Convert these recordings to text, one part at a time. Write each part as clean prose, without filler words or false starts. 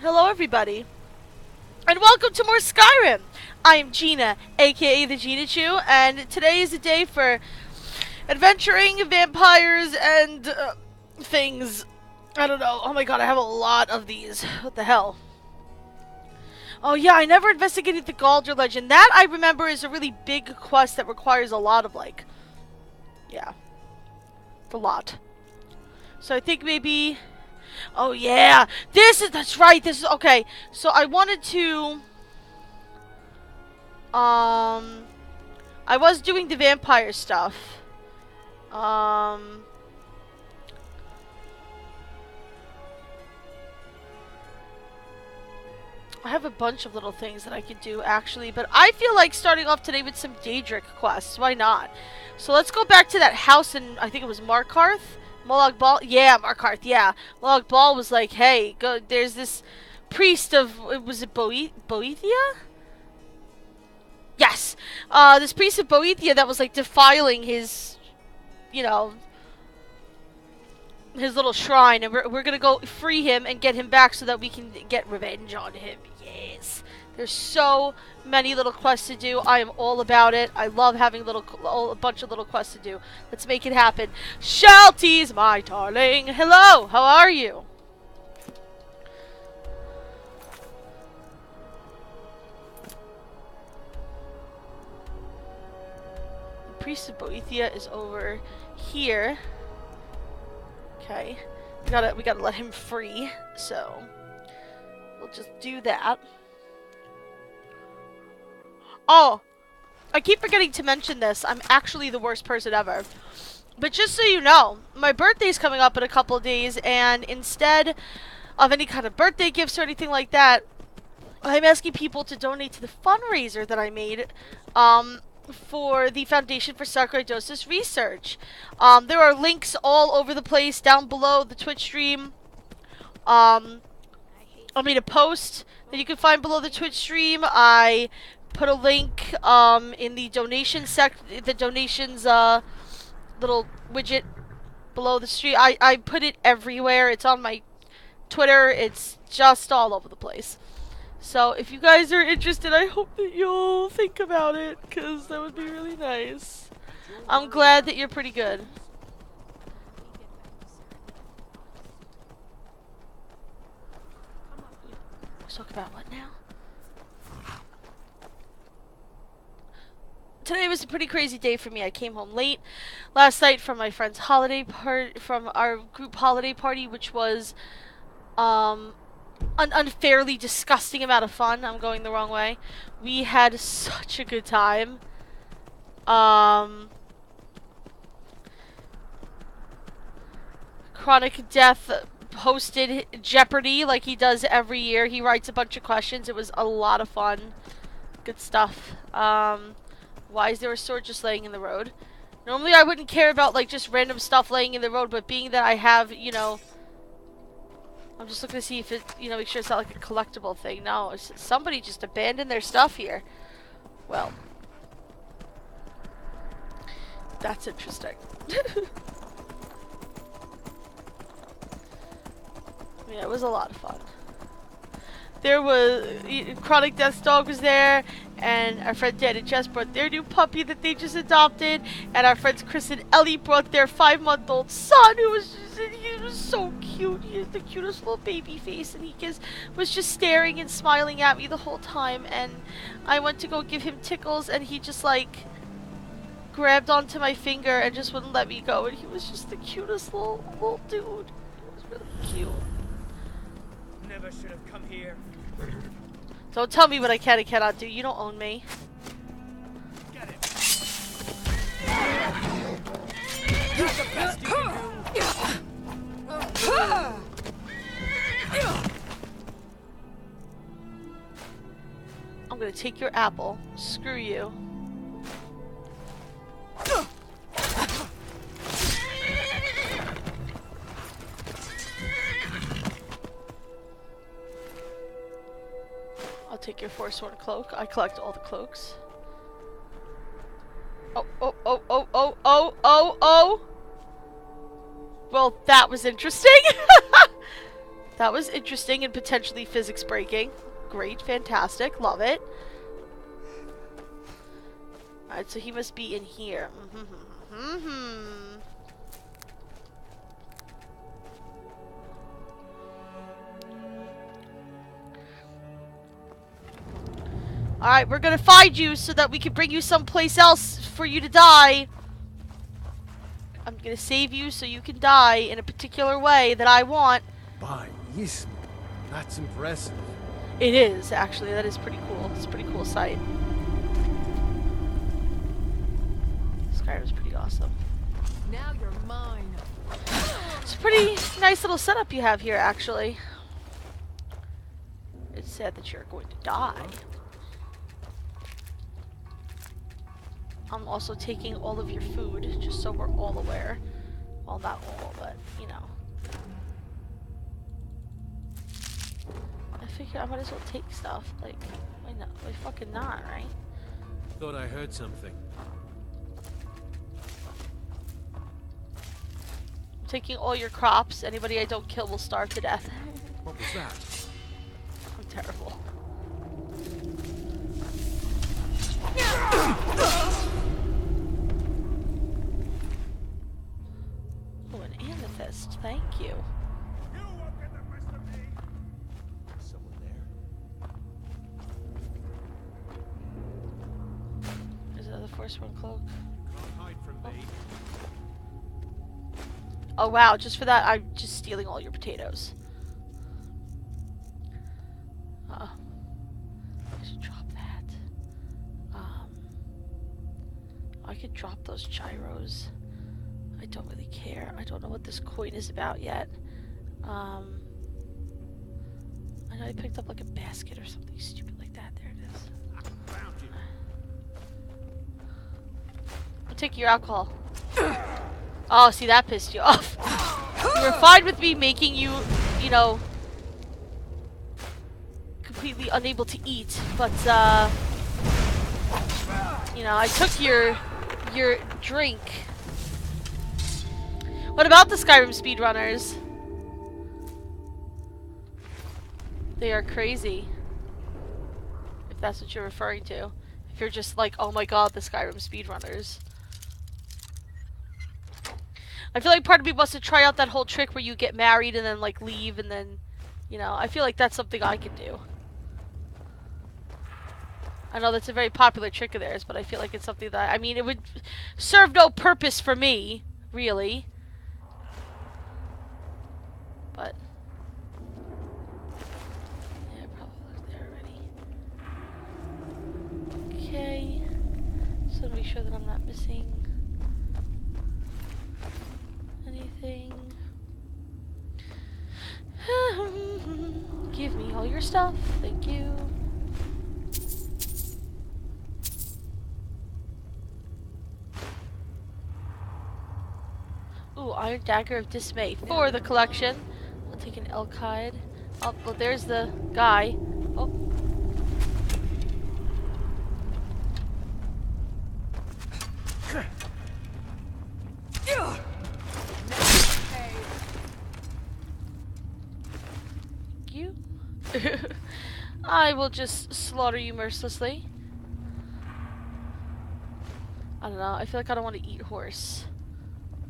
Hello everybody, and welcome to more Skyrim! I am Gina, aka the Gina Chu, and today is a day for adventuring, vampires, and things. I don't know. Oh my god, I have a lot of these. What the hell? Oh yeah, I never investigated the Galder legend. That, I remember, is a really big quest that requires a lot of, like... Yeah. It's a lot. So I think maybe... Oh yeah! That's right! This is, okay. So I wanted to... I was doing the vampire stuff. I have a bunch of little things that I could do, actually, but I feel like starting off today with some Daedric quests. Why not? So let's go back to that house in, I think it was Markarth? Molag Bal? Yeah, Markarth, yeah. Molag Bal was like, hey, go, there's this priest of, was it Boethia? Yes! This priest of Boethia that was, like, defiling his, you know, his little shrine, and we're gonna go free him and get him back so that we can get revenge on him. Yes! There's so many little quests to do. I am all about it. I love having a bunch of little quests to do. Let's make it happen. Shalties, my darling. Hello, how are you? The priest of Boethia is over here. Okay. We gotta let him free, so we'll just do that. Oh, I keep forgetting to mention this. I'm actually the worst person ever. But just so you know, my birthday's coming up in a couple of days, and instead of any kind of birthday gifts or anything like that, I'm asking people to donate to the fundraiser that I made for the Foundation for Sarcoidosis Research. There are links all over the place down below the Twitch stream. I made a post that you can find below the Twitch stream. I put a link in the donations little widget below the stream. I put it everywhere. It's on my Twitter. It's just all over the place. So if you guys are interested, I hope that you'll think about it, because that would be really nice. I'm glad that you're pretty good. Let's talk about what now? Today was a pretty crazy day for me. I came home late last night from my friend's holiday from our group holiday party, which was an unfairly disgusting amount of fun. I'm going the wrong way. We had such a good time. Chronic Death hosted Jeopardy like he does every year. He writes a bunch of questions. It was a lot of fun. Good stuff. Why is there a sword just laying in the road? Normally I wouldn't care about, like, just random stuff laying in the road, but being that I have, you know... I'm just looking to see if it, you know, make sure it's not like a collectible thing. No, it's, somebody just abandoned their stuff here. Well. That's interesting. Yeah, it was a lot of fun. There was... Chronic Death's dog was there, and our friend Dan and Jess brought their new puppy that they just adopted, and our friends Chris and Ellie brought their 5-month-old son, who was he was so cute. He has the cutest little baby face, and he was just staring and smiling at me the whole time, and I went to go give him tickles, and he just, like, grabbed onto my finger and just wouldn't let me go, and he was just the cutest little dude. He was really cute. Never should have come here. Don't tell me what I can and cannot do. You don't own me. Get it. That's the best you can do. I'm gonna take your apple. Screw you. I'll take your Forsworn cloak. I collect all the cloaks. Oh. Well, that was interesting. That was interesting and potentially physics breaking. Great, fantastic, love it. Alright, so he must be in here. Alright, we're gonna find you so that we can bring you someplace else for you to die. I'm gonna save you so you can die in a particular way that I want. By East, that's impressive. It is, actually. That is pretty cool. It's a pretty cool sight. Skyrim's pretty awesome. Now you're mine. It's a pretty nice little setup you have here, actually. It's sad that you're going to die. I'm also taking all of your food, just so we're all aware. Well, not all, but, you know. I figure I might as well take stuff. Like, why not? Why fucking not, right? Thought I heard something. I'm taking all your crops. Anybody I don't kill will starve to death. What was that? I'm terrible. Oh, an amethyst. Thank you. You won't get the best of me. Someone there. Is that the Forsworn cloak? Can't hide from me. Oh wow, just for that, I'm just stealing all your potatoes. I should drop that. I could drop those gyros. I don't really care. I don't know what this coin is about yet. I know I picked up like a basket or something stupid like that. There it is. Found you. I'll take your alcohol. Oh, see, that pissed you off. You were fine with me making you, you know, completely unable to eat, but, you know, I took your drink. What about the Skyrim speedrunners? They are crazy. If that's what you're referring to. If you're just like, oh my god, the Skyrim speedrunners. I feel like part of me wants to try out that whole trick where you get married and then like leave and then, you know, I feel like that's something I could do. I know that's a very popular trick of theirs, but I feel like it's something that, I mean, it would serve no purpose for me, really. But, yeah, probably looked there already. Okay, so to make sure that I'm not missing anything. Give me all your stuff, thank you. Ooh, Iron Dagger of Dismay for the collection. I'll take an elk hide. Oh, well, there's the guy. Oh. Thank you. I will just slaughter you mercilessly. I don't know. I feel like I don't want to eat horse.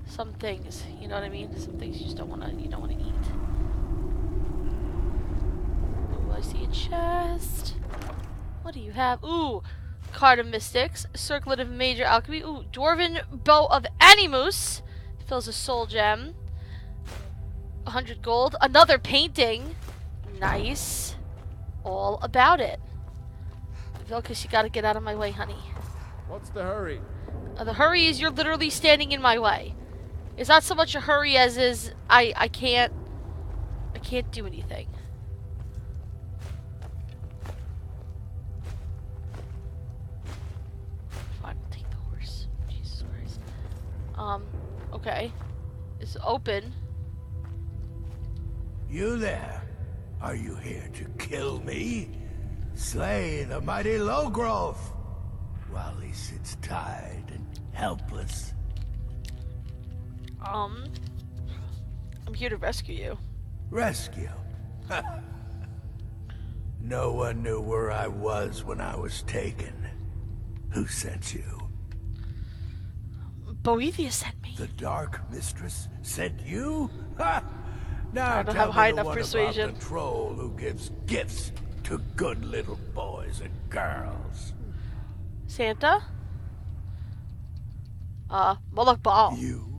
Some things, you know what I mean? Some things you just don't want to, you don't want to eat. Ooh, I see a chest. What do you have? Ooh, Card of Mystics, Circlet of Major Alchemy. Ooh, Dwarven Bow of Animus. Fills a soul gem. 100 gold. Another painting. Nice. All about it. Vilkas, you gotta get out of my way, honey. What's the hurry? The hurry is you're literally standing in my way. It's not so much a hurry as is I can't do anything. Fine, we'll take the horse. Jesus Christ. Okay. It's open. You there? Are you here to kill me? Slay the mighty Lowgrove while he sits tied and helpless. I'm here to rescue you. Rescue? No one knew where I was when I was taken. Who sent you? Boethia sent me. The Dark Mistress sent you? Ha! Now I don't tell have high me the enough one persuasion. about the troll who gives gifts to good little boys and girls. Santa? Moloch Ball. You?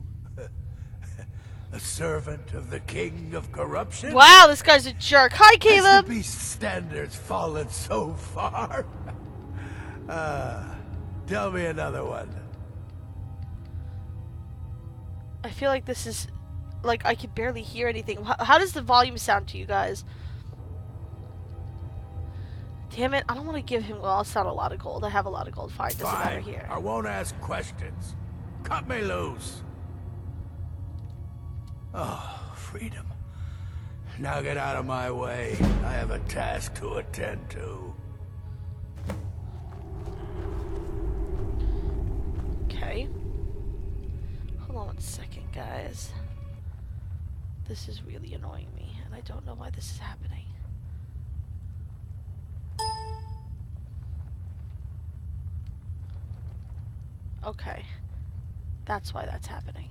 A servant of the King of Corruption? Wow, this guy's a jerk. Hi, Has Caleb. the beast's standards fallen so far? Tell me another one. I feel like this is, like, I can barely hear anything. How does the volume sound to you guys? Damn it, I don't want to give him, well, it's not a lot of gold. I have a lot of gold. Fine, doesn't matter Fine. here. I won't ask questions. Cut me loose. Oh, freedom. Now get out of my way. I have a task to attend to. Okay. Hold on one second, guys. This is really annoying me, and I don't know why this is happening. Okay. That's why that's happening.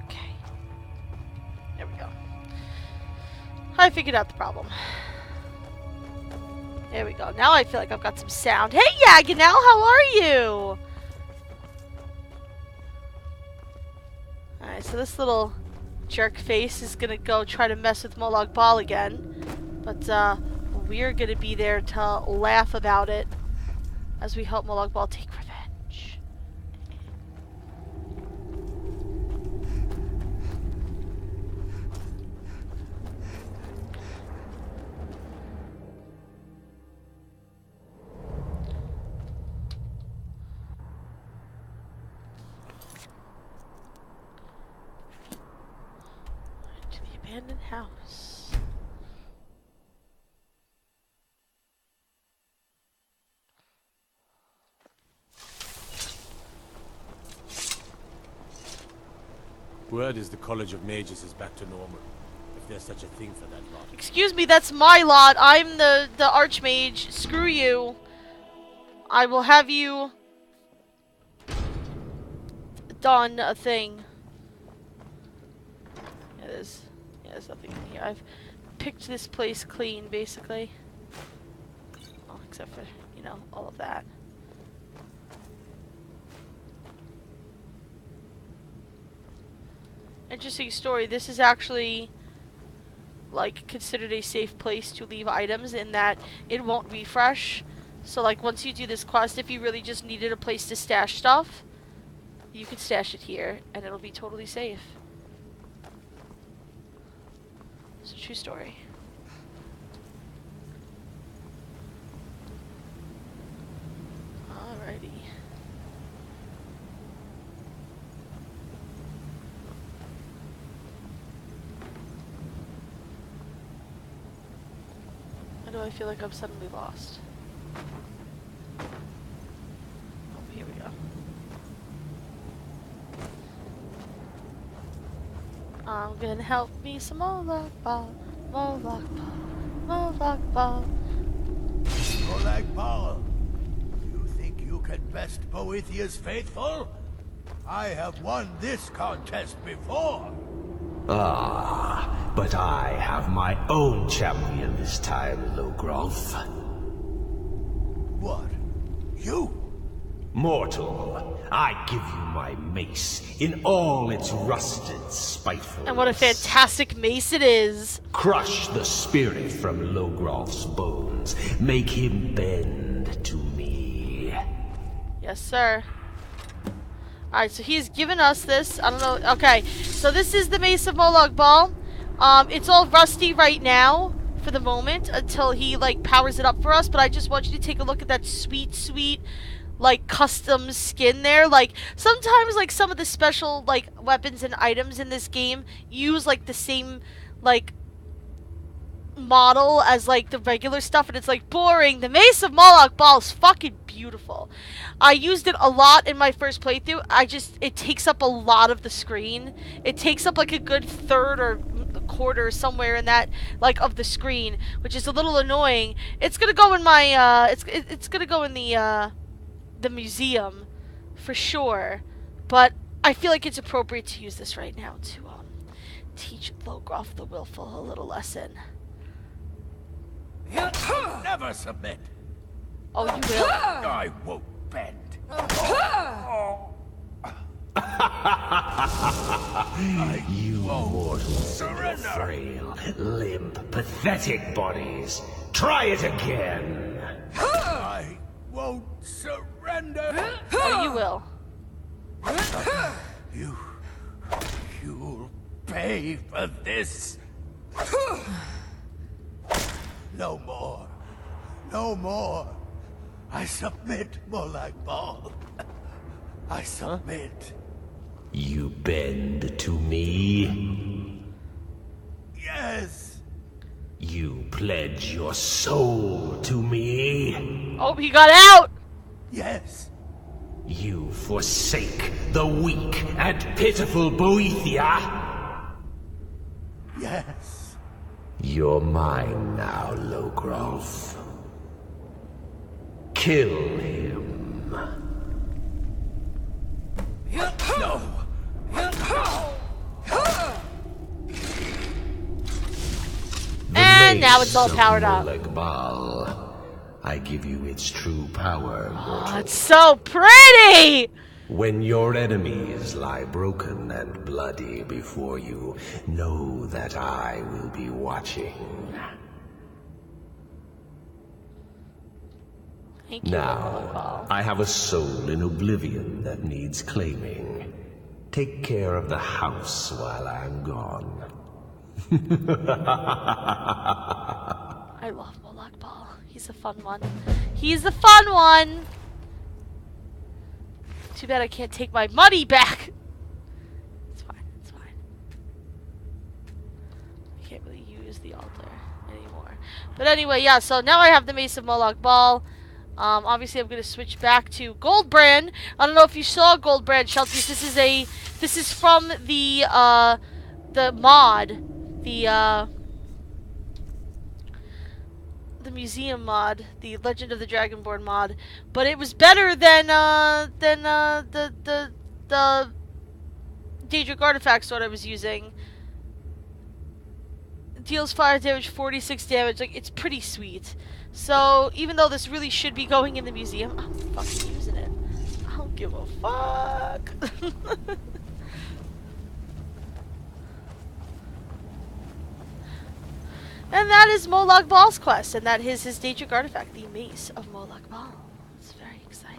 Okay. There we go. I figured out the problem. There we go. Now I feel like I've got some sound. Hey, Yaganel, how are you? Alright, so this little jerk face is gonna go try to mess with Moloch Ball again. But, we're gonna be there to laugh about it as we help Moloch Ball take revenge. To the abandoned house. Word is the College of Mages is back to normal. If there's such a thing for that lot. Excuse me, that's my lot. I'm the Archmage. Screw you. I will have you done a thing. Yeah, there's nothing in here. I've picked this place clean, basically. Well, except for, you know, all of that. Interesting story. This is actually, like, considered a safe place to leave items in that it won't refresh. So, like, once you do this quest, if you really just needed a place to stash stuff, you could stash it here, and it'll be totally safe. It's a true story. Alrighty. Why do I feel like I'm suddenly lost? Oh, here we go. I'm gonna help me some Moloch Ball, Moloch Ball, Moloch Ball. Moloch Ball, you think you can best Boethia's faithful? I have won this contest before. Ah, but I have my own champion this time, Logrolf. What? You? Mortal, I give you my mace in all its rusted spitefulness. And what a fantastic mace it is! Crush the spirit from Logrolf's bones. Make him bend to me. Yes, sir. Alright, so he's given us this. I don't know. Okay, so this is the Mace of Moloch Ball. It's all rusty right now for the moment until he, like, powers it up for us. But I just want you to take a look at that sweet, sweet, like, custom skin there. Like, sometimes, like, some of the special, like, weapons and items in this game use, like, the same, like, model as like the regular stuff, and it's like boring. The Mace of Moloch Ball is fucking beautiful. I used it a lot in my first playthrough. It takes up a lot of the screen. It takes up like a good third or a quarter somewhere in that like of the screen, which is a little annoying. It's gonna go in my it's gonna go in the museum for sure, but I feel like it's appropriate to use this right now to teach Logroff the Willful a little lesson. Never submit. Oh, you will. I won't bend. You mortals and your surrender. frail, limp, pathetic bodies. Try it again. I won't surrender. Oh, you will. You'll pay for this. No more. No more. I submit, Molag Bal. I submit. You bend to me. Yes. You pledge your soul to me. Oh, he got out! Yes. You forsake the weak and pitiful Boethia. Yes. You're mine now, Logroff. Kill him. No. And now it's all powered up. Molag Bal. I give you its true power, Oh, mortal. it's so pretty! When your enemies lie broken and bloody before you, know that I will be watching. Thank you, Now, Molag. I have a soul in oblivion that needs claiming. Take care of the house while I'm gone. I love Molag Bal. He's a fun one. He's a fun one! Too bad I can't take my money back! It's fine, it's fine. I can't really use the altar anymore. But anyway, yeah, so now I have the Mace of Molag Bal. Obviously I'm gonna switch back to Goldbrand. I don't know if you saw Goldbrand, Shelties. This is from the mod. The museum mod, the Legend of the Dragonborn mod, but it was better than the Daedric artifact sword I was using. It deals fire damage, 46 damage. Like, it's pretty sweet. So even though this really should be going in the museum, I'm fucking using it. I don't give a fuck. And that is Molag Bal's quest, and that is his Daedric artifact, the Mace of Molag Bal. It's very exciting.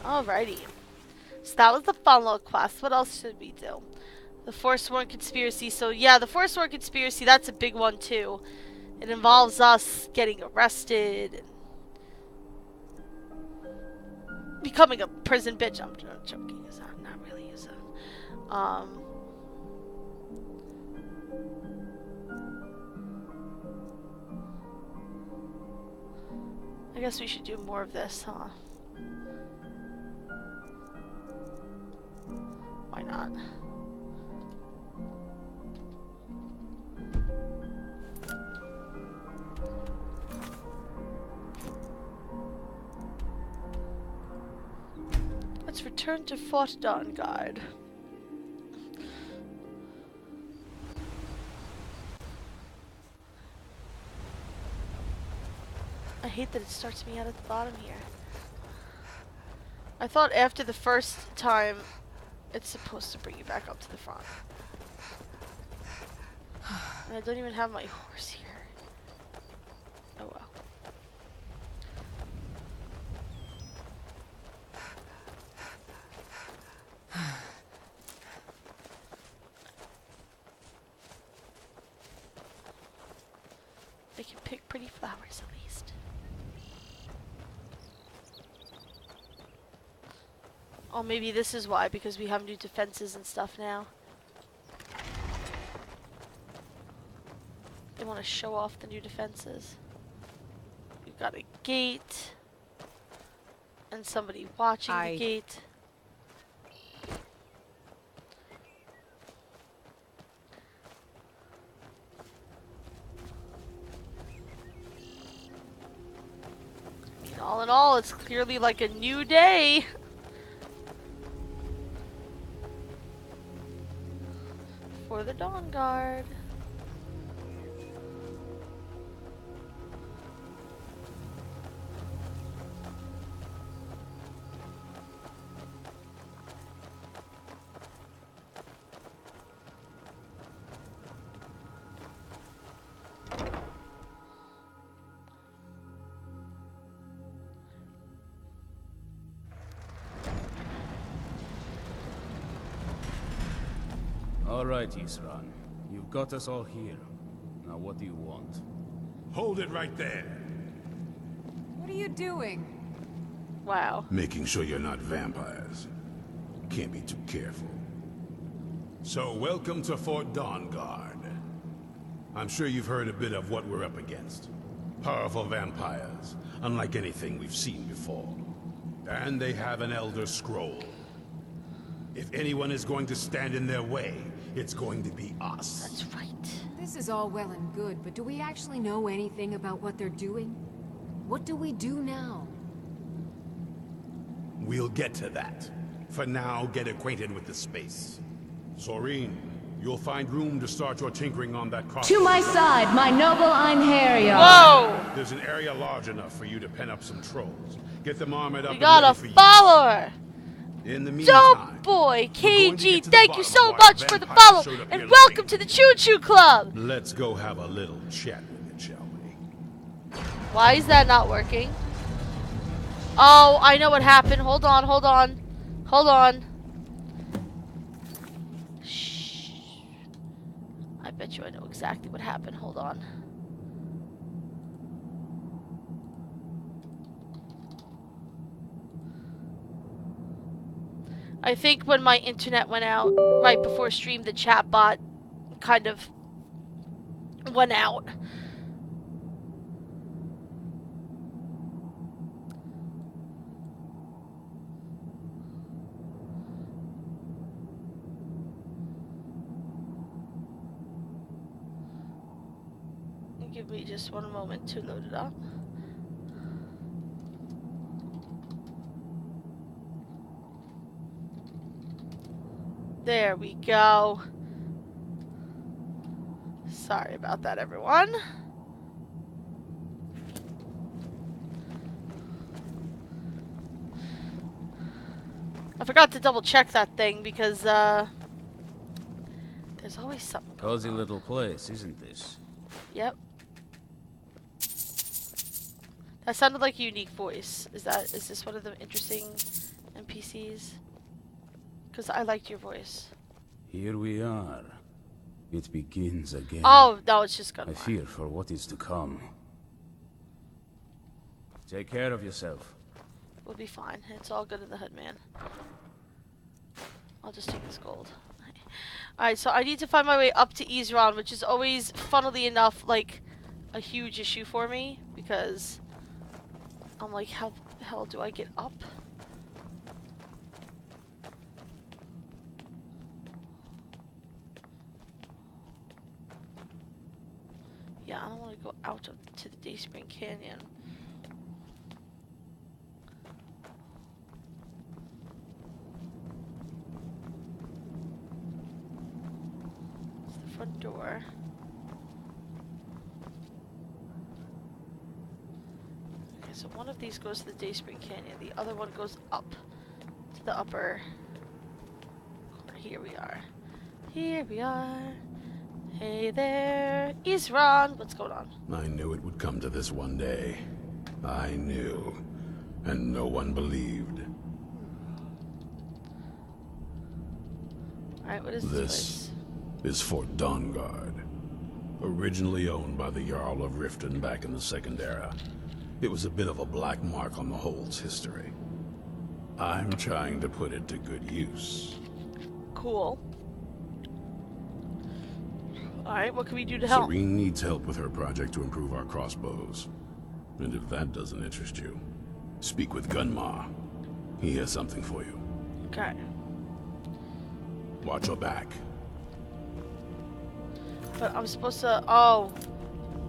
Alrighty. So that was the fun little quest. What else should we do? The Forsworn Conspiracy. So yeah, the Forsworn Conspiracy, that's a big one too. It involves us getting arrested and becoming a prison bitch. I'm joking. Is that not really? Is that? I guess we should do more of this, huh? Why not? Let's return to Fort Dawnguard. I hate that it starts me out at the bottom here. I thought after the first time, it's supposed to bring you back up to the front. And I don't even have my horse here. Oh well. They can pick pretty flowers at least. Oh, maybe this is why, because we have new defenses and stuff now. They want to show off the new defenses. We've got a gate. And somebody watching the gate. All in all, it's clearly like a new day. For the Dawn Guard. All right, Isran. You've got us all here. Now what do you want? Hold it right there. What are you doing? Wow. Making sure you're not vampires. Can't be too careful. So, welcome to Fort Dawnguard. I'm sure you've heard a bit of what we're up against. Powerful vampires, unlike anything we've seen before. And they have an Elder Scroll. If anyone is going to stand in their way, it's going to be us. That's right. This is all well and good, but do we actually know anything about what they're doing? What do we do now? We'll get to that. For now, get acquainted with the space. Serene, you'll find room to start your tinkering on that car. To my side, my noble Einherjar. Whoa! There's an area large enough for you to pen up some trolls. Get them armored up We and got a ready for use. follower! In the Dope meantime, boy! we're going to KG, get to the thank you bottom so of why much for the vampires follow! showed up And here welcome late. to the Chu-Chu Club! Let's go have a little chat with it, shall we? Why is that not working? Oh, I know what happened. Hold on, hold on. Hold on. Shh. I bet you I know exactly what happened. Hold on. I think when my internet went out right before stream, the chat bot kind of went out. Give me just one moment to load it up. There we go. Sorry about that, everyone. I forgot to double check that thing because there's always something going Cozy on. little place, isn't this? Yep. That sounded like a unique voice. Is this one of the interesting NPCs? Because I liked your voice. Here we are. It begins again. Oh, no, it's just gonna I fear for what is to come. Take care of yourself. We'll be fine. It's all good in the hood, man. I'll just take this gold. Alright, so I need to find my way up to Isran, which is always, funnily enough, like, a huge issue for me. Because I'm like, how the hell do I get up? Yeah, I don't want to go out to the Dayspring Canyon. It's the front door. Okay, so one of these goes to the Dayspring Canyon. The other one goes up to the upper corner. Here we are. Here we are. Hey there, Isran. What's going on? I knew it would come to this one day. I knew. And no one believed. Alright, what is this This place? is Fort Dawnguard. Originally owned by the Jarl of Riften back in the Second Era, it was a bit of a black mark on the Hold's history. I'm trying to put it to good use. Cool. Alright, what can we do to help? Serene needs help with her project to improve our crossbows. And if that doesn't interest you, speak with Gunmar. He has something for you. Okay. Watch your back. But I'm supposed to... Oh.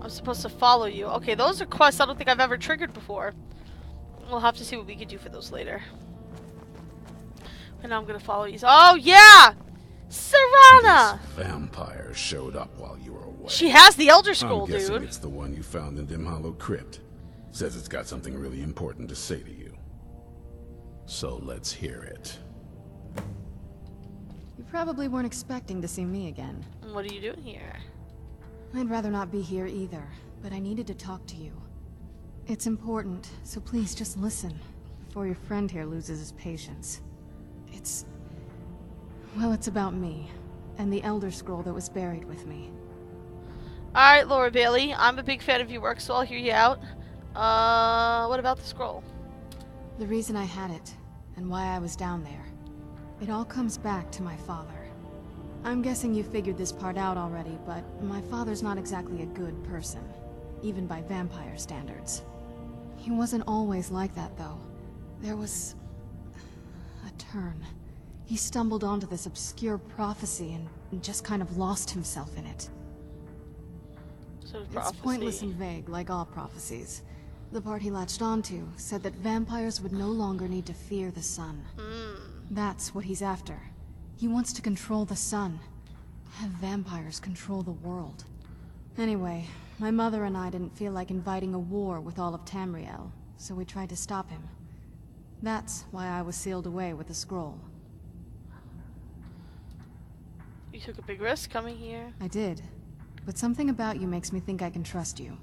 I'm supposed to follow you. Okay, those are quests I don't think I've ever triggered before. We'll have to see what we can do for those later. And now I'm gonna follow you. Oh, yeah! Serana! This vampire showed up while you were away. She has the Elder Scroll, I'm guessing dude. It's the one you found in Dim Hollow Crypt. Says it's got something really important to say to you. So let's hear it. You probably weren't expecting to see me again. What are you doing here? I'd rather not be here either, but I needed to talk to you. It's important, so please just listen, before your friend here loses his patience. Well, it's about me, and the Elder Scroll that was buried with me. Alright, Laura Bailey. I'm a big fan of your work, so I'll hear you out. What about the scroll? The reason I had it, and why I was down there. It all comes back to my father. I'm guessing you figured this part out already, but my father's not exactly a good person, even by vampire standards. He wasn't always like that, though. There was a turn. He stumbled onto this obscure prophecy and just kind of lost himself in it. So It's pointless and vague, like all prophecies. The part he latched onto said that vampires would no longer need to fear the sun. That's what he's after. He wants to control the sun. Have vampires control the world. Anyway, my mother and I didn't feel like inviting a war with all of Tamriel, so we tried to stop him. That's why I was sealed away with the scroll. You took a big risk coming here. I did. But something about you makes me think I can trust you.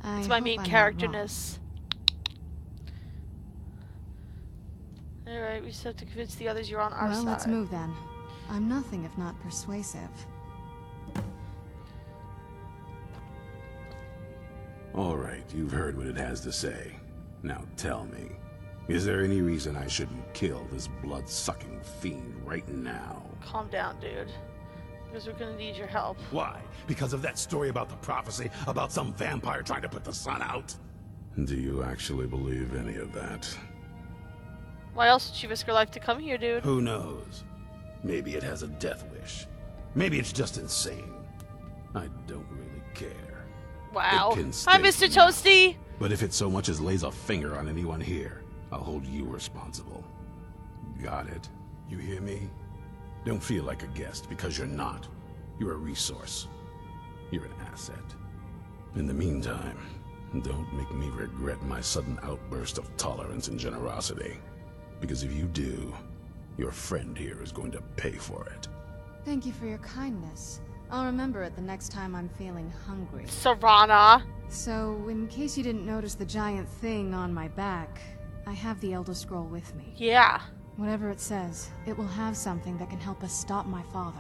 It's my main characterness. Alright, we just have to convince the others you're on our side. Well, let's move then. I'm nothing if not persuasive. Alright, you've heard what it has to say. Now tell me, is there any reason I shouldn't kill this blood-sucking fiend right now? Calm down, dude. Because we're gonna need your help. Why? Because of that story about the prophecy about some vampire trying to put the sun out? Do you actually believe any of that? Why else would she risk her life to come here, dude? Who knows? Maybe it has a death wish. Maybe it's just insane. I don't really care. Wow. It can Hi, stay Mr. now. Toasty! But if it so much as lays a finger on anyone here, I'll hold you responsible. Got it? You hear me? Don't feel like a guest, because you're not. You're a resource. You're an asset. In the meantime, don't make me regret my sudden outburst of tolerance and generosity. Because if you do, your friend here is going to pay for it. Thank you for your kindness. I'll remember it the next time I'm feeling hungry. Serana! So, in case you didn't notice the giant thing on my back, I have the Elder Scroll with me. Yeah. Whatever it says, it will have something that can help us stop my father.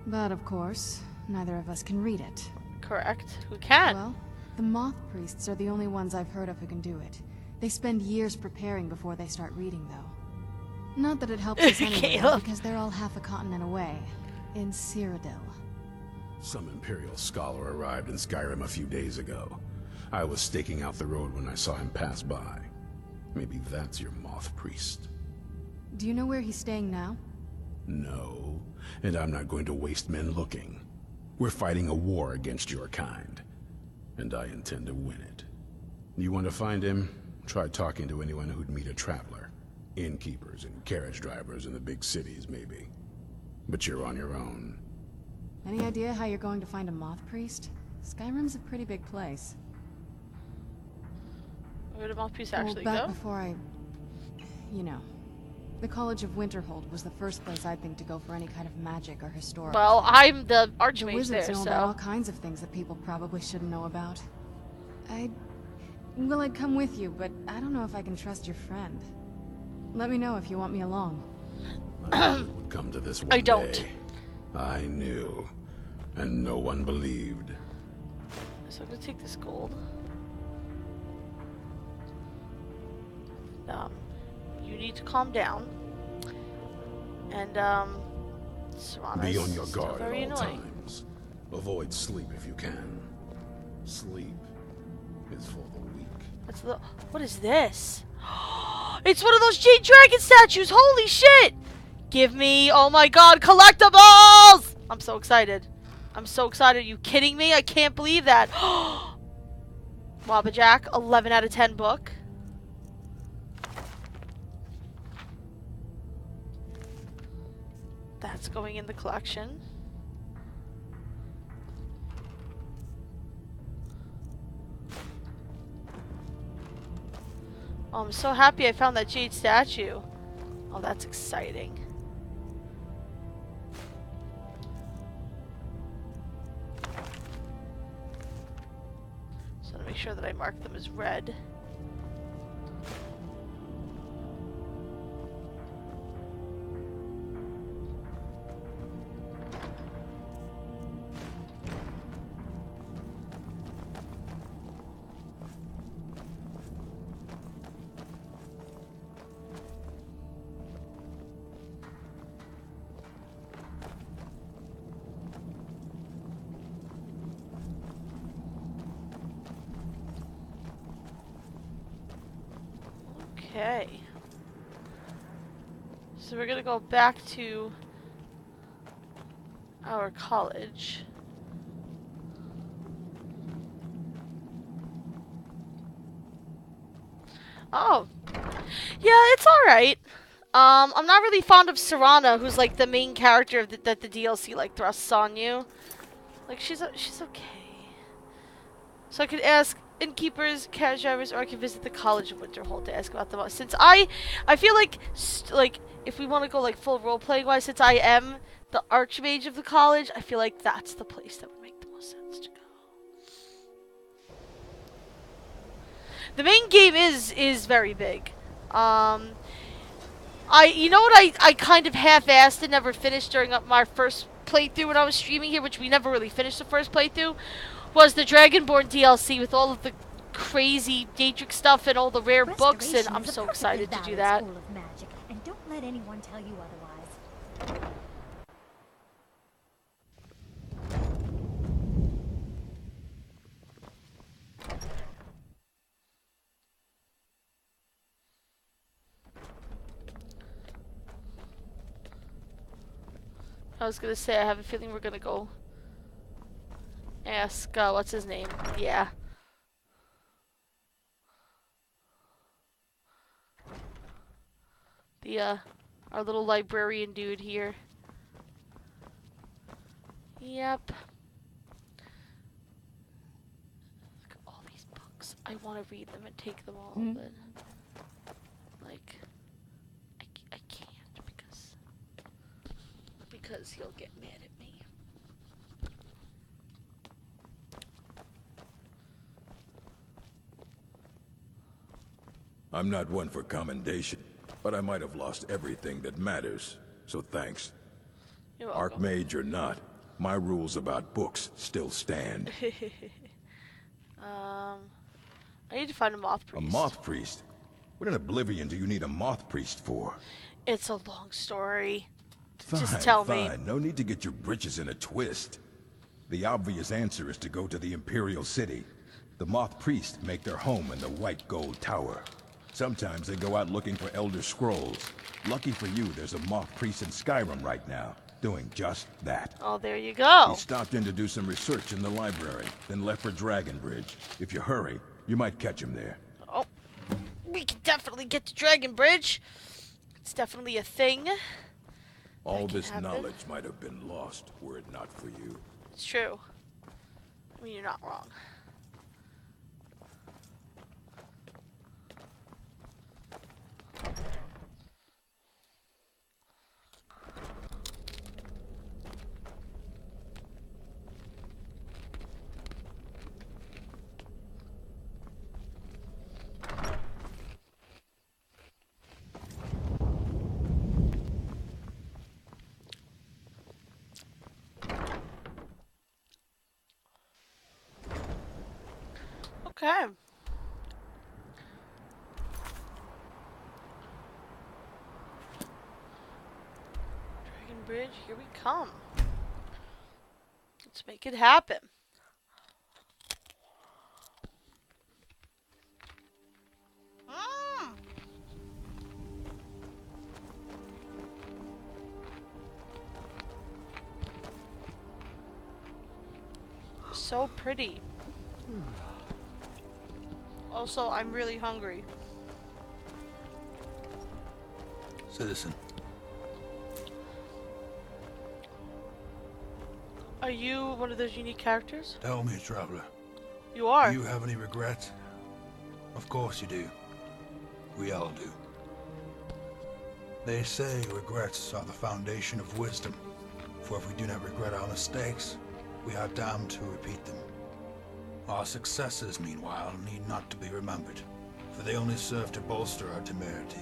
But of course, neither of us can read it. Correct. Who can? Well, the Moth Priests are the only ones I've heard of who can do it. They spend years preparing before they start reading, though. Not that it helps us anyway, Caleb. because they're all half a continent away. In Cyrodiil. Some Imperial scholar arrived in Skyrim a few days ago. I was staking out the road when I saw him pass by. Maybe that's your Moth Priest. Do you know where he's staying now? No, and I'm not going to waste men looking. We're fighting a war against your kind, and I intend to win it. You want to find him? Try talking to anyone who'd meet a traveler. Innkeepers and carriage drivers in the big cities, maybe. But you're on your own. Any idea how you're going to find a Moth Priest? Skyrim's a pretty big place. Where did Moth Priest actually back go? before I... You know. The College of Winterhold was the first place I'd think to go for any kind of magic or historical. Well, I'm the The Archmage wizards there, know about all so... kinds of things that people probably shouldn't know about. Well, I'd come with you, but I don't know if I can trust your friend. Let me know if you want me along. I knew it would come to this one I don't. day. I knew. And no one believed. So I'm gonna take this gold. You need to calm down. And, Serana Be is on your still guard at very all annoying. times. Avoid sleep if you can. Sleep is for the weak. What is this? It's one of those Jade Dragon statues! Holy shit! Give me, oh my god, collectibles! I'm so excited. I'm so excited. Are you kidding me? I can't believe that. Wabbajack, 11 out of 10 book. That's going in the collection. Oh, I'm so happy I found that jade statue. Oh, that's exciting. So to make sure that I mark them as red. Okay. So we're gonna go back to our college. Oh. Yeah, it's alright. I'm not really fond of Serana, who's like the main character of that the DLC like thrusts on you. Like she's okay. So I could ask innkeepers, carriage drivers, or I can visit the College of Winterhold to ask about them. Since I feel like if we want to go like full role playing wise, since I am the archmage of the college, I feel like that's the place that would make the most sense to go. The main game is very big. You know what I kind of half-assed and never finished during my first playthrough when I was streaming here, which we never really finished the first playthrough, was the Dragonborn DLC with all of the crazy Daedric stuff and all the rare books, and I'm so excited to do that. School of magic, and don't let anyone tell you otherwise. I was gonna say, I have a feeling we're gonna go ask, what's his name? Yeah. Our little librarian dude here. Yep. Look at all these books. I want to read them and take them all, but like, I can't because he'll get mad at me. I'm not one for commendation, but I might have lost everything that matters, so thanks. You're welcome. Archmage or not, my rules about books still stand. I need to find a moth priest. A moth priest? What in oblivion do you need a moth priest for? It's a long story. Fine, Just tell me. No need to get your britches in a twist. The obvious answer is to go to the Imperial City. The moth priests make their home in the White Gold Tower. Sometimes they go out looking for Elder Scrolls. Lucky for you, there's a moth priest in Skyrim right now, doing just that. Oh, there you go. He stopped in to do some research in the library, then left for Dragonbridge. If you hurry, you might catch him there. Oh, we can definitely get to Dragonbridge. It's definitely a thing. All this knowledge might have been lost were it not for you. It's true. I mean, you're not wrong. Okay. Dragon Bridge, here we come. Let's make it happen. So pretty. Also, I'm really hungry. Citizen. Are you one of those unique characters? Tell me, traveler. You are. Do you have any regrets? Of course you do. We all do. They say regrets are the foundation of wisdom. For if we do not regret our mistakes, we are damned to repeat them. Our successes, meanwhile, need not to be remembered, for they only serve to bolster our temerity.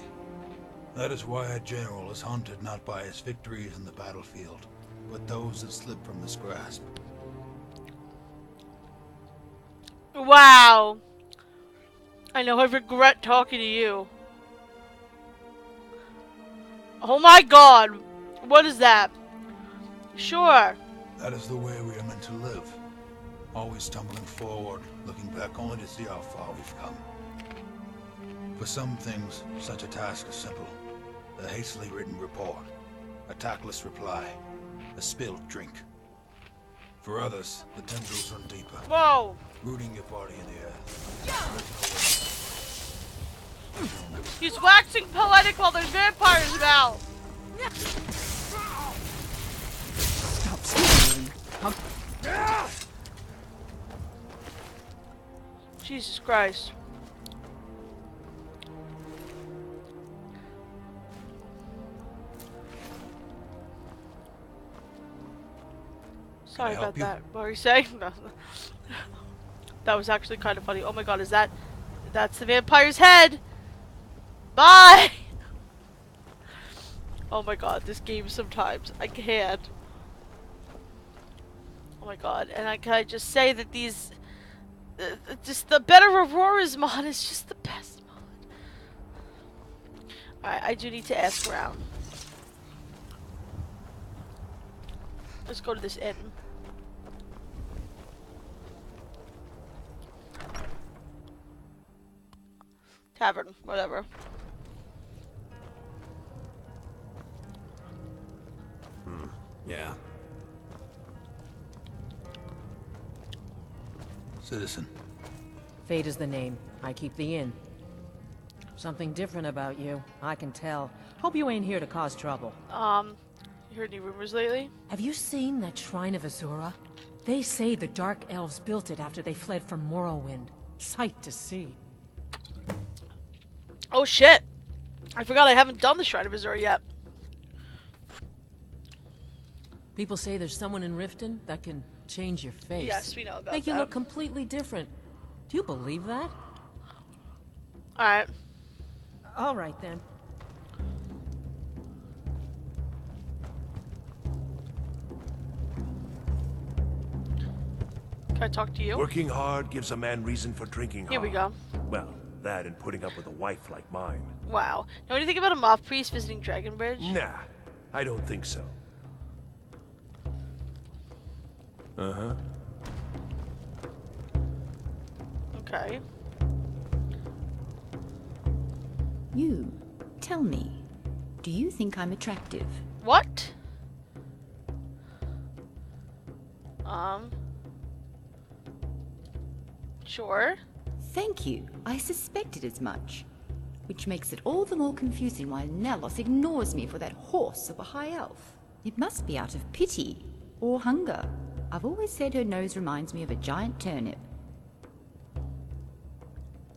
That is why a general is hunted not by his victories in the battlefield, but those that slip from his grasp. Wow. I know I regret talking to you. Oh my god. What is that? Sure. That is the way we are meant to live. Always tumbling forward, looking back only to see how far we've come. For some things, such a task is simple. A hastily written report, a tactless reply, a spilled drink. For others, the tendrils run deeper. Whoa! Rooting your body in the earth. He's waxing poetic while there's vampires about. Stop screaming. Jesus Christ. Sorry about that. What were you saying? That was actually kind of funny. Oh my god, is that... That's the vampire's head! Bye! Oh my god, this game sometimes. I can't. Oh my god, and can I just say that these... just the Better Aurora's mod is just the best mod. Alright, I do need to ask around. Let's go to this inn. Tavern, whatever. Yeah. Citizen. Fate is the name. I keep the inn. Something different about you. I can tell. Hope you ain't here to cause trouble. You heard any rumors lately? Have you seen that Shrine of Azura? They say the Dark Elves built it after they fled from Morrowind. Sight to see. Oh shit! I forgot I haven't done the Shrine of Azura yet. People say there's someone in Riften that can change your face. Yes, we know about Make that. you look completely different. Do you believe that? Alright. Alright then. Can I talk to you? Working hard gives a man reason for drinking Here hard. we go. Well, that and putting up with a wife like mine. Wow. Know anything about a moth priest visiting Dragon Bridge? Nah, I don't think so. Uh-huh. Okay. You, tell me, do you think I'm attractive? What? Sure. Thank you. I suspected as much. Which makes it all the more confusing why Nelos ignores me for that horse of a high elf. It must be out of pity or hunger. I've always said her nose reminds me of a giant turnip.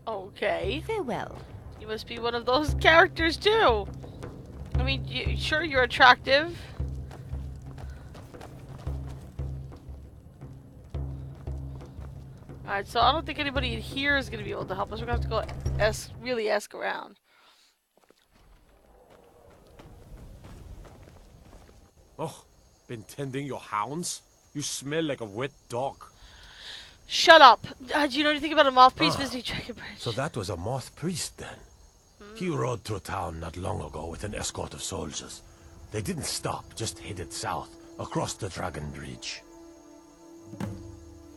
Okay. Farewell. You must be one of those characters too. I mean, sure you're attractive. Alright, so I don't think anybody in here is going to be able to help us. We're going to have to go really ask around. Oh, been tending your hounds? You smell like a wet dog. Shut up. Do you know anything about a moth priest visiting Dragon Bridge? So that was a moth priest then. He rode through town not long ago with an escort of soldiers. They didn't stop, just headed south, across the Dragon Bridge.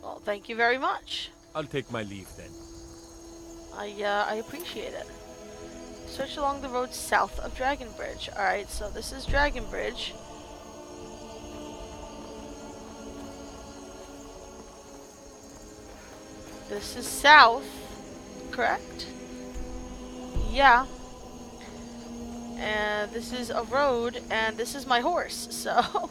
Well, thank you very much. I'll take my leave then. I appreciate it. Search along the road south of Dragon Bridge. Alright, so this is Dragon Bridge. This is south, correct? Yeah. And this is a road, and this is my horse, so...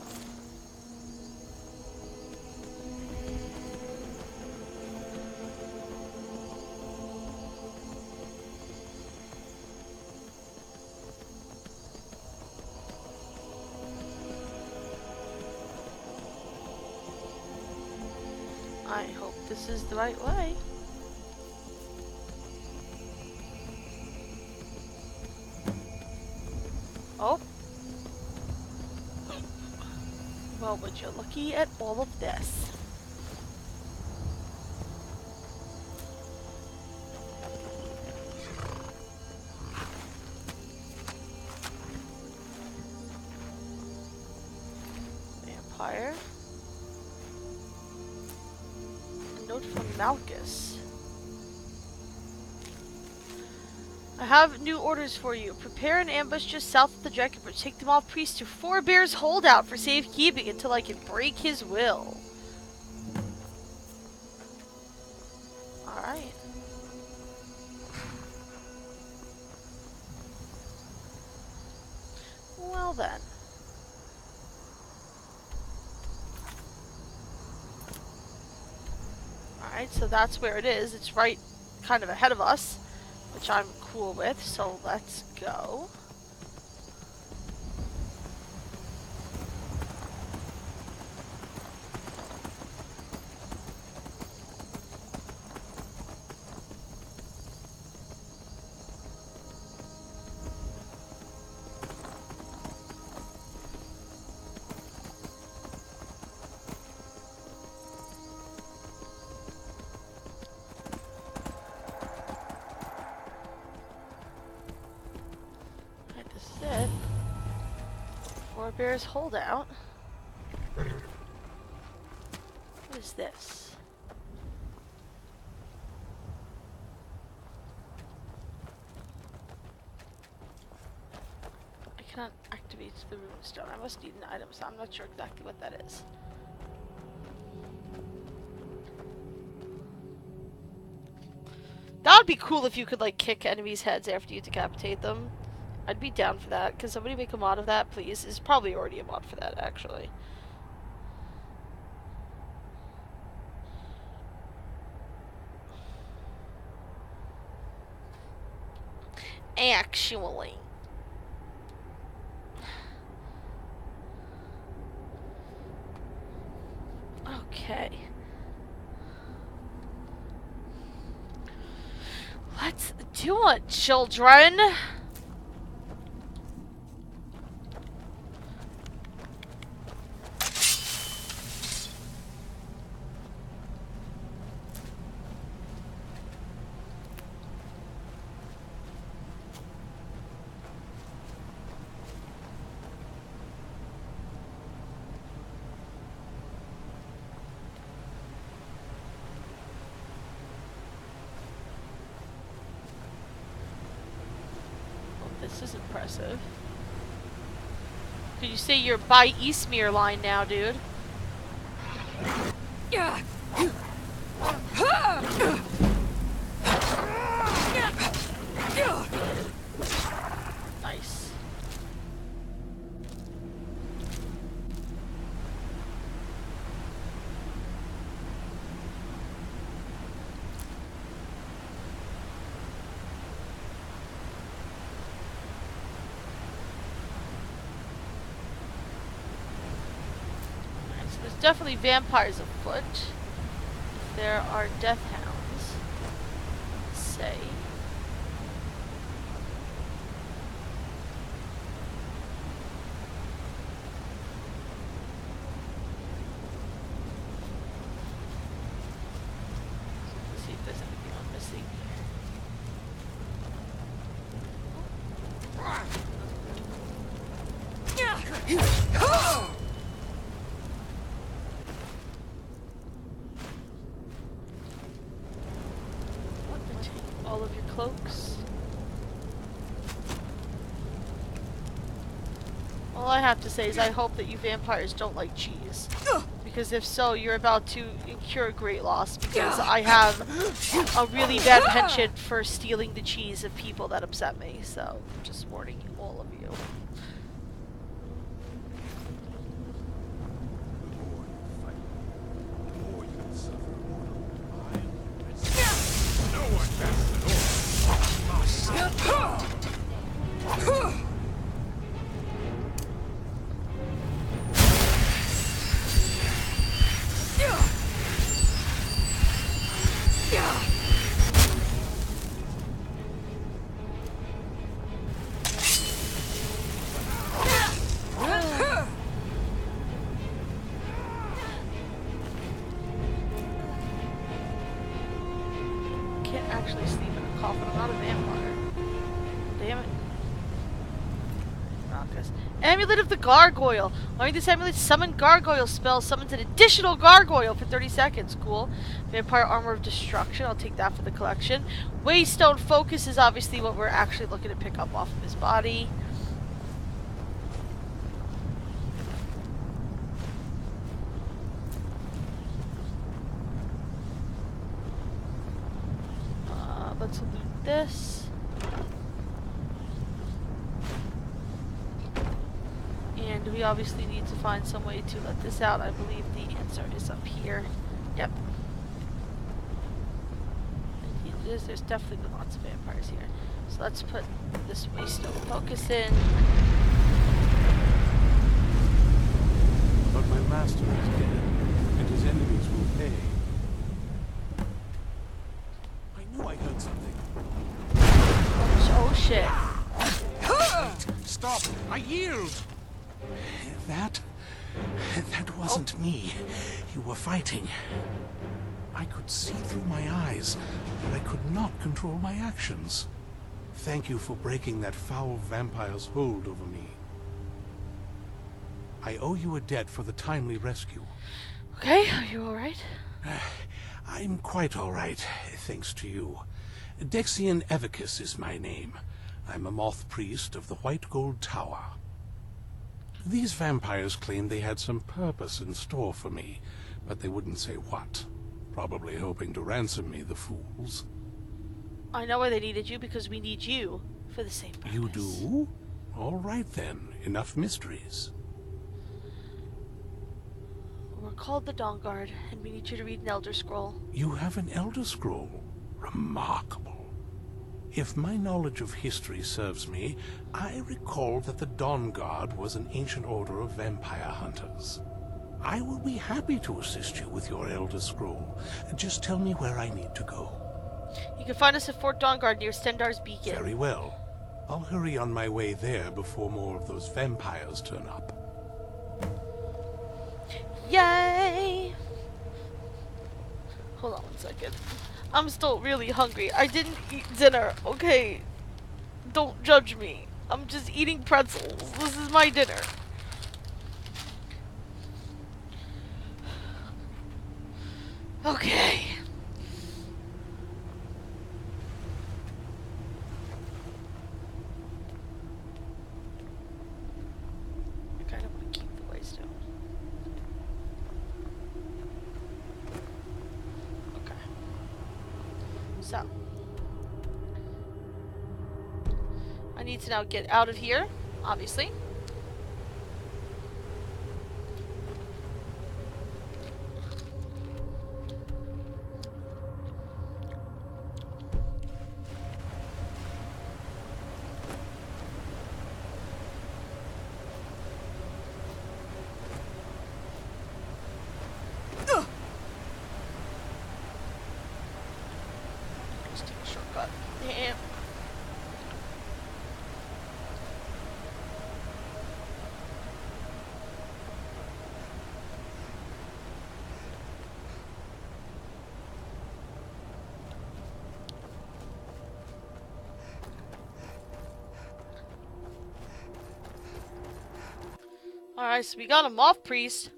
I hope this is the right way. Oh. Well, would you looky at all of this? Vampire. A note from Malchus. I have new orders for you. Prepare an ambush just south of the Dragon Bridge. Take the moth priest to Four Bears Holdout for safekeeping until I can break his will. Alright. Well then. Alright, so that's where it is. It's right kind of ahead of us, which I'm cool with, so let's go. Four Bears Holdout. What is this? I cannot activate the runestone. I must need an item, so I'm not sure exactly what that is. That would be cool if you could like kick enemies' heads after you decapitate them. I'd be down for that. Can somebody make a mod of that, please? There's probably already a mod for that, actually. Actually. Okay. Let's do it, children! This is impressive. Could you say you're by Eastmere line now, dude? Nice. Definitely vampires afoot. There are death hounds. Let's say. all of your cloaks. All I have to say is I hope that you vampires don't like cheese. Because if so, you're about to incur great loss, because I have a really bad penchant for stealing the cheese of people that upset me. So, I'm just warning all of you. Actually sleep in a coffin. I'm not a vampire. Damn it. Raucous. Amulet of the Gargoyle. Learning this amulet, summon gargoyle spell. Summons an additional gargoyle for 30 seconds. Cool. Vampire Armor of Destruction. I'll take that for the collection. Waystone Focus is obviously what we're actually looking to pick up off of his body. Let's loot this. And we obviously need to find some way to let this out. I believe the answer is up here. Yep. There's definitely been lots of vampires here. So let's put this Waystone Focus in. But my master is dead, and his enemies will pay. I heard something. Oh shit. Stop! I yield! That wasn't me. You were fighting. I could see through my eyes, but I could not control my actions. Thank you for breaking that foul vampire's hold over me. I owe you a debt for the timely rescue. Okay, are you alright? I'm quite all right, thanks to you. Dexian Evicus is my name. I'm a moth priest of the White Gold Tower. These vampires claimed they had some purpose in store for me, but they wouldn't say what. Probably hoping to ransom me, the fools. I know why they needed you, because we need you for the same purpose. You do? All right then, enough mysteries. We're called the Dawn Guard, and we need you to read an Elder Scroll. You have an Elder Scroll? Remarkable. If my knowledge of history serves me, I recall that the Dawn Guard was an ancient order of vampire hunters. I will be happy to assist you with your Elder Scroll. Just tell me where I need to go. You can find us at Fort Dawnguard near Stendar's Beacon. Very well. I'll hurry on my way there before more of those vampires turn up. Yay! Hold on 1 second. I'm still really hungry. I didn't eat dinner, okay? Don't judge me. I'm just eating pretzels. This is my dinner. Okay. I kind of want to keep the Waystone. Okay. So. I need to now get out of here, obviously. Let's take a shortcut. Yeah. Alright, so we got a moth priest.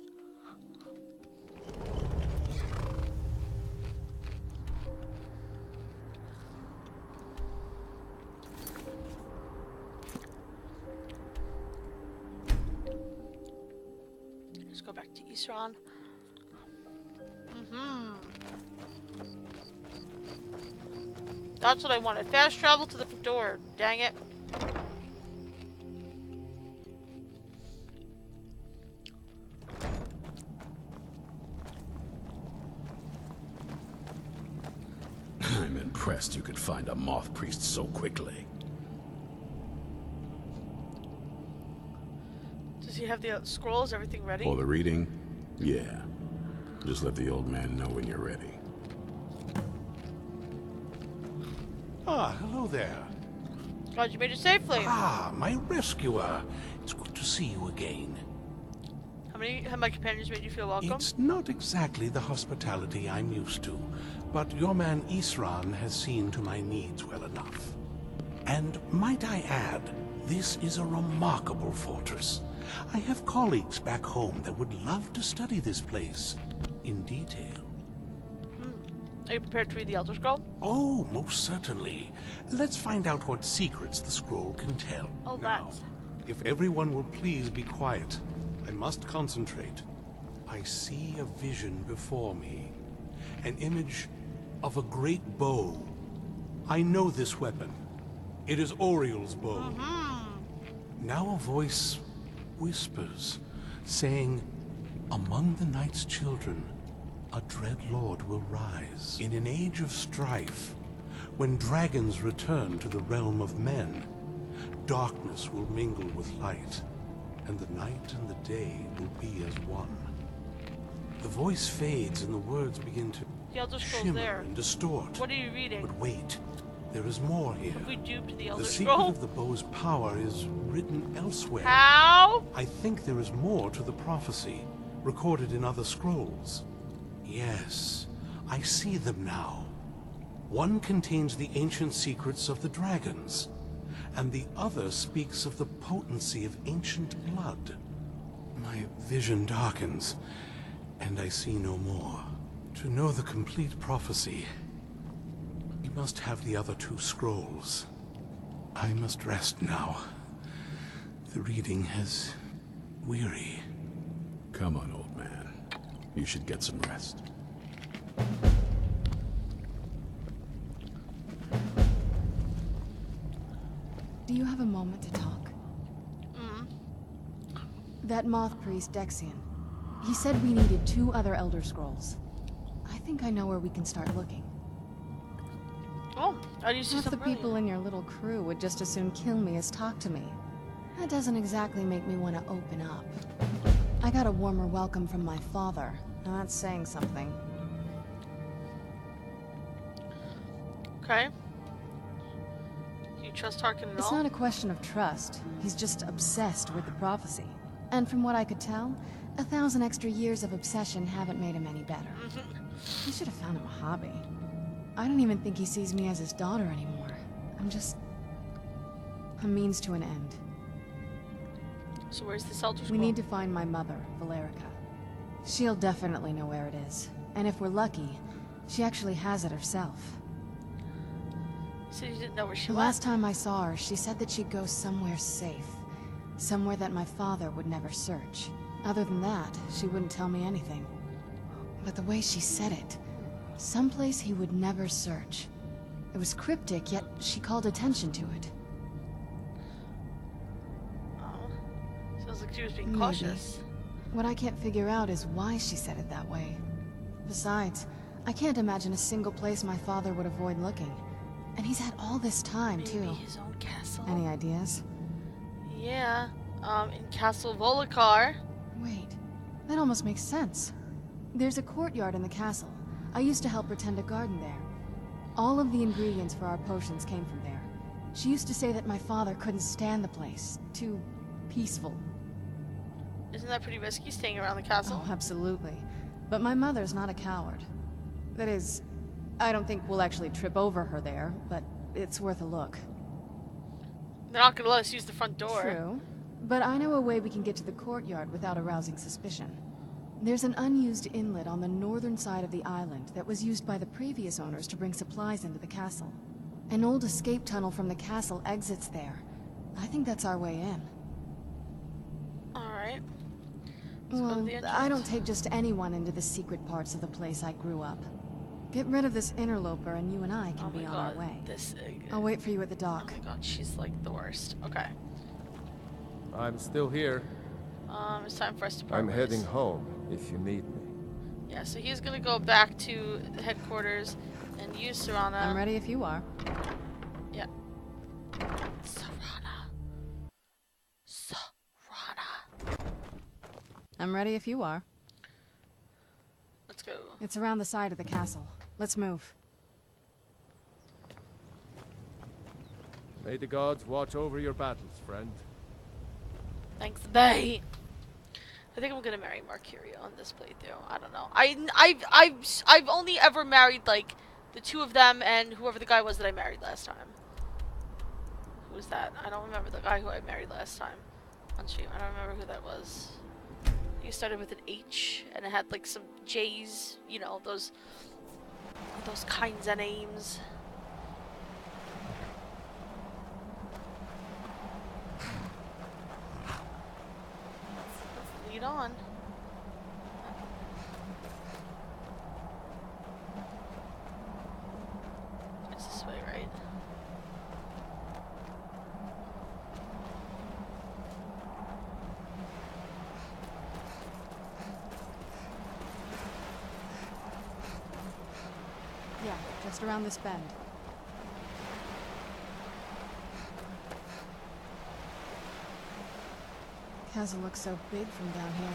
Isran. That's what I wanted. Fast travel to the door. Dang it. I'm impressed you could find a moth priest so quickly. Does he have the scrolls? Everything ready? For the reading? Yeah. Just let the old man know when you're ready. Ah, hello there. Glad you made it safely. Ah, my rescuer. It's good to see you again. How many have my companions made you feel welcome? It's not exactly the hospitality I'm used to, but your man Isran has seen to my needs well enough. And might I add, this is a remarkable fortress. I have colleagues back home that would love to study this place in detail. Are you prepared to read the Elder Scroll? Oh, most certainly. Let's find out what secrets the scroll can tell. Oh, now, if everyone will please be quiet, I must concentrate. I see a vision before me. An image of a great bow. I know this weapon. It is Oriel's bow. Now a voice whispers, saying, among the night's children, a dread lord will rise. In an age of strife, when dragons return to the realm of men, darkness will mingle with light, and the night and the day will be as one. The voice fades and the words begin to shimmer and distort. What are you reading? But wait, there is more here. Have we duped the Elder The secret Scroll? of the bow's power is written elsewhere. How? I think there is more to the prophecy, recorded in other scrolls. Yes, I see them now. One contains the ancient secrets of the dragons, and the other speaks of the potency of ancient blood. My vision darkens, and I see no more. To know the complete prophecy, you must have the other two scrolls. I must rest now. The reading has weary. Come on, old man. You should get some rest. Do you have a moment to talk? That moth priest, Dexian. He said we needed 2 other Elder Scrolls. I think I know where we can start looking. Oh, I used to see Half the something people in your little crew would just as soon kill me as talk to me. That doesn't exactly make me want to open up. I got a warmer welcome from my father, and that's saying something. Okay. Do you trust Harkin at all? It's not a question of trust. He's just obsessed with the prophecy. And from what I could tell, 1,000 extra years of obsession haven't made him any better. He should have found him a hobby. I don't even think he sees me as his daughter anymore. I'm just a means to an end. So where's this Elder Scroll? We need to find my mother, Valerica. She'll definitely know where it is. And if we're lucky, she actually has it herself. So you didn't know where she The went? last time I saw her, she said that she'd go somewhere safe. Somewhere that my father would never search. Other than that, she wouldn't tell me anything. But the way she said it, someplace he would never search. It was cryptic, yet she called attention to it. Sounds like she was being Maybe. cautious. What I can't figure out is why she said it that way. Besides, I can't imagine a single place my father would avoid looking. And he's had all this time, too. Maybe his own castle? Any ideas? Yeah, in Castle Volokar. Wait, that almost makes sense. There's a courtyard in the castle. I used to help her tend a garden there. All of the ingredients for our potions came from there. She used to say that my father couldn't stand the place. Too peaceful. Isn't that pretty risky, staying around the castle? Oh, absolutely. But my mother's not a coward. That is, I don't think we'll actually trip over her there, but it's worth a look. They're not gonna let us use the front door. True. But I know a way we can get to the courtyard without arousing suspicion. There's an unused inlet on the northern side of the island that was used by the previous owners to bring supplies into the castle. An old escape tunnel from the castle exits there. I think that's our way in. Alright. Well, I don't take just anyone into the secret parts of the place I grew up. Get rid of this interloper and you and I can be on our way. I'll wait for you at the dock. Oh my god, she's like the worst. Okay. I'm still here. It's time for us to part I'm ways. heading home if you need me. Yeah, so he's gonna go back to the headquarters and use Serana. I'm ready if you are. Yeah. Serana. I'm ready if you are. Let's go. It's around the side of the castle. Let's move. May the gods watch over your battles, friend. Thanks, bae. I think I'm gonna marry Mercurio on this playthrough. I don't know. I've only ever married like the two of them and whoever the guy was that I married last time. Who was that? I don't remember the guy who I married last time on stream. I don't remember who that was. He started with an H and it had like some J's. You know, those kinds of names. Let's lead on. It's this way, right? Yeah, just around this bend. Castle looks so big from down here.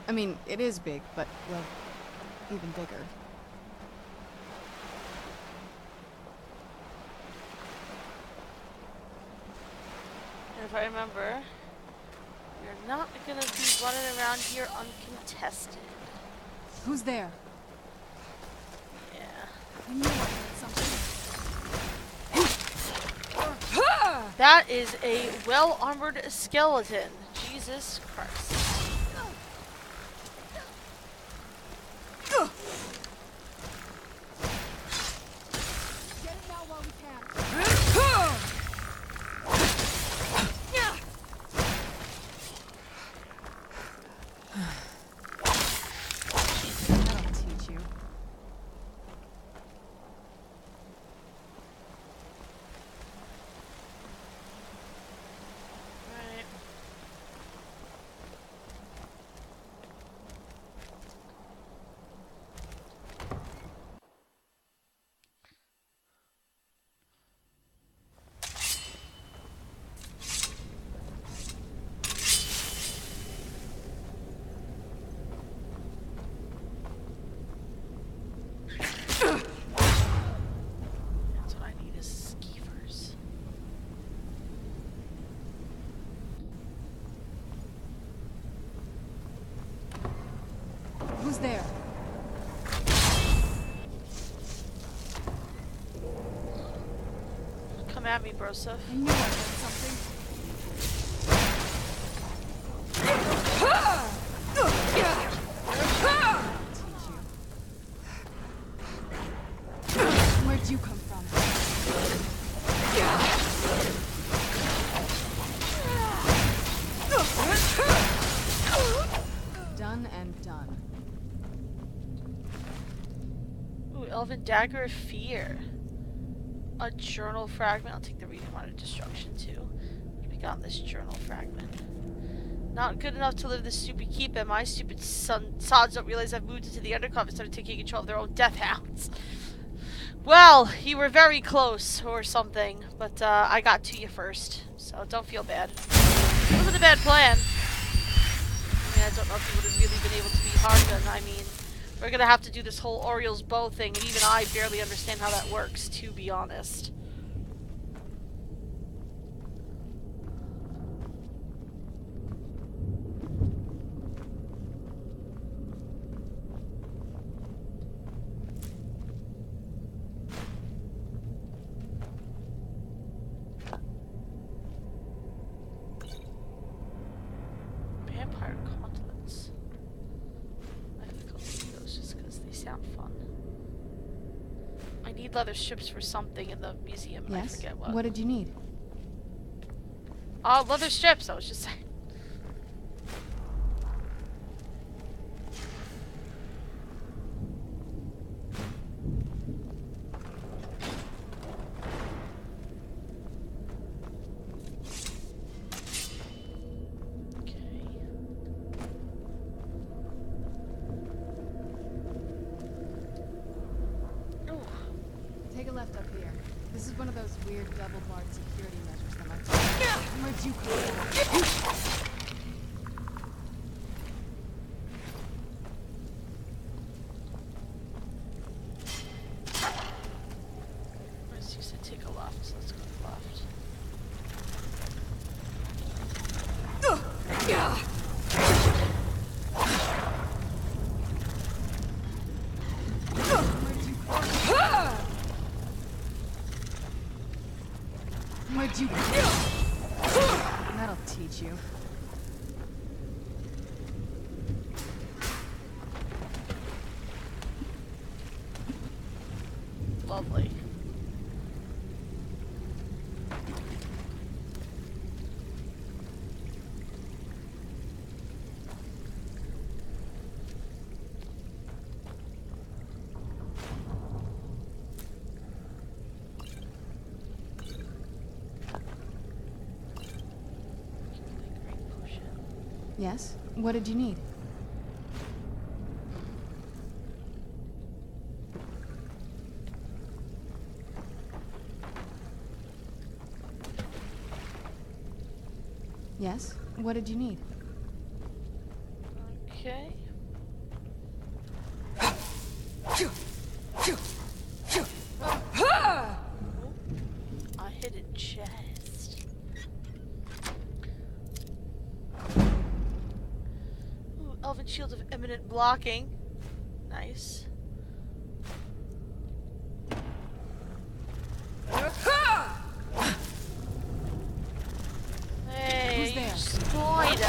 I mean, it is big, but, well, even bigger. And if I remember, we're not gonna be running around here uncontested. Who's there? Yeah. I knew I heard something. That is a well-armored skeleton. Jesus Christ. Get it now while we can. That'll teach you. Right. That's what I need is skeevers. Who's there? Come at me, Broseph. I knew I heard something. Where'd you come from? Done and done. Ooh, Elven Dagger of Fear. A journal fragment. I'll take the Refund of Destruction too. What do we got in this journal fragment? Not good enough to live this stupid keep, and my stupid sods don't realize I've moved into the Undercover and started taking control of their own death hounds. Well, you were very close, or something, but I got to you first, so don't feel bad. It wasn't a bad plan. I mean, I don't know if you would have really been able to beat Hargan. I mean, we're gonna have to do this whole Oriel's bow thing, and even I barely understand how that works, to be honest. Vampire gauntlets. I have to collect those just because they sound fun. I need leather strips for something in the museum, and I Yes? forget what. What did you need? Oh, leather strips, I was just saying. one of those weird double-barred security measures that might... Where'd you come from? You said take a left, so let's go left. Where'd you... That'll teach you. Lovely. Yes? What did you need? Yes? What did you need? Okay. A hidden chest. Ooh, elven shield of imminent blocking. Nice. Hey, Who's there? you spider.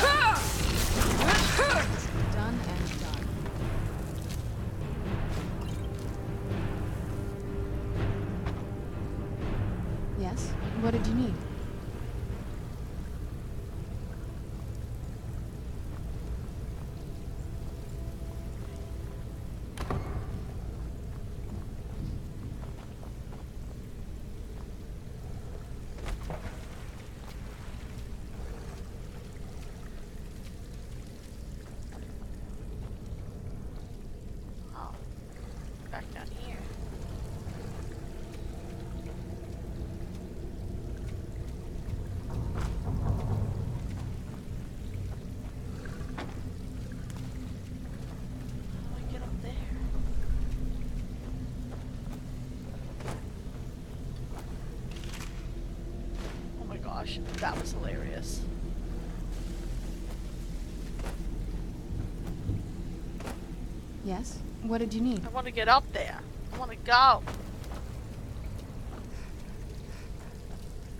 Done and done. Yes? What did you need? Oh, back down here. How do I get up there? Oh my gosh, that was hilarious. Yes? What did you need? I want to get up there. I want to go.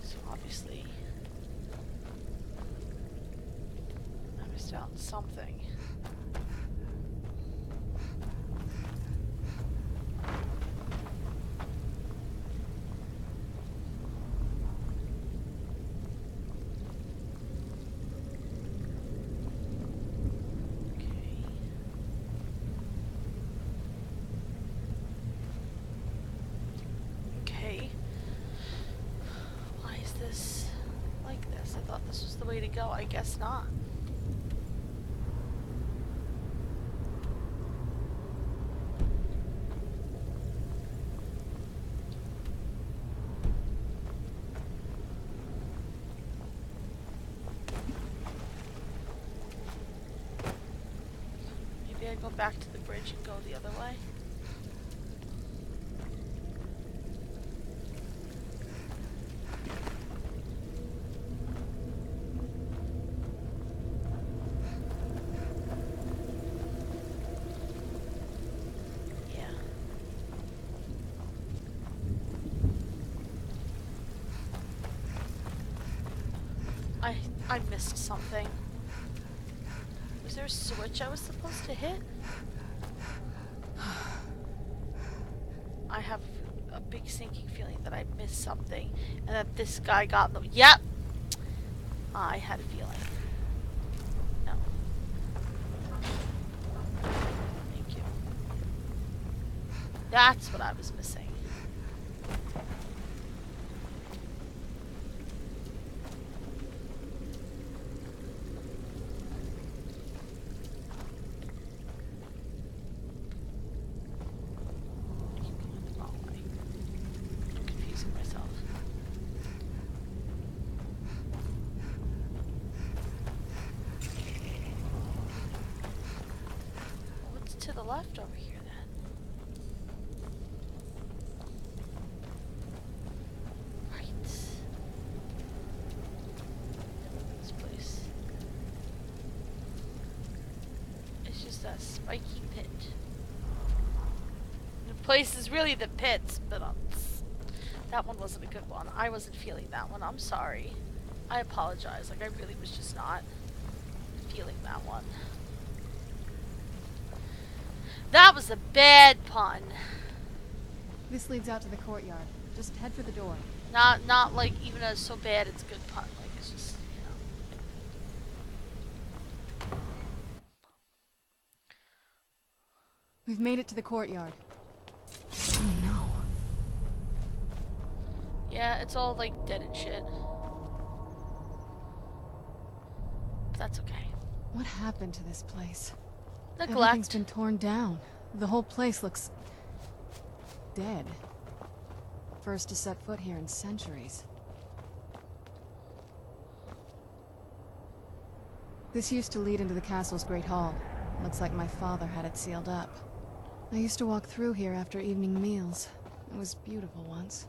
So obviously, I missed out on something. Okay. Why is this like this? I thought this was the way to go. I guess not. Maybe I go back to the bridge and go the other way. Yeah. I missed something. Was there a switch I was supposed to hit? I have a big sinking feeling that I missed something and that this guy got the... Yep! I had a feeling. No. Thank you. That's what I was missing. I keep going the wrong way. I'm confusing myself. left over here then. Right. This place. It's just a spiky pit. The place is really the pits, but that one wasn't a good one. I wasn't feeling that one. I'm sorry. I apologize. Like, I really was just not feeling that one. That was a bad pun. This leads out to the courtyard. Just head for the door. Not like even a so bad it's good pun. Like, it's just, We've made it to the courtyard. Oh no. Yeah, it's all like dead and shit. But that's okay. What happened to this place? Neglect. Everything's been torn down. The whole place looks dead. First to set foot here in centuries. This used to lead into the castle's great hall. Looks like my father had it sealed up. I used to walk through here after evening meals. It was beautiful once.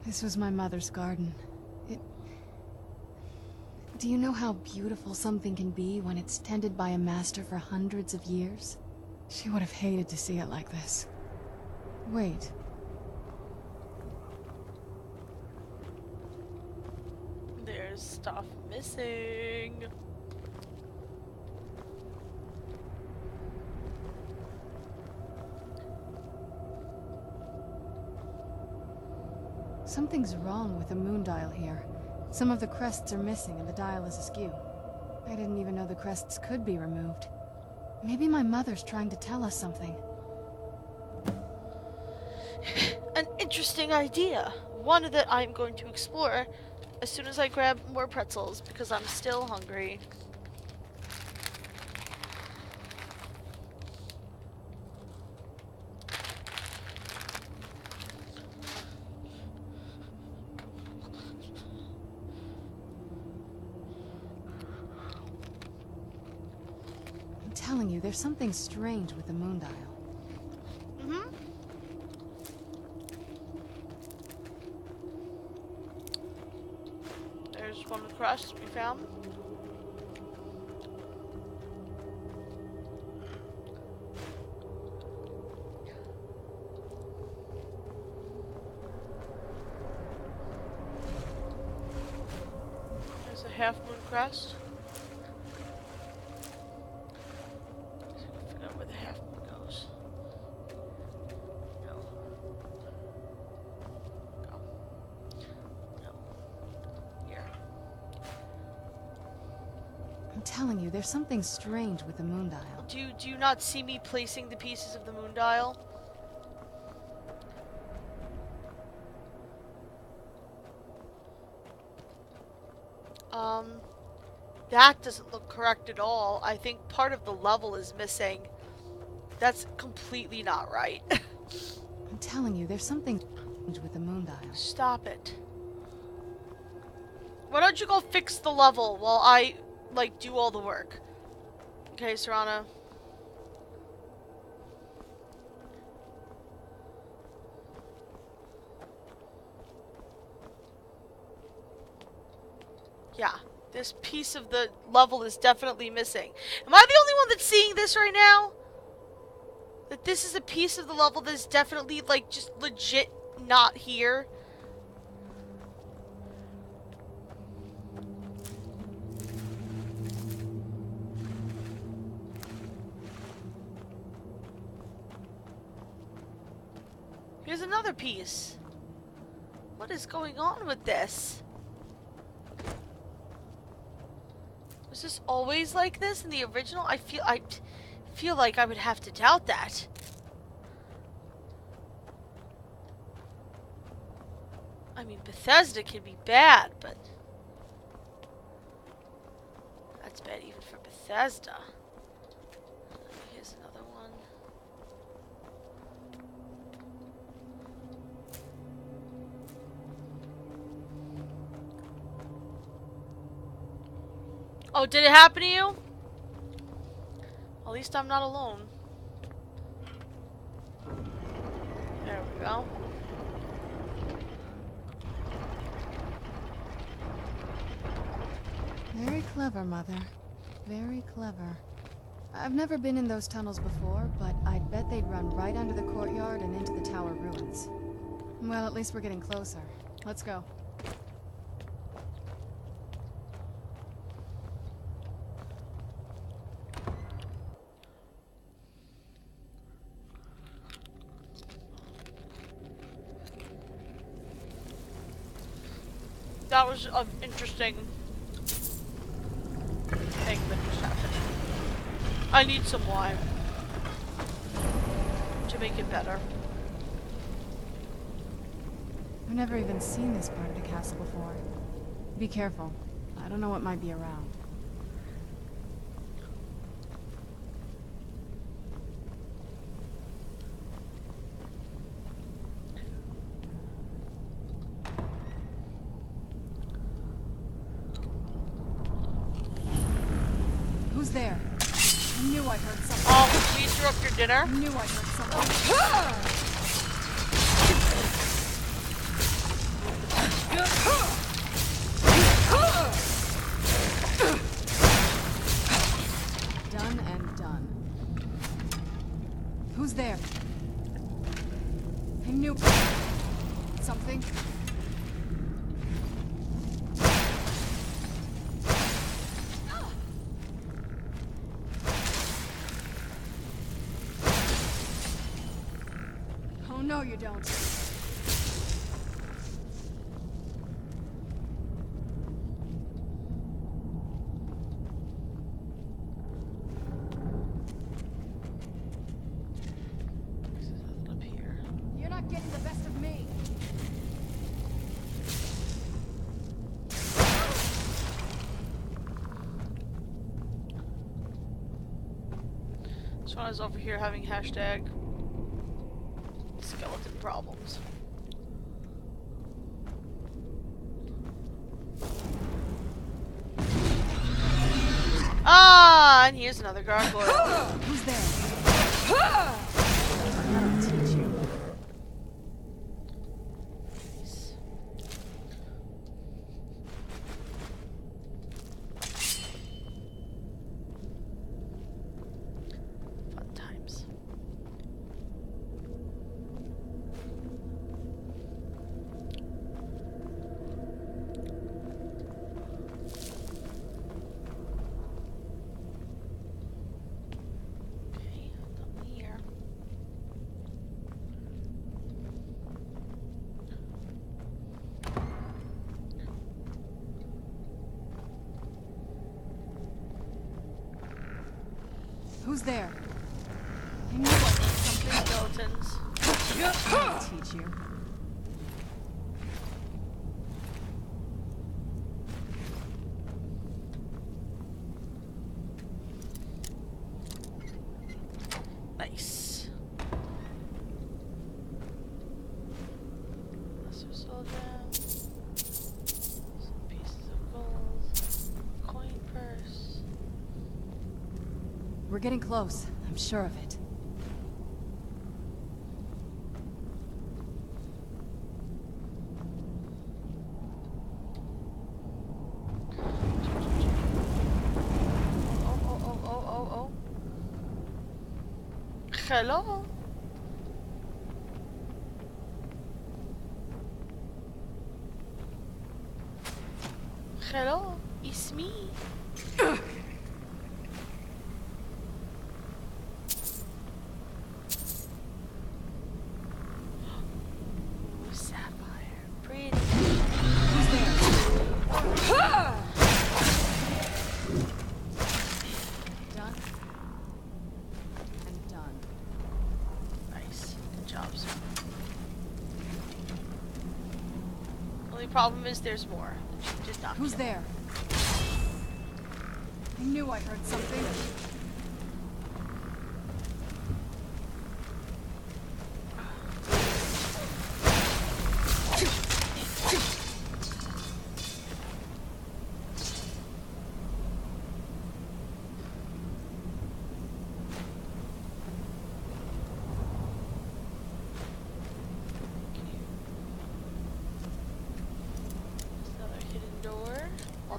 This was my mother's garden. Do you know how beautiful something can be when it's tended by a master for hundreds of years? She would have hated to see it like this. Wait. There's stuff missing. Something's wrong with the moon dial here. Some of the crests are missing and the dial is askew. I didn't even know the crests could be removed. Maybe my mother's trying to tell us something. An interesting idea. One that I'm going to explore as soon as I grab more pretzels because I'm still hungry. I'm telling you, there's something strange with the moon dial. Mm-hmm. There's one of the crests we found. There's a half-moon crest. Figure out where the half-moon goes. No. Go. No. Here. I'm telling you, there's something strange with the moon dial. Do you not see me placing the pieces of the moon dial? That doesn't look correct at all. I think part of the level is missing. That's completely not right. I'm telling you, there's something strange with the moon dial. Stop it. Why don't you go fix the level while I, like, do all the work? Okay, Serana. Yeah, this piece of the level is definitely missing. Am I the only one that's seeing this right now? That this is a piece of the level that's definitely, like, just legit not here? Here's another piece. What is going on with this? Was this always like this in the original? I feel like I would have to doubt that. I mean, Bethesda can be bad, but that's bad even for Bethesda. Here's another one. Oh, did it happen to you? At least I'm not alone. There we go. Very clever, Mother. Very clever. I've never been in those tunnels before, but I'd bet they'd run right under the courtyard and into the tower ruins. Well, at least we're getting closer. Let's go. That was an interesting thing that just happened. I need some wine to make it better. I've never even seen this part of the castle before. Be careful. I don't know what might be around. Who's there? I knew I heard something. Oh, we interrupt your dinner? I knew I heard something. Done and done. Who's there? I knew something. Oh no, you don't. You're not getting the best of me. This one is over here having hashtag skeleton problems. Ah, and here's another gargoyle. Who's there? I'll teach you. Nice. Fun times. Okay, nothing here. Who's there? I knew I heard something. Skeletons. I'll teach you. Nice. Lesser soldier. Some pieces of gold. Coin purse. We're getting close. I'm sure of it. Oh. Hello? Hello? It's me. Ooh, sapphire. Pretty. Who's there? Done. And done. Nice. Good job, sir. Only problem is there's more. That you did not Who's kill. there? I knew I heard something.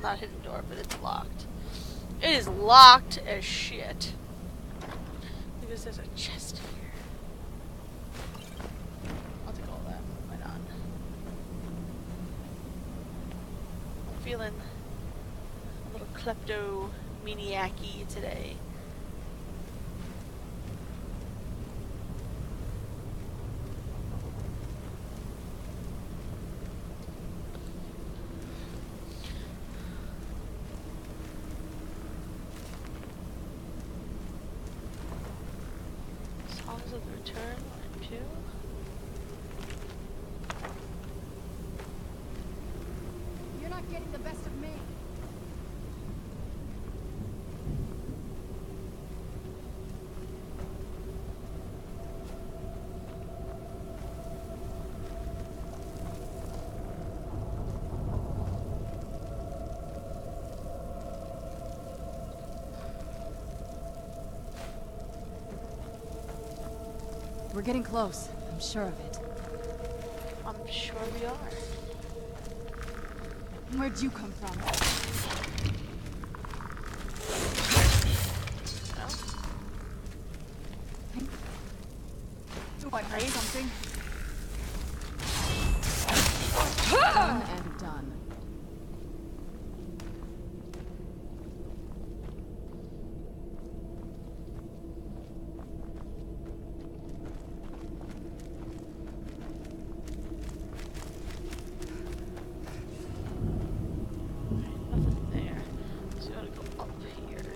Well, not hidden door, but it's locked. It is locked as shit. Because there's a chest here. I'll take all that. Why not? I'm feeling a little kleptomaniac-y today. Songs of the Return, 1 and 2. You're not getting the best of me. We're getting close. I'm sure of it. I'm sure we are. Where'd you come from? Do I heard something? Done and done. Nothing there. So we gotta go up here.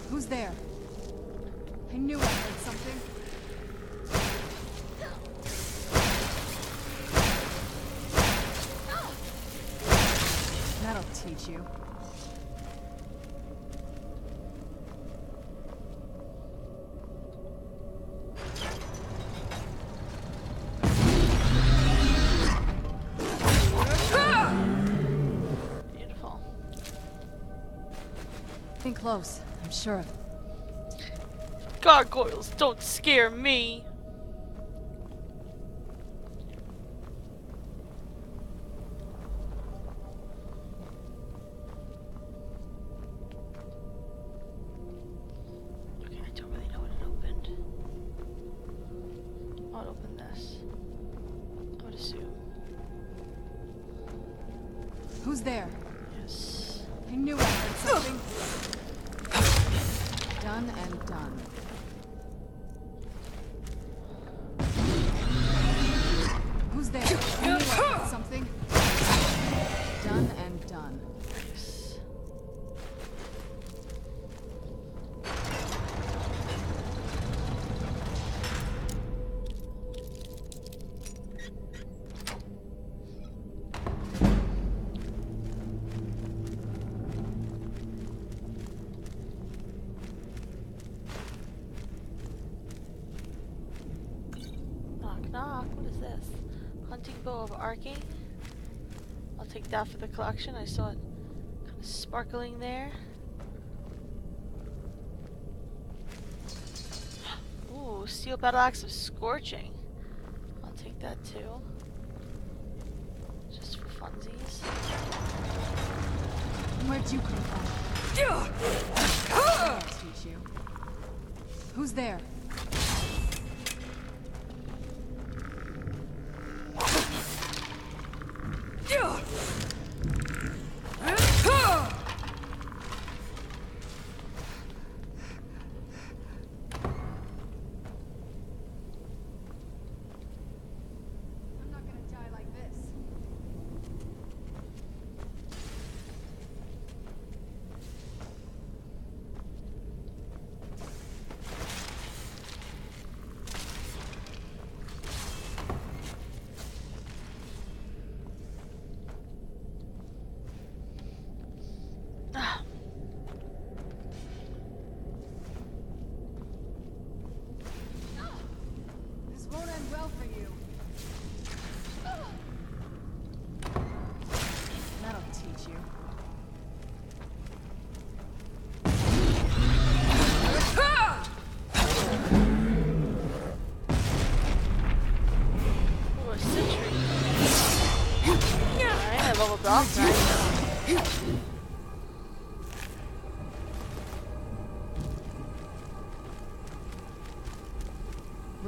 Who's there? I knew I heard something. That'll teach you. Beautiful. Getting close. I'm sure of it. Gargoyles don't scare me. Okay, I don't really know what it opened. I'll open this. I would assume. Who's there? Yes. I knew I heard something. Done and done. Who's there? I knew I heard something. Done and done. Nice. Knock knock, what is this? Hunting bow of arcing. I'll take that for the collection. I saw it kind of sparkling there. Ooh, steel battle axe of scorching. I'll take that too. Just for funsies. Where'd you come from? I'll teach you. Who's there? I'm not gonna die like this.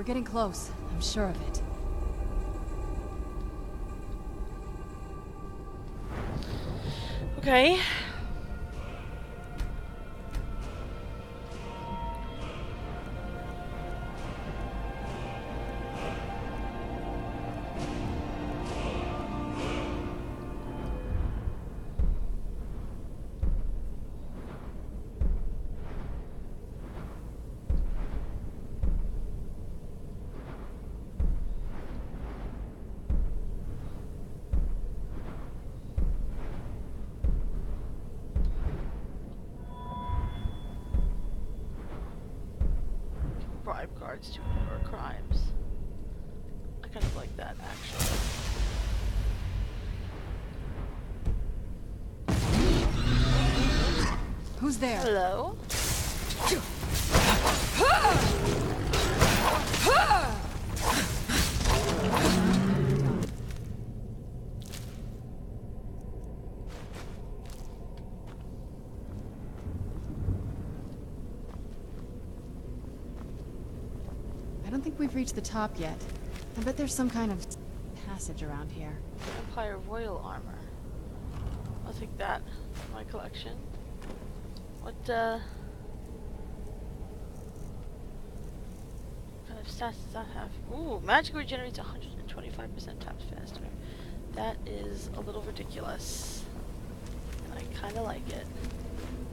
We're getting close. I'm sure of it. Okay. Bribe guards to ignore crimes. I kind of like that, actually. Who's there? Hello? I don't think we've reached the top yet. I bet there's some kind of passage around here. Empire Royal armor. I'll take that in my collection. What, kind of stats does that have? Ooh, magic regenerates 125% times faster. That is a little ridiculous. And I kind of like it.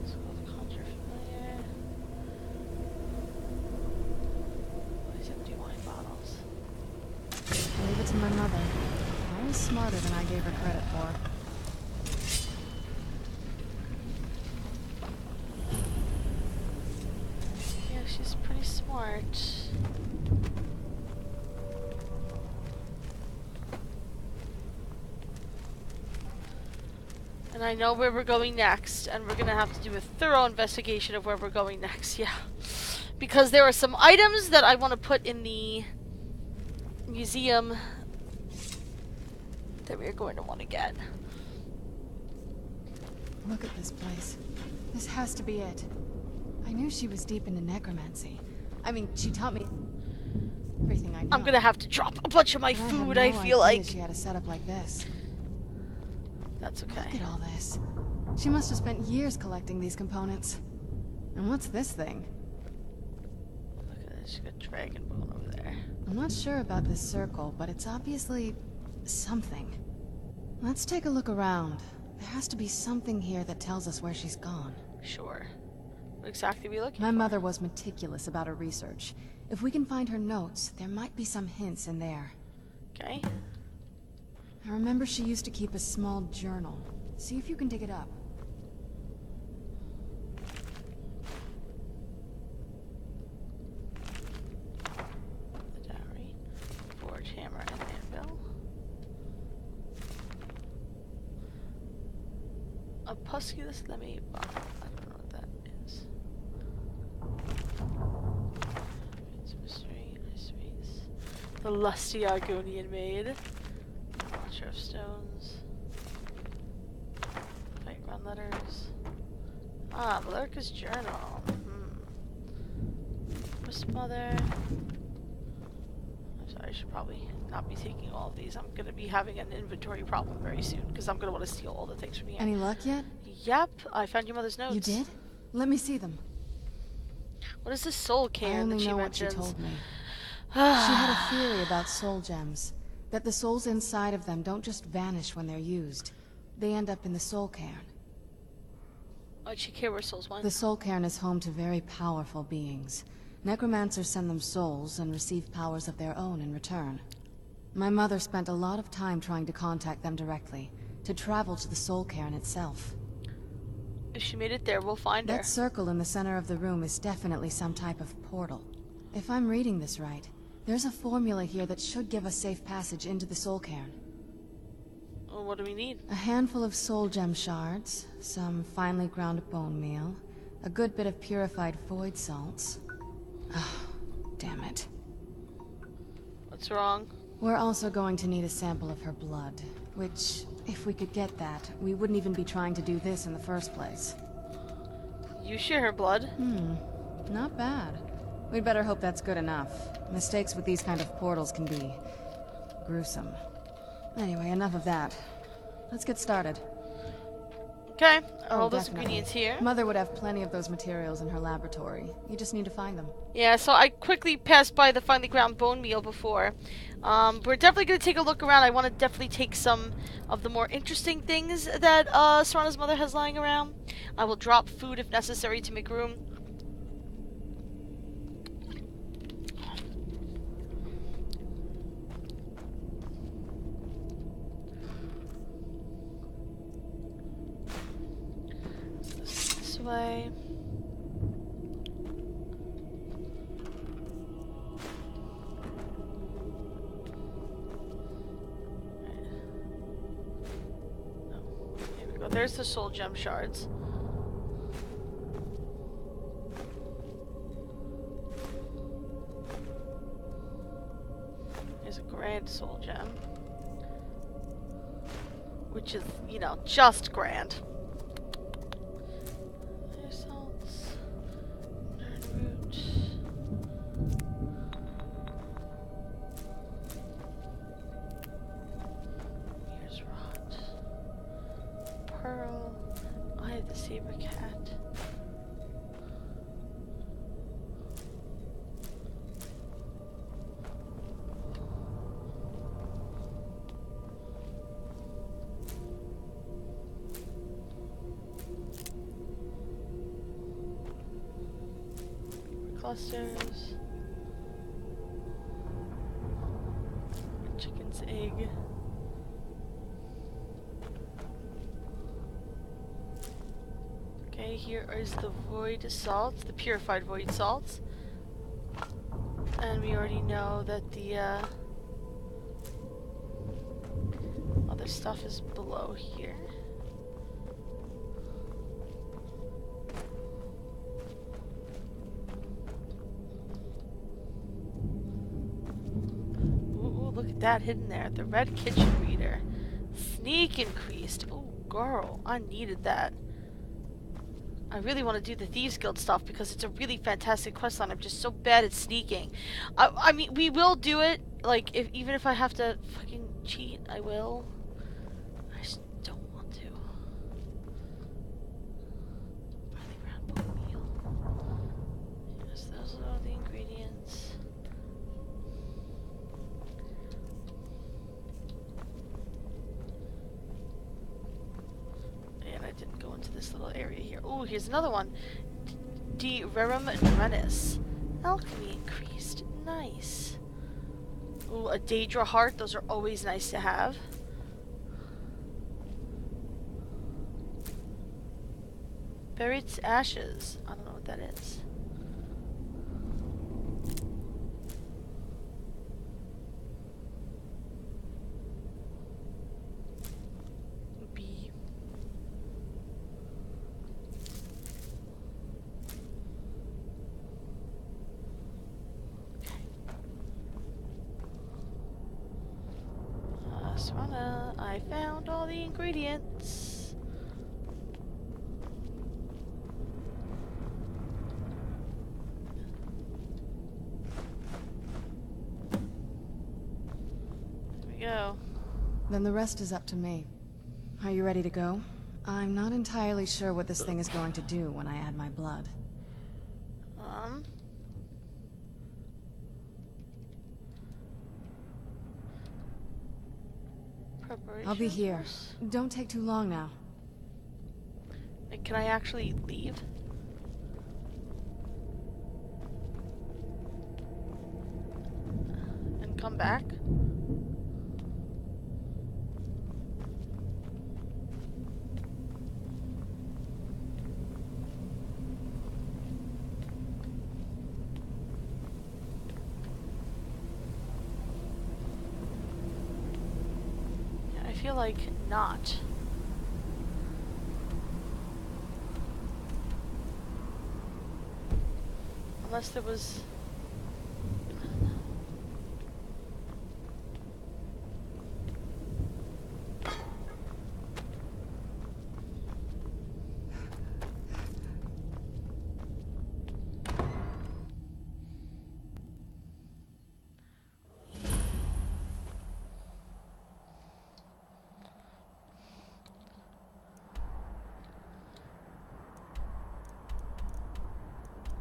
Let's go with Conjure Familiar. These empty wine bottles. Leave it to my mother. Always smarter than I gave her credit for. Yeah, she's pretty smart. And I know where we're going next, and we're gonna have to do a thorough investigation of where we're going next, yeah. Because there are some items that I want to put in the museum that we're going to want to get. Look at this place. This has to be it. I knew she was deep into necromancy. I mean, she taught me everything I know. I'm gonna have to drop a bunch of my food, I feel like. She had a setup like this. That's okay. Look at all this. She must have spent years collecting these components. And what's this thing? Look at this, she's got dragon bone over there. I'm not sure about this circle, but it's obviously something. Let's take a look around. There has to be something here that tells us where she's gone. Sure. What exactly are we looking My for? mother was meticulous about her research. If we can find her notes, there might be some hints in there. Okay. I remember she used to keep a small journal. See if you can dig it up. The diary. Forge, hammer, and anvil. A pusculus lemmy bottle. I don't know what that is. Mystery, mysteries. The lusty Argonian maid. Watcher of stones. Fight run letters. Ah, Valerka's journal. Miss Mother. I'm sorry, I should probably not be taking all of these. I'm gonna be having an inventory problem very soon because I'm gonna want to steal all the things from here. Any luck yet? Yep, I found your mother's notes. You did? Let me see them. What is this soul cairn that she mentions? I only know what she told me. She had a theory about soul gems. That the souls inside of them don't just vanish when they're used. They end up in the soul cairn. Why'd she care where souls went? The soul cairn is home to very powerful beings. Necromancers send them souls and receive powers of their own in return. My mother spent a lot of time trying to contact them directly, to travel to the soul cairn itself. If she made it there, we'll find her. That circle in the center of the room is definitely some type of portal. If I'm reading this right, there's a formula here that should give us safe passage into the soul cairn. Well, what do we need? A handful of soul gem shards, some finely ground bone meal, a good bit of purified void salts. Oh, damn it. What's wrong? We're also going to need a sample of her blood, which, if we could get that, we wouldn't even be trying to do this in the first place. You share her blood? Not bad. We'd better hope that's good enough. Mistakes with these kind of portals can be gruesome. Anyway, enough of that. Let's get started. Okay, all those Definitely. ingredients here. Mother would have plenty of those materials in her laboratory. You just need to find them. Yeah, so I quickly passed by the finely ground bone meal before. We're definitely going to take a look around. I want to definitely take some of the more interesting things that Serana's mother has lying around. I will drop food if necessary to make room. This way. There's the soul gem shards. There's a grand soul gem. Which is, you know, just grand. There's salts. Root. Here's rot. Pearl, Eye of the Saber Cat. Clusters. Chicken's egg. Okay, here is the void salts, the purified void salts. And we already know that the other stuff is below here. Ooh, look at that hidden there. The red kitchen reader. Sneak increased. Oh, girl, I needed that. I really want to do the Thieves Guild stuff because it's a really fantastic questline. I'm just so bad at sneaking. I mean, we will do it. Like, even if I have to fucking cheat, I will. I just don't want to. Finely ground bone meal. Yes, those are all the ingredients. And I didn't go into this little area here. Oh, here's another one. De Rerum Nemenis. Alchemy increased. Nice. Ooh, a Daedra heart. Those are always nice to have. Buried ashes. I don't know what that is. B. Serana, I found all the ingredients. There we go. Then the rest is up to me. Are you ready to go? I'm not entirely sure what this thing is going to do when I add my blood. I'll be here. Don't take too long now. Can I actually leave? And come back? I feel like not. Unless there was...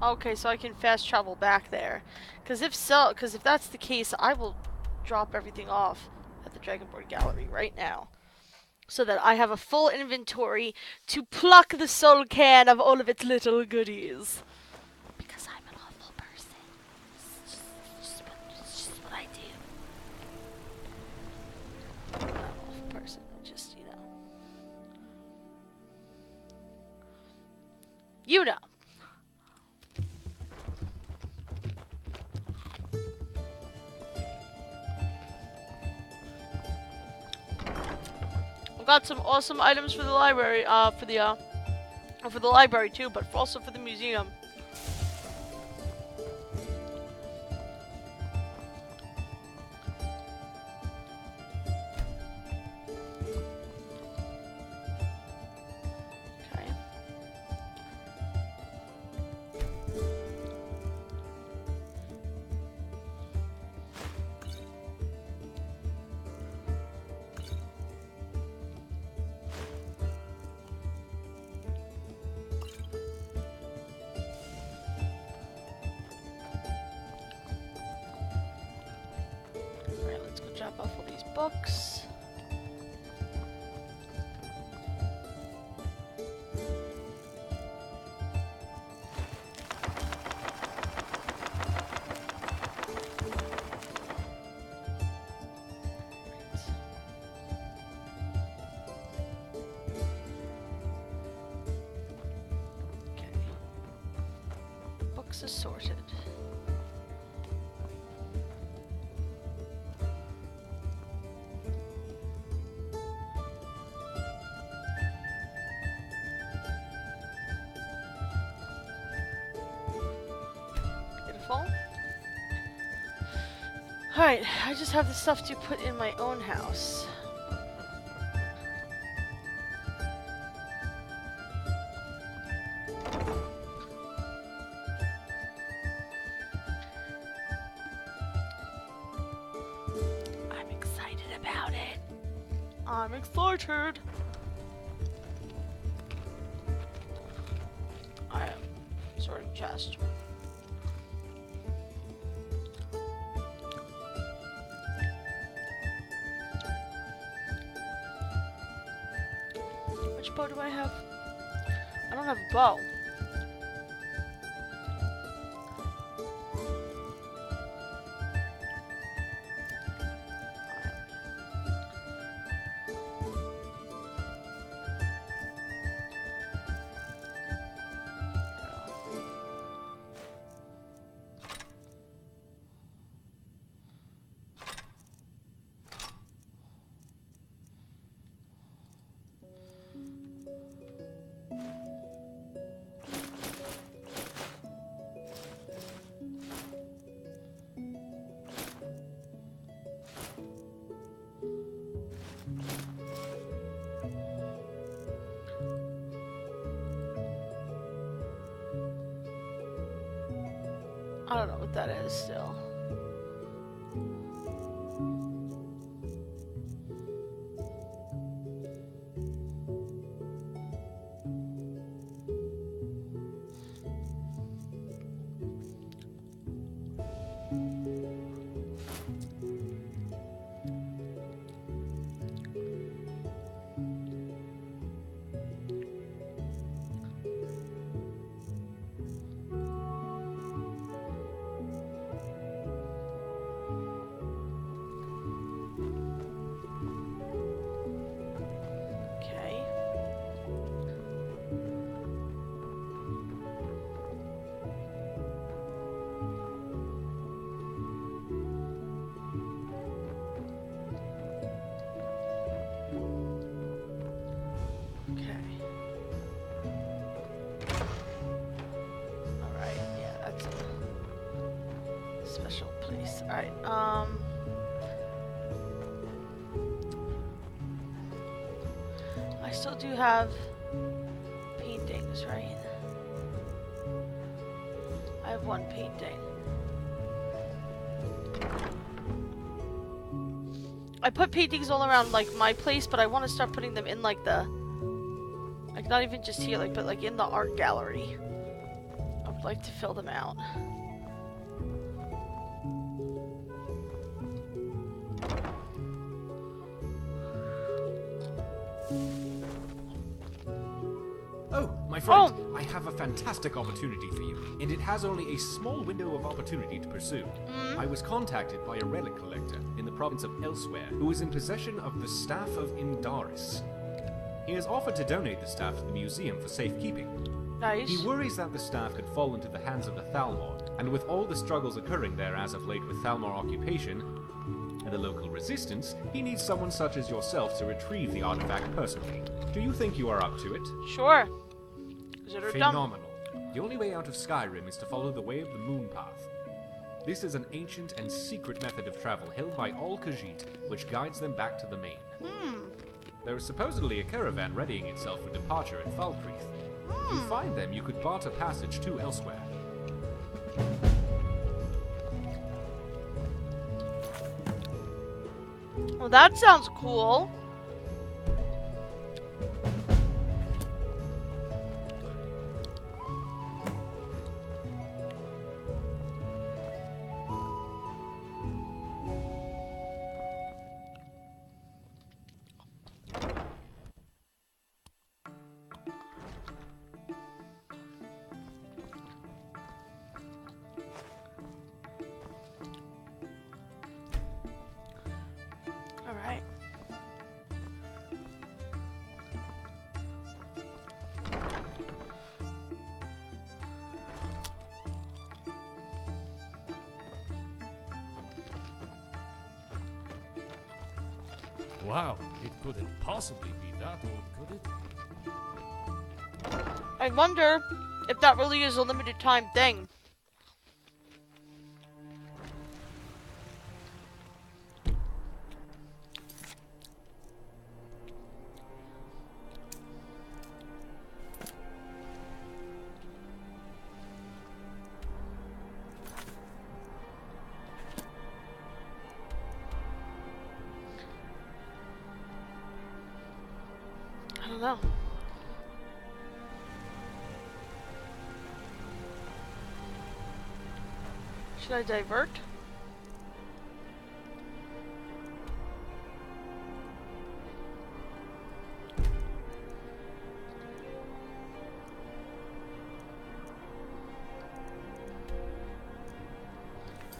Okay, so I can fast travel back there. Because if that's the case, I will drop everything off at the Dragonborn Gallery right now. So that I have a full inventory to pluck the soul can of all of its little goodies. Because I'm an awful person. It's just what I do. I'm not an awful person, just, you know. You know. Got some awesome items for the library, for the library too, but also for the museum. Okay. Drop off all these books. Okay. Books assorted. Alright, I just have the stuff to put in my own house. I'm excited about it. I'm excited. I am sorting chest. Which bow do I have? I don't have a bow. I don't know what that is still. Special place. Alright, I still do have paintings, right? I have one painting. I put paintings all around like my place, but I want to start putting them in like the, like not even just here, like but like in the art gallery of I'd like to fill them out. Oh, my friend, I have a fantastic opportunity for you, and it has only a small window of opportunity to pursue. I was contacted by a relic collector in the province of Elsewhere who is in possession of the Staff of Indaris. He has offered to donate the staff to the museum for safekeeping. Nice. He worries that the staff could fall into the hands of the Thalmor, and with all the struggles occurring there as of late with Thalmor occupation and the local resistance, he needs someone such as yourself to retrieve the artifact personally. Do you think you are up to it? Sure. Phenomenal. The only way out of Skyrim is to follow the way of the moon path. This is an ancient and secret method of travel held by all Khajiit, which guides them back to the main. There is supposedly a caravan readying itself for departure at Falkreath. If you find them, you could barter passage to Elsewhere. Well, that sounds cool. Alright. Wow, it couldn't possibly be that old, could it? I wonder if that really is a limited time thing. I don't know. Should I divert?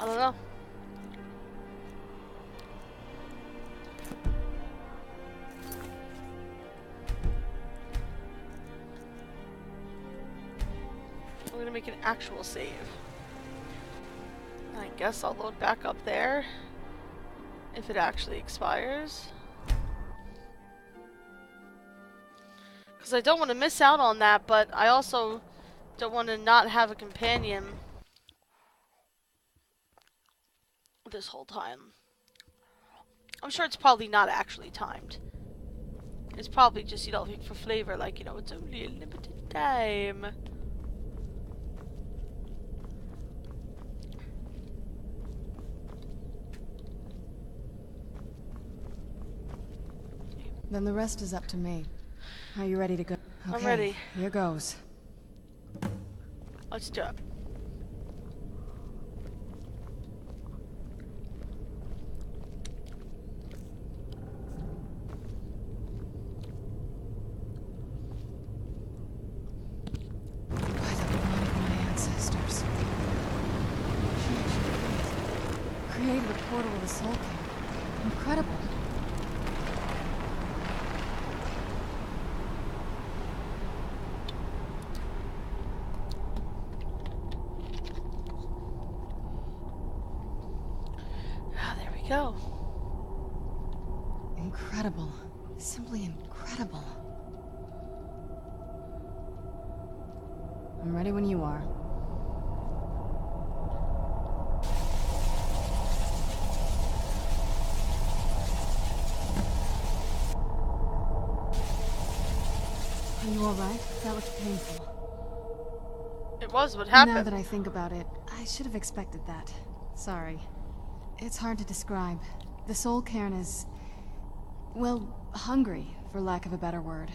I don't know. I'm gonna make an actual save. I guess I'll load back up there if it actually expires. Because I don't want to miss out on that, but I also don't want to not have a companion this whole time. I'm sure it's probably not actually timed. It's probably just, you know, for flavor, like, you know, it's only a limited time. Then the rest is up to me. Are you ready to go? Okay, I'm ready. Here goes. Let's do it. By the blood of my ancestors. Created a portal of the Soul King. Incredible. Go. Incredible. Simply incredible. I'm ready when you are. Are you alright? That looked painful. It was what happened. Now that I think about it, I should have expected that. Sorry. It's hard to describe. The soul cairn is, well, hungry, for lack of a better word.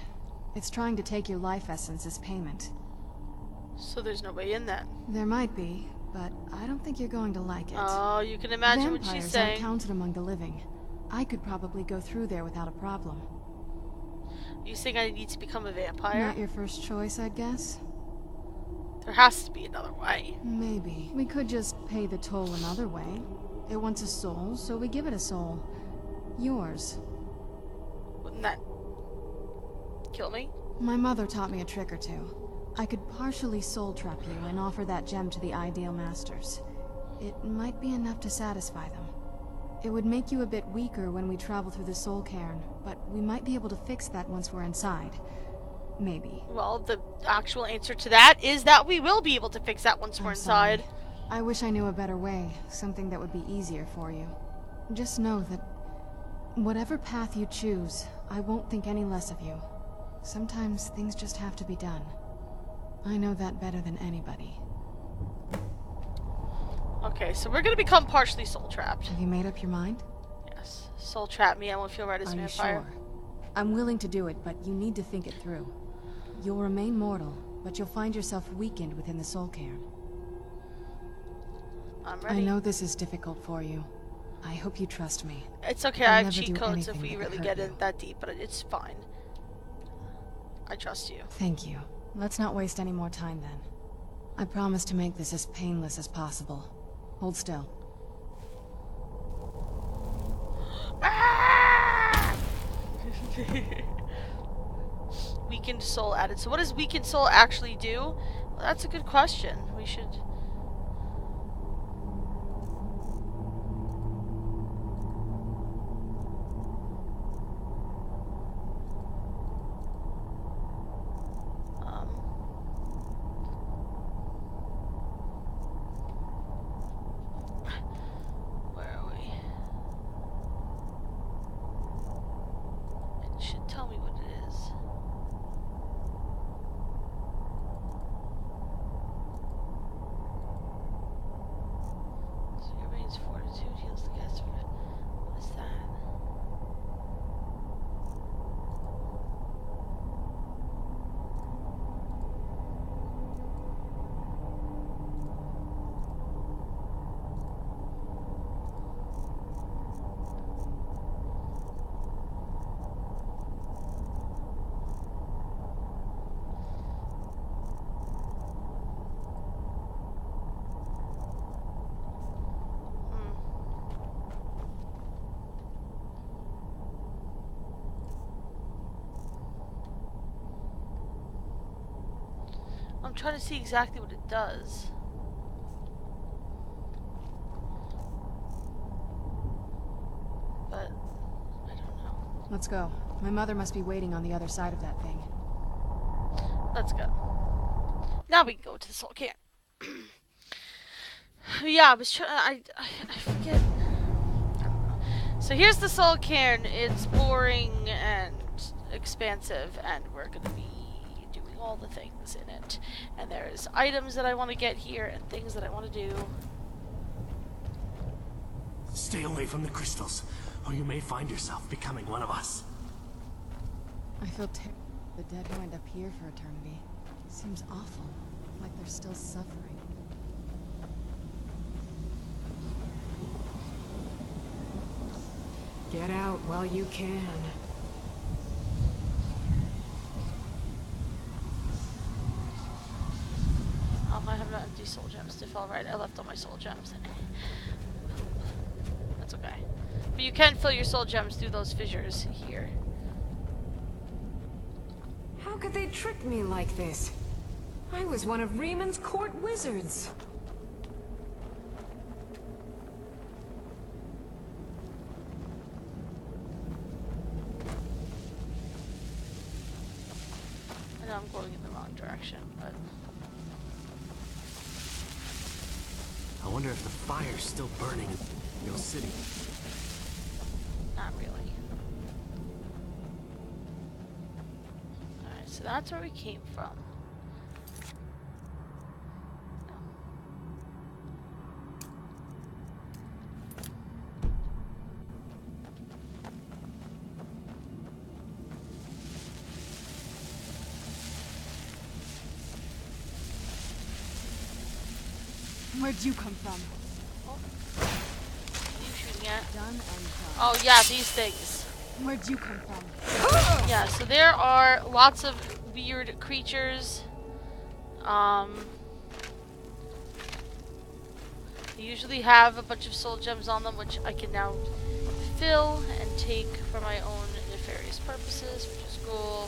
It's trying to take your life essence as payment. So there's no way in then. There might be, but I don't think you're going to like it. Oh, you can imagine what she's Vampires saying. aren't counted among the living. I could probably go through there without a problem. You think I need to become a vampire? Not your first choice, I'd guess? There has to be another way. Maybe. We could just pay the toll another way. It wants a soul, so we give it a soul. Yours. Wouldn't that kill me? My mother taught me a trick or two. I could partially soul trap you and offer that gem to the ideal masters. It might be enough to satisfy them. It would make you a bit weaker when we travel through the soul cairn, but we might be able to fix that once we're inside. Maybe. Well, the actual answer to that is that we will be able to fix that once we're inside. Sorry. I wish I knew a better way, something that would be easier for you. Just know that whatever path you choose, I won't think any less of you. Sometimes things just have to be done. I know that better than anybody. Okay, so we're gonna become partially soul trapped. Have you made up your mind? Yes. Soul trap me, I won't feel right as a Are you vampire. sure? I'm willing to do it, but you need to think it through. You'll remain mortal, but you'll find yourself weakened within the soul cairn. I'm ready. I know this is difficult for you. I hope you trust me. It's okay, I'll I have never cheat do codes if anything we that really could get hurt in that deep, but it's fine. I trust you. Thank you. Let's not waste any more time then. I promise to make this as painless as possible. Hold still. Weakened soul added. So what does weakened soul actually do? Well, that's a good question. We should... Where are we? It should tell me what it is. So your remains fortitude heals the guest. What is that? I'm trying to see exactly what it does. But I don't know. Let's go. My mother must be waiting on the other side of that thing. Let's go. Now we can go to the soul camp. Yeah, I was trying. I forget. I don't know. So here's the soul cairn. It's boring and expansive, and we're gonna be doing all the things in it. And there's items that I want to get here and things that I want to do. Stay away from the crystals, or you may find yourself becoming one of us. I feel terrible. The dead who end up here for eternity. Seems awful. Like they're still suffering. Get out while you can. I have no empty soul gems to fill. Right, I left all my soul gems. That's okay. But you can fill your soul gems through those fissures here. How could they trick me like this? I was one of Rieman's court wizards. I know I'm going in the wrong direction, but... I wonder if the fire's still burning in your city. Not really. Alright, so that's where we came from. Where'd you come from? What are you shooting at? Done and done. Oh yeah, these things. Where'd you come from? Yeah, so there are lots of weird creatures. They usually have a bunch of soul gems on them, which I can now fill and take for my own nefarious purposes, which is cool.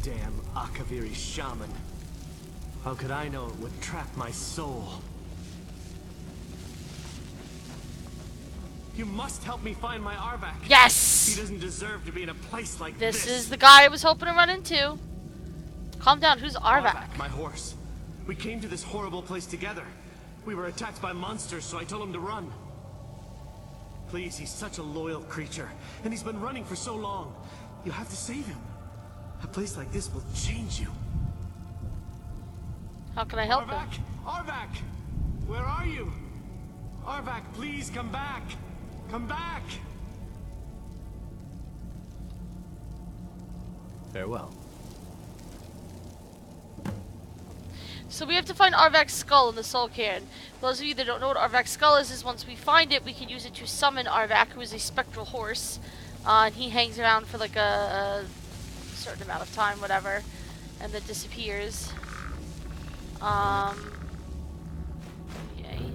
Damn Akaviri shaman. How could I know it would trap my soul? You must help me find my Arvak. Yes! He doesn't deserve to be in a place like This is the guy I was hoping to run into. Calm down, who's Arvak? My horse. We came to this horrible place together. We were attacked by monsters, so I told him to run. Please, he's such a loyal creature, and he's been running for so long. You have to save him. A place like this will change you. How can I help him? Arvak! Where are you? Arvak, please come back! Come back! Farewell. So we have to find Arvak's skull in the soul cairn. For those of you that don't know what Arvak's skull is once we find it, we can use it to summon Arvak, who is a spectral horse. And he hangs around for like a certain amount of time, whatever, and then disappears. Yay.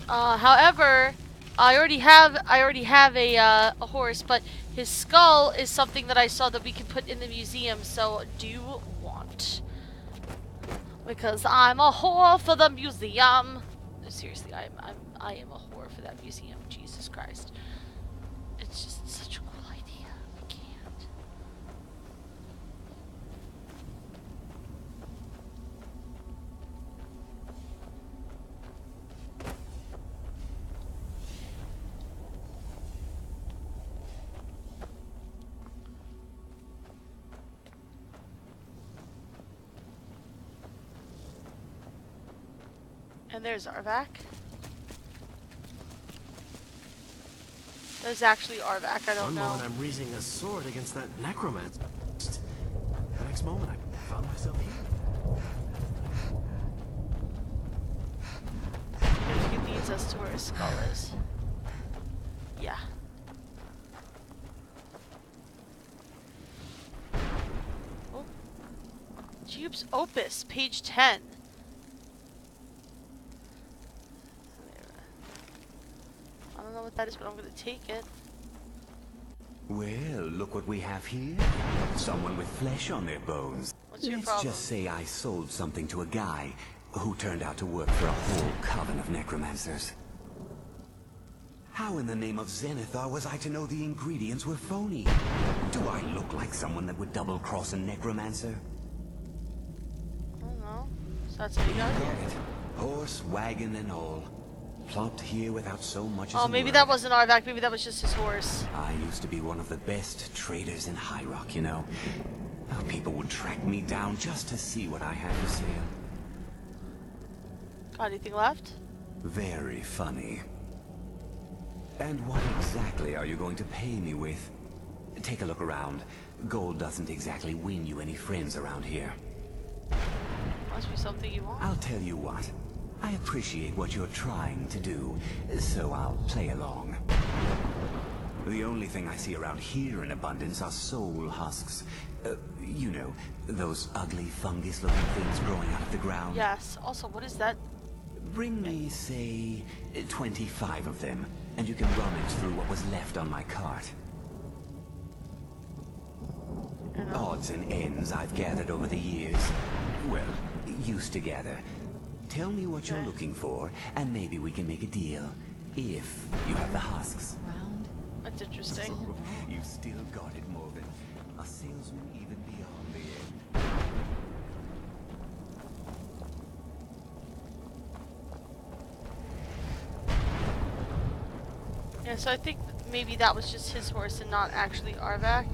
However, I already have a horse, but his skull is something that I saw that we could put in the museum. So do you want? Because I'm a whore for the museum. Seriously, I am a whore for that museum. Jesus Christ, it's just such a cool idea. I can't. And there's Arvak. There's actually Arvak, I don't One know. moment I'm raising a sword against that necromancer. The next moment I found myself here. If he leads us to where his skull is. Yeah. Oh. Jube's Opus, page 10. I don't know what that is, but I'm gonna take it. Well, look what we have here. Someone with flesh on their bones. What's your Let's problem? just say I sold something to a guy who turned out to work for a whole coven of necromancers. How in the name of Zenithar was I to know the ingredients were phony? Do I look like someone that would double-cross a necromancer? I don't know. So that's what you got here. Horse, wagon, and all. Plopped here without so much as Oh, a maybe word. that wasn't Arvak, maybe that was just his horse. I used to be one of the best traders in High Rock, you know. How people would track me down just to see what I had for sale. Got anything left? Very funny. And what exactly are you going to pay me with? Take a look around. Gold doesn't exactly win you any friends around here. Must be something you want. I'll tell you what. I appreciate what you're trying to do, so I'll play along. The only thing I see around here in abundance are soul husks. You know, those ugly fungus-looking things growing out of the ground. Yes. Also, what is that? Bring me, say, 25 of them, and you can rummage through what was left on my cart. Odds and ends I've gathered over the years. Well, used to gather. Tell me what you're looking for, and maybe we can make a deal. If you have the husks. That's interesting. So, you've still got it, Morgan. A salesman even beyond the end. Yeah, so I think maybe that was just his horse and not actually Arvak.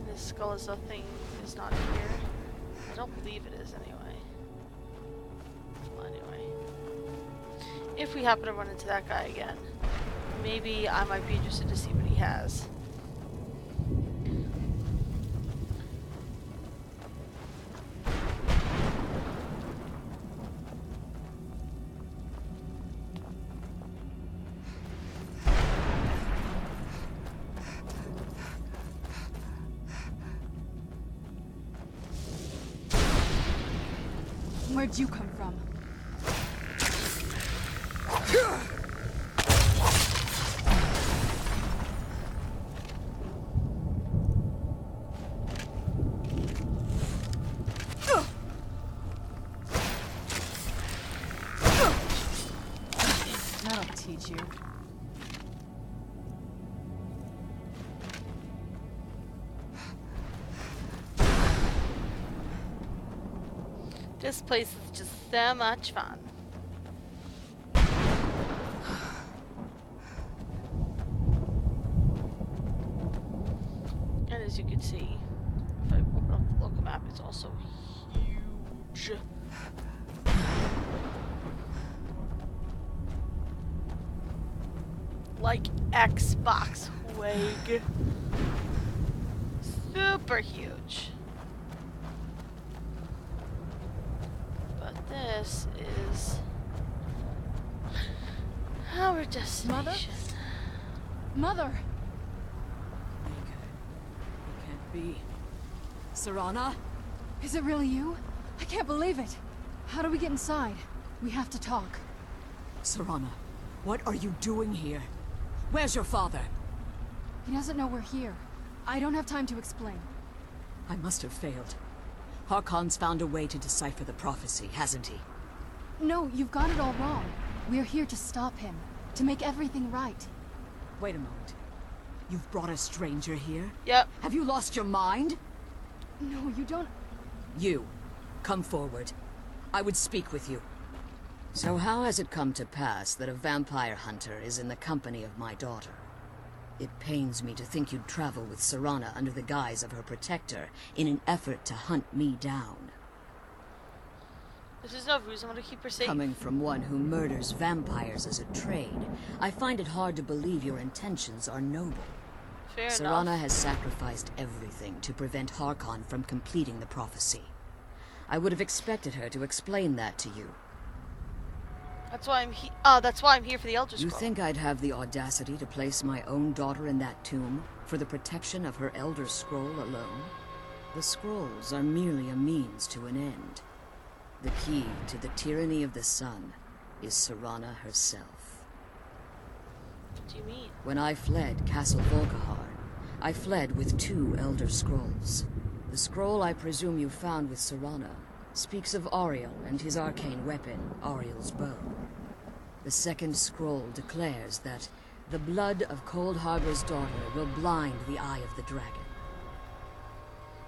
This skull is nothing is not here. I don't believe it is anyway. Well, anyway. If we happen to run into that guy again, maybe I might be interested to see what he he has. Where'd you come from? That'll teach you. This place is just so much fun. And as you can see, if I open up the local map, it's also huge. Like Xbox Wig. Super huge. But this is our destination. Mother! It can't be. Serana? Is it really you? I can't believe it. How do we get inside? We have to talk. Serana, what are you doing here? Where's your father? He doesn't know we're here. I don't have time to explain. I must have failed. Harkon's found a way to decipher the prophecy, hasn't he? No, you've got it all wrong. We're here to stop him. To make everything right. Wait a moment. You've brought a stranger here? Yep. Have you lost your mind? No, you don't... You, come forward. I would speak with you. So how has it come to pass that a vampire hunter is in the company of my daughter? It pains me to think you'd travel with Serana under the guise of her protector in an effort to hunt me down. This is no reason to keep her safe. Coming from one who murders vampires as a trade, I find it hard to believe your intentions are noble. Fair Serana enough. has sacrificed everything to prevent Harkon from completing the prophecy. I would have expected her to explain that to you. That's why I'm here for the Elder Scroll. You think I'd have the audacity to place my own daughter in that tomb for the protection of her Elder Scroll alone? The scrolls are merely a means to an end. The key to the tyranny of the sun is Serana herself. What do you mean? When I fled Castle Volkihar, I fled with 2 Elder Scrolls. The scroll I presume you found with Serana speaks of Auriel and his arcane weapon, Auriel's bow. The second scroll declares that the blood of Cold Harbor's daughter will blind the eye of the dragon.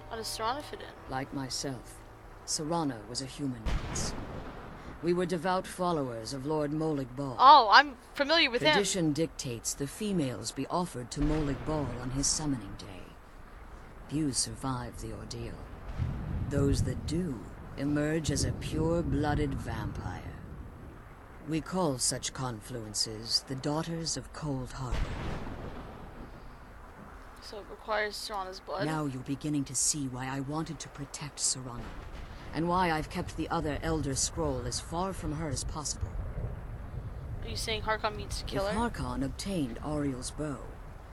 How does Serana fit in? Like myself, Serana was a human once. We were devout followers of Lord Molig Bal. Oh, I'm familiar with him. Tradition dictates the females be offered to Molig Bal on his summoning day. Few survive the ordeal. Those that do emerge as a pure-blooded vampire. We call such confluences the Daughters of Cold Harbor. So it requires Serana's blood? Now you're beginning to see why I wanted to protect Serana, and why I've kept the other Elder Scroll as far from her as possible. Are you saying Harkon means to kill If her? Harkon obtained Auriel's bow,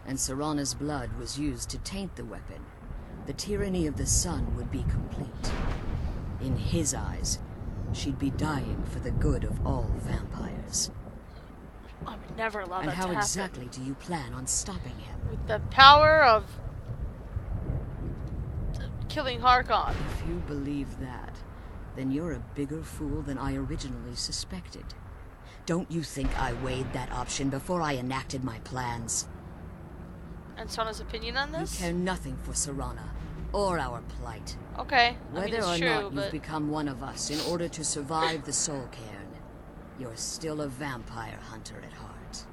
and Serana's blood was used to taint the weapon, the tyranny of the sun would be complete. In his eyes, she'd be dying for the good of all vampires. I would never allow And that to how happen. exactly do you plan on stopping him? With the power of killing Harkon. If you believe that, then you're a bigger fool than I originally suspected. Don't you think I weighed that option before I enacted my plans? And Serana's opinion on this? You care nothing for Serana, or our plight. Okay, Whether I mean, it's or true, not but... you've become one of us in order to survive the Soul Cairn, you're still a vampire hunter at heart.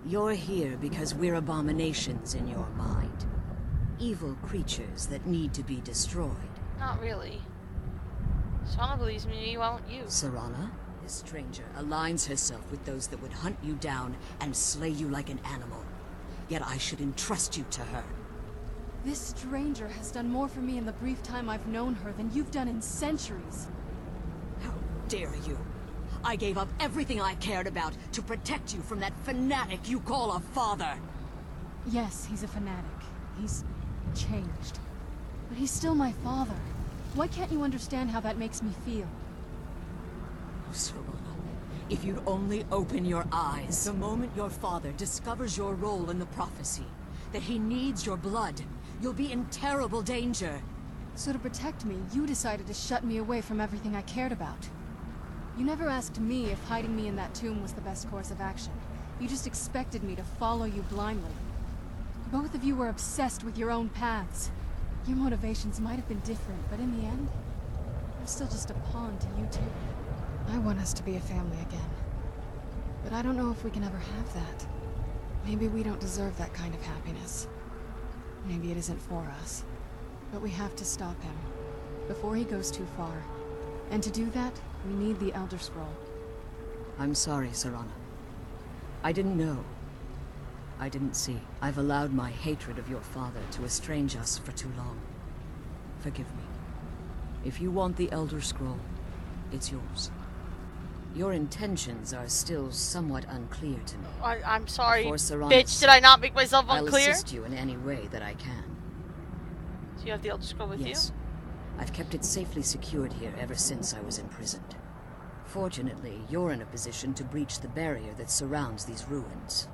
You're here because we're abominations in your mind. Evil creatures that need to be destroyed. Not really. Serana believes me, won't you? Serana, this stranger, aligns herself with those that would hunt you down and slay you like an animal. yet I should entrust you to her. This stranger has done more for me in the brief time I've known her than you've done in centuries. How dare you? I gave up everything I cared about to protect you from that fanatic you call a father. Yes, he's a fanatic. He's changed. But he's still my father. Why can't you understand how that makes me feel? Oh, Serana, if you'd only open your eyes. The moment your father discovers your role in the prophecy, that he needs your blood, you'll be in terrible danger. So to protect me, you decided to shut me away from everything I cared about. You never asked me if hiding me in that tomb was the best course of action. You just expected me to follow you blindly. Both of you were obsessed with your own paths. Your motivations might have been different, but in the end, I'm still just a pawn to you two. I want us to be a family again. But I don't know if we can ever have that. Maybe we don't deserve that kind of happiness. Maybe it isn't for us. But we have to stop him, before he goes too far. And to do that, we need the Elder Scroll. I'm sorry, Serana. I didn't know. I didn't see. I've allowed my hatred of your father to estrange us for too long. Forgive me. If you want the Elder Scroll, it's yours. Your intentions are still somewhat unclear to me. I'm sorry, Serana's bitch. Did I not make myself I'll unclear? assist you in any way that I can. So you have the Elder Scroll with Yes. I've kept it safely secured here ever since I was imprisoned. Fortunately, you're in a position to breach the barrier that surrounds these ruins.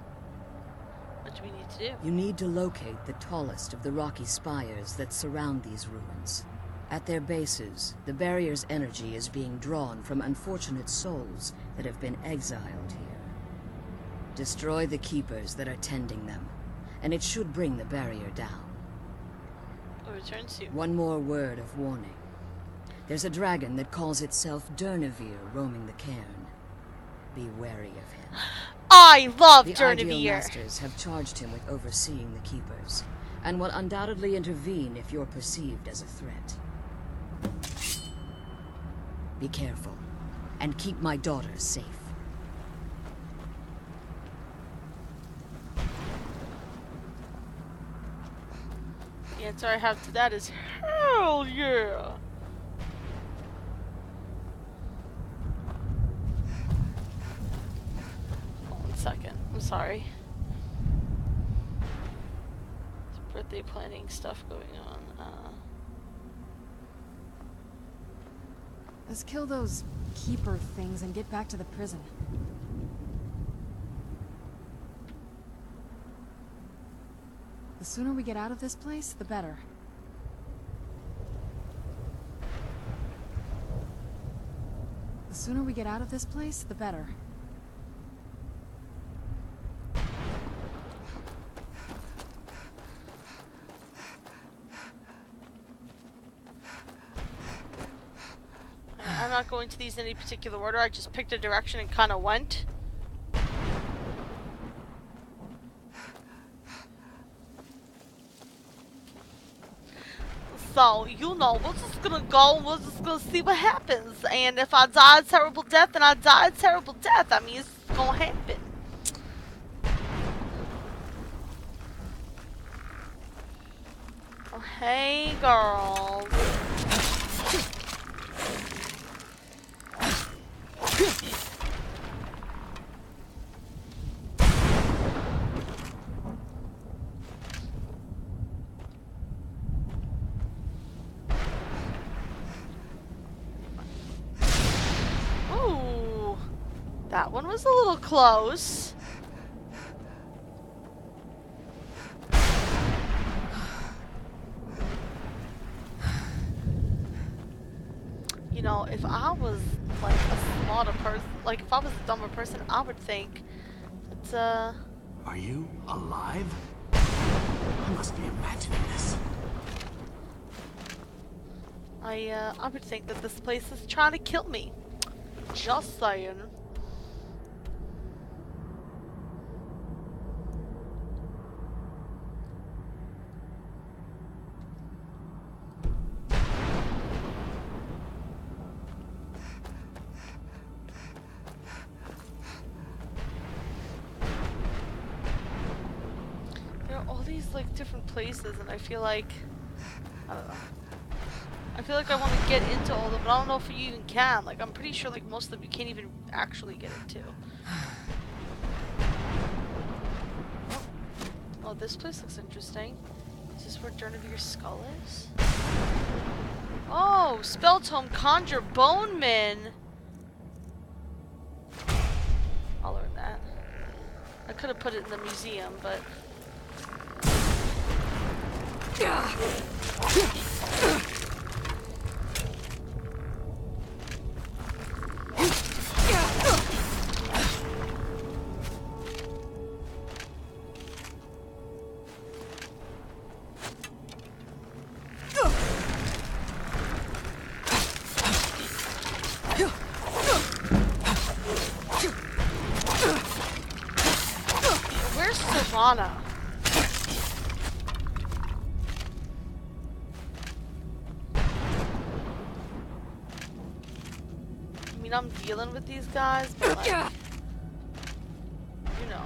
What do we need to do? You need to locate the tallest of the rocky spires that surround these ruins. At their bases, the barrier's energy is being drawn from unfortunate souls that have been exiled here. Destroy the keepers that are tending them, and it should bring the barrier down. I'll return soon. One more word of warning. There's a dragon that calls itself Durnevere roaming the cairn. Be wary of him. I love The Durnevere. Ideal Masters have charged him with overseeing the keepers, and will undoubtedly intervene if you're perceived as a threat. Be careful, and keep my daughter safe. The answer I have to that is hell yeah. One second. I'm sorry. There's birthday planning stuff going on. Let's kill those keeper things and get back to the prison. The sooner we get out of this place, the better. The sooner we get out of this place, the better. I'm not going to these in any particular order. I just picked a direction and kind of went. So, you know, we're just gonna go and we're just gonna see what happens. And if I die a terrible death, then I die a terrible death. I mean, it's gonna happen. Oh, hey, girls. Ooh, that one was a little close. You know, if I was like a smarter person, like if I was a dumber person, I would think it's Are you alive? I must be imagining this. I would think that this place is trying to kill me. Just saying. just like different places, and I feel like I don't know. I feel like I want to get into all of them, but I don't know if you even can. Like, I'm pretty sure like most of them you can't even actually get into. Oh, this place looks interesting. Is this where Dernavir's skull is? Oh, spell tome conjure boneman. I'll learn that. I could have put it in the museum, but where's Serana? I mean, I'm dealing with these guys, but like, you know.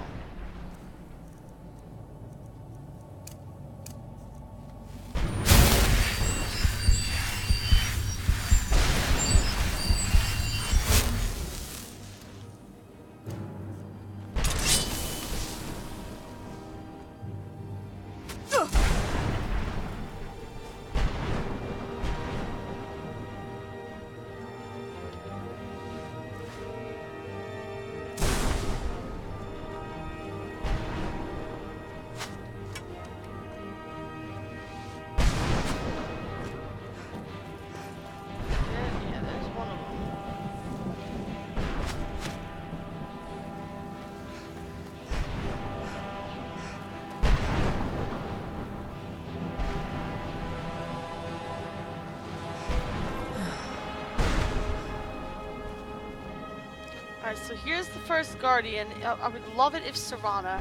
Alright, so here's the first Guardian. I would love it if Serana...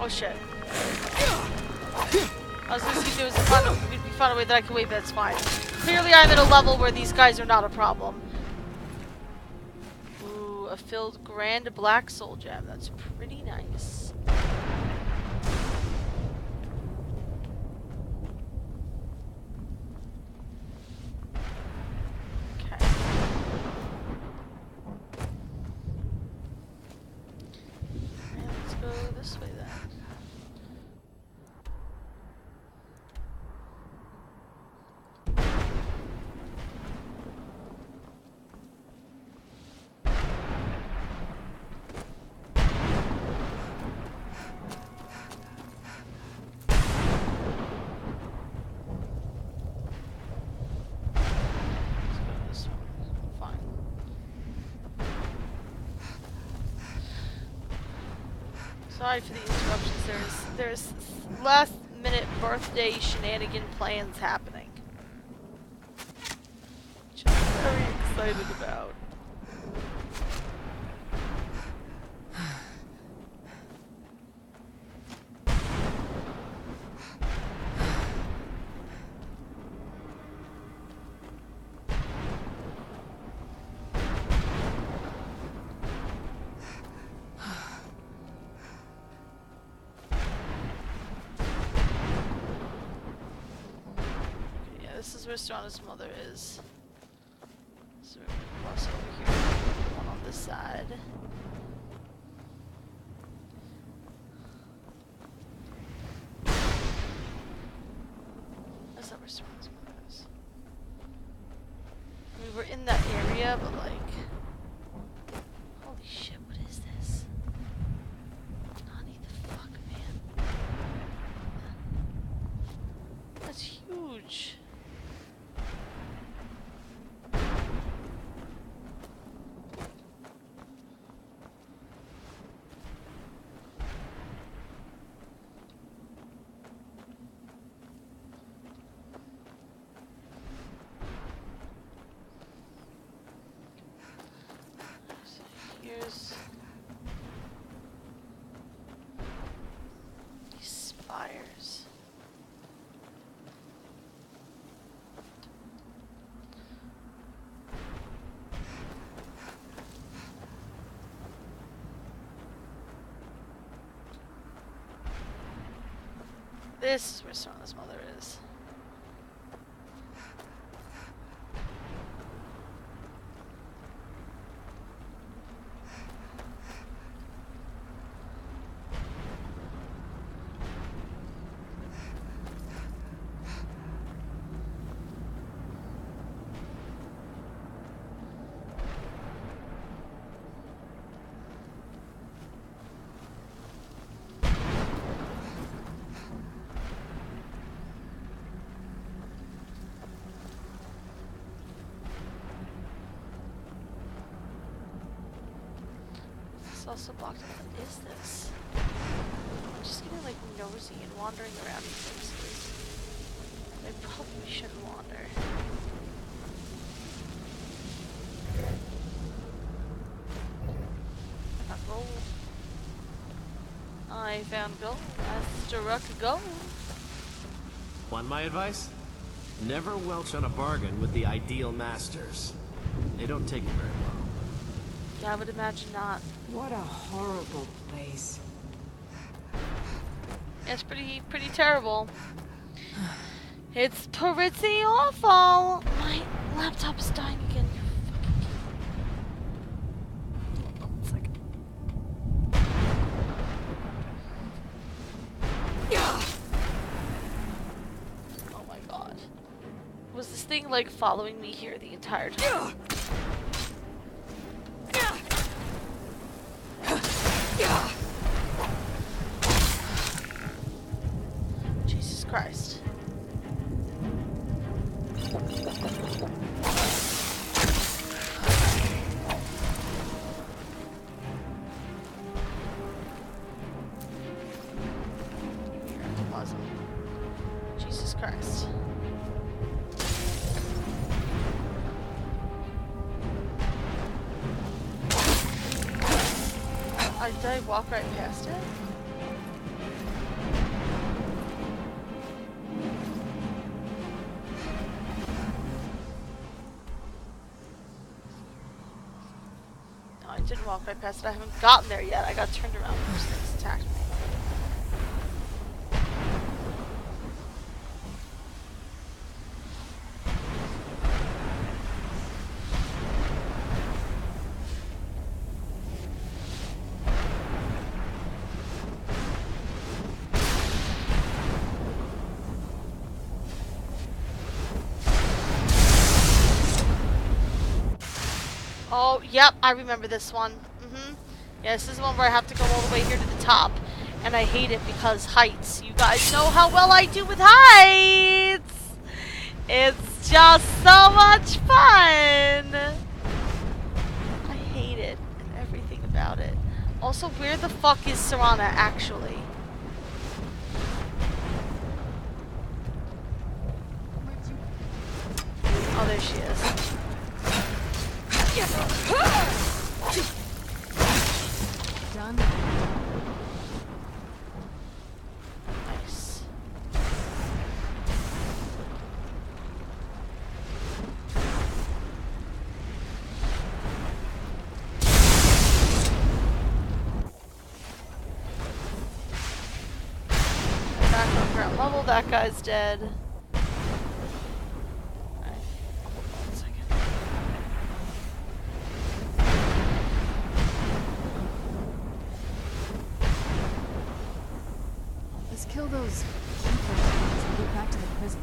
Oh shit. I was gonna see if there was we'd find a way that I could wait, but that's fine. Clearly I'm at a level where these guys are not a problem. Ooh, a filled grand black soul gem. That's pretty nice. This way then. Sorry for the interruptions. There's last minute birthday shenanigan plans happening, which I'm very excited about. This is where Serana's mother is. So we're gonna cross over here. One on this side. That's not where Serana's mother is. I mean, we're in that area, but like... Holy shit, what is this? Nani the fuck, man? That's huge. Here's these spires. This is where Serana's mother is. Also blocked up. What is this? I'm just getting like nosy and wandering around in places. I probably shouldn't wander. I found gold. I found gold. I struck gold. Want my advice? Never welch on a bargain with the ideal masters. They don't take it very well. Yeah, I would imagine not. What a horrible place. It's pretty terrible. It's pretty awful. My laptop is dying again. You fucking... 1 second. Oh my god. Was this thing like following me here the entire time? Jesus Christ. Jesus Christ. Did I walk right past it? No, I didn't walk right past it. I haven't gotten there yet. I got turned around and those things attacked me. Oh, yep, I remember this one. Yeah, this is the one where I have to go all the way here to the top. And I hate it because heights. You guys know how well I do with heights! It's just so much fun! I hate it and everything about it. Also, where the fuck is Serana, actually? Oh, there she is. Done. Nice. Back on ground level, that guy's dead. Kill those keepers and get back to the prison.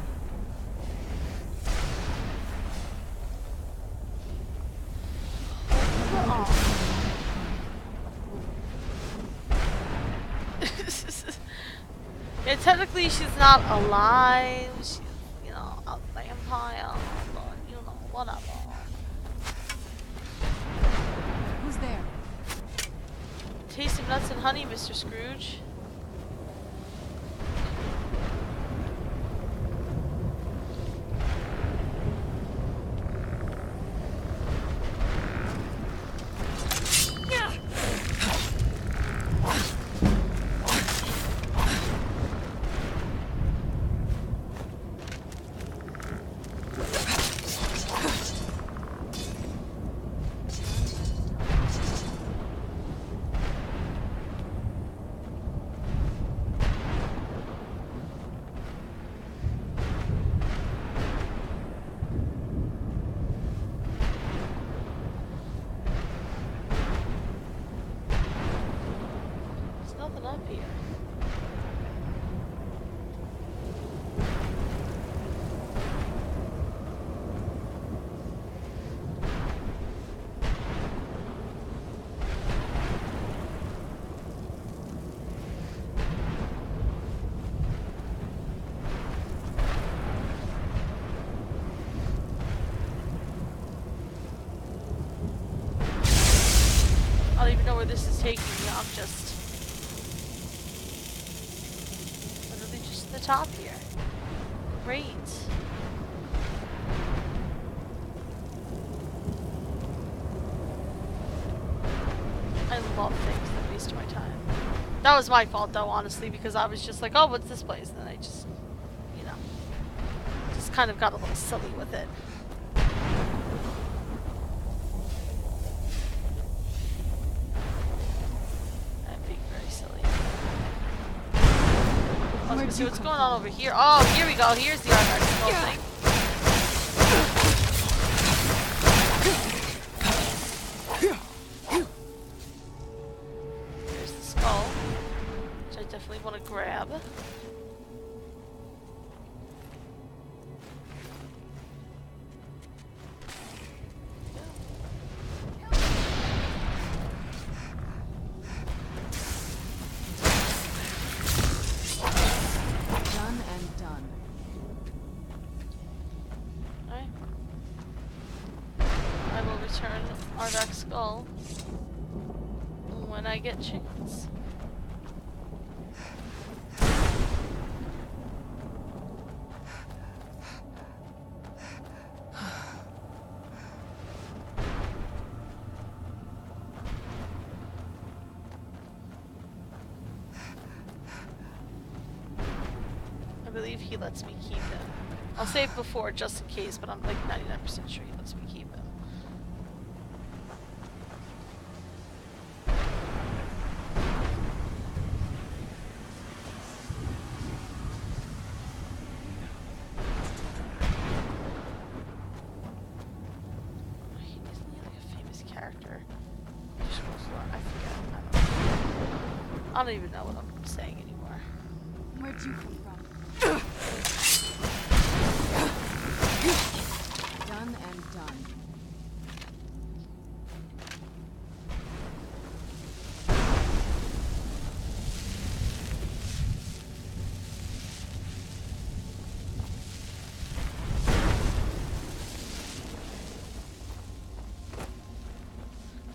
Yeah, technically she's not alive. She's, you know, a vampire, but you know, whatever. Who's there? Taste of nuts and honey, Mr. Scrooge. taking me. I'm just literally just at the top here. Great. I love things that waste my time. That was my fault though, honestly, because I was just like, oh, what's this place? And then I just, you know, just kind of got a little silly with it. I'm being very silly. I was gonna see what's going on over here. Oh, here we go. Here's the archive thing. There's the skull, which I definitely want to grab. Done and done. Alright. I will return Ardak's skull when I get chance. I believe he lets me keep him. I'll save before just in case, but I'm like 99% sure he lets me keep him. Isn't he like a famous character? I forget. I don't even know what I'm saying anymore. Where'd you come from? Done and done.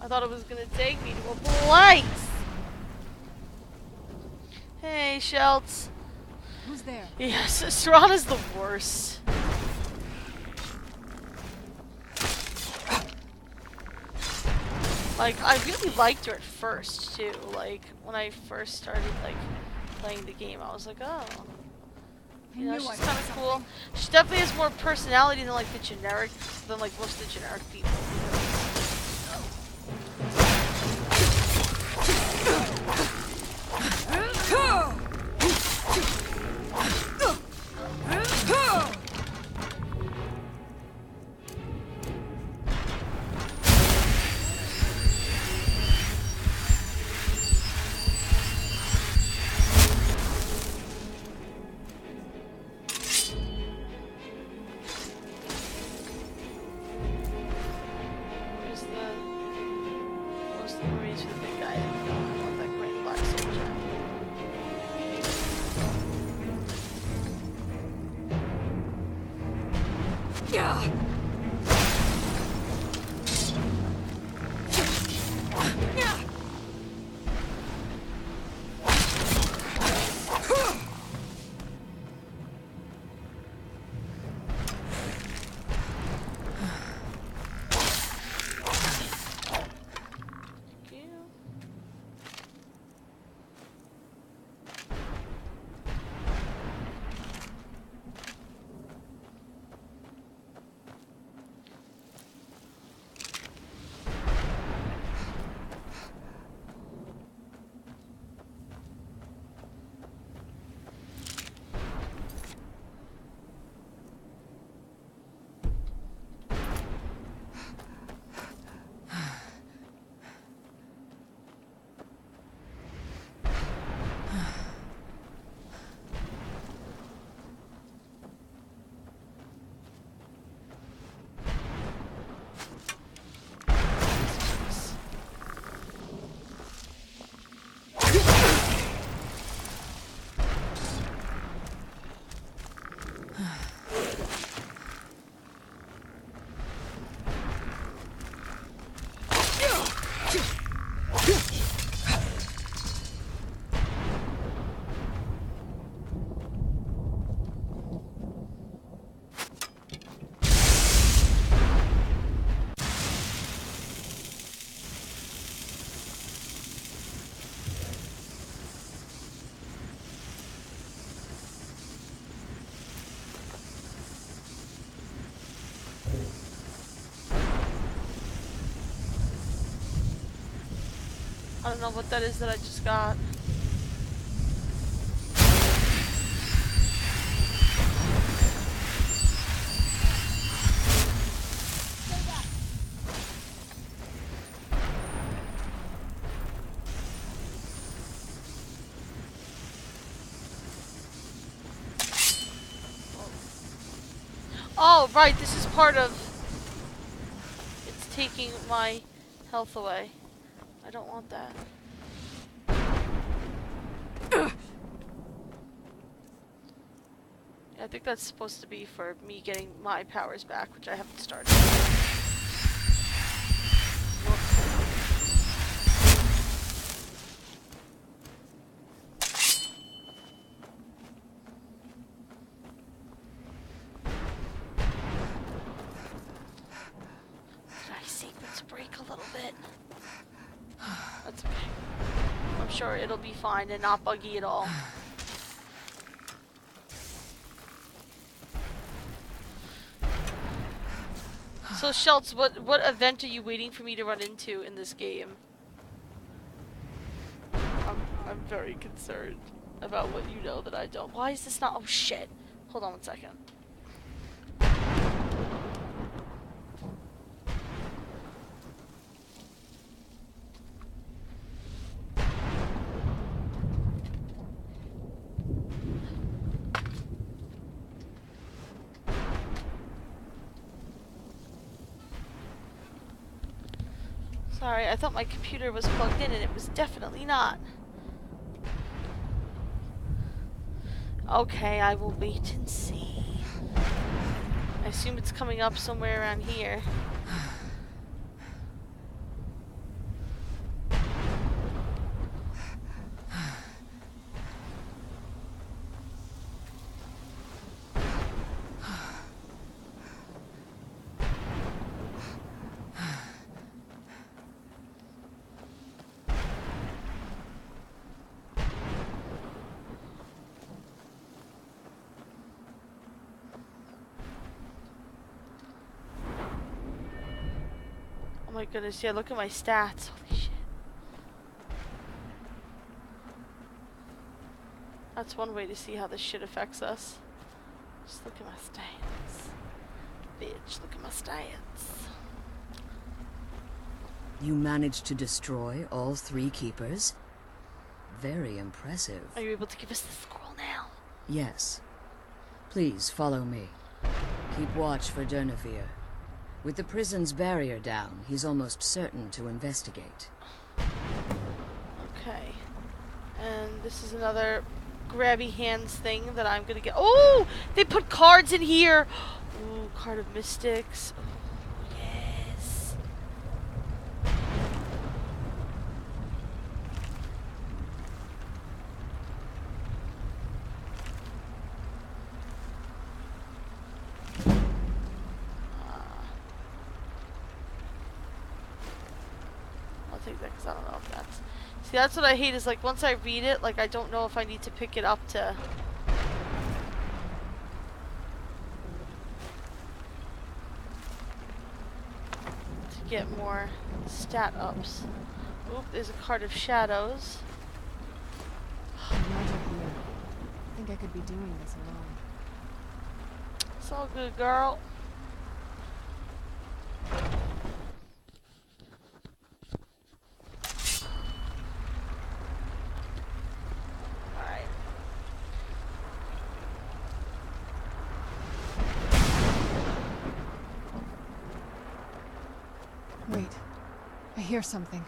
I thought it was gonna take me to a place. Hey, Shelts. Who's there? Yes, Serana's the worst. Like, I really liked her at first, too. Like, when I first started, like, playing the game, I was like, oh. You know, she's kind of cool. She definitely has more personality than, like, the generic, than, like, most of the generic people. I don't know what that is that I just got. Oh, right, this is part of... It's taking my health away. I don't want that. I think that's supposed to be for me getting my powers back, which I haven't started. Did I sequence break a little bit? That's okay. I'm sure it'll be fine and not buggy at all. So, Schultz, what event are you waiting for me to run into in this game? I'm very concerned about what you know that I don't. Why is this not? Oh shit! Hold on one second. Sorry, I thought my computer was plugged in and it was definitely not. Okay, I will wait and see. I assume it's coming up somewhere around here. Oh my goodness, yeah, look at my stats. Holy shit. That's one way to see how this shit affects us. Just look at my stats. Bitch, look at my stats. You managed to destroy all 3 keepers? Very impressive. Are you able to give us the scroll now? Yes. Please follow me. Keep watch for Durnevere. With the prison's barrier down, he's almost certain to investigate. Okay. And this is another grabby hands thing that I'm gonna get. Oh! They put cards in here! Ooh, card of mystics. Oh, yes. Take that because I don't know if that's... See, that's what I hate is, like, once I read it, like, I don't know if I need to pick it up to get more stat ups. Oop, there's a card of shadows. I'm glad you're here. I think I could be doing this alone. It's all good, girl. Wait, I hear something.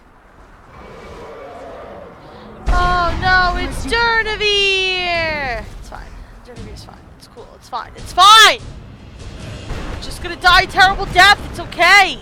Oh no, it's Durnevere! It's fine. Durnevere's fine. It's cool. It's fine. It's fine! I'm just gonna die a terrible death. It's okay.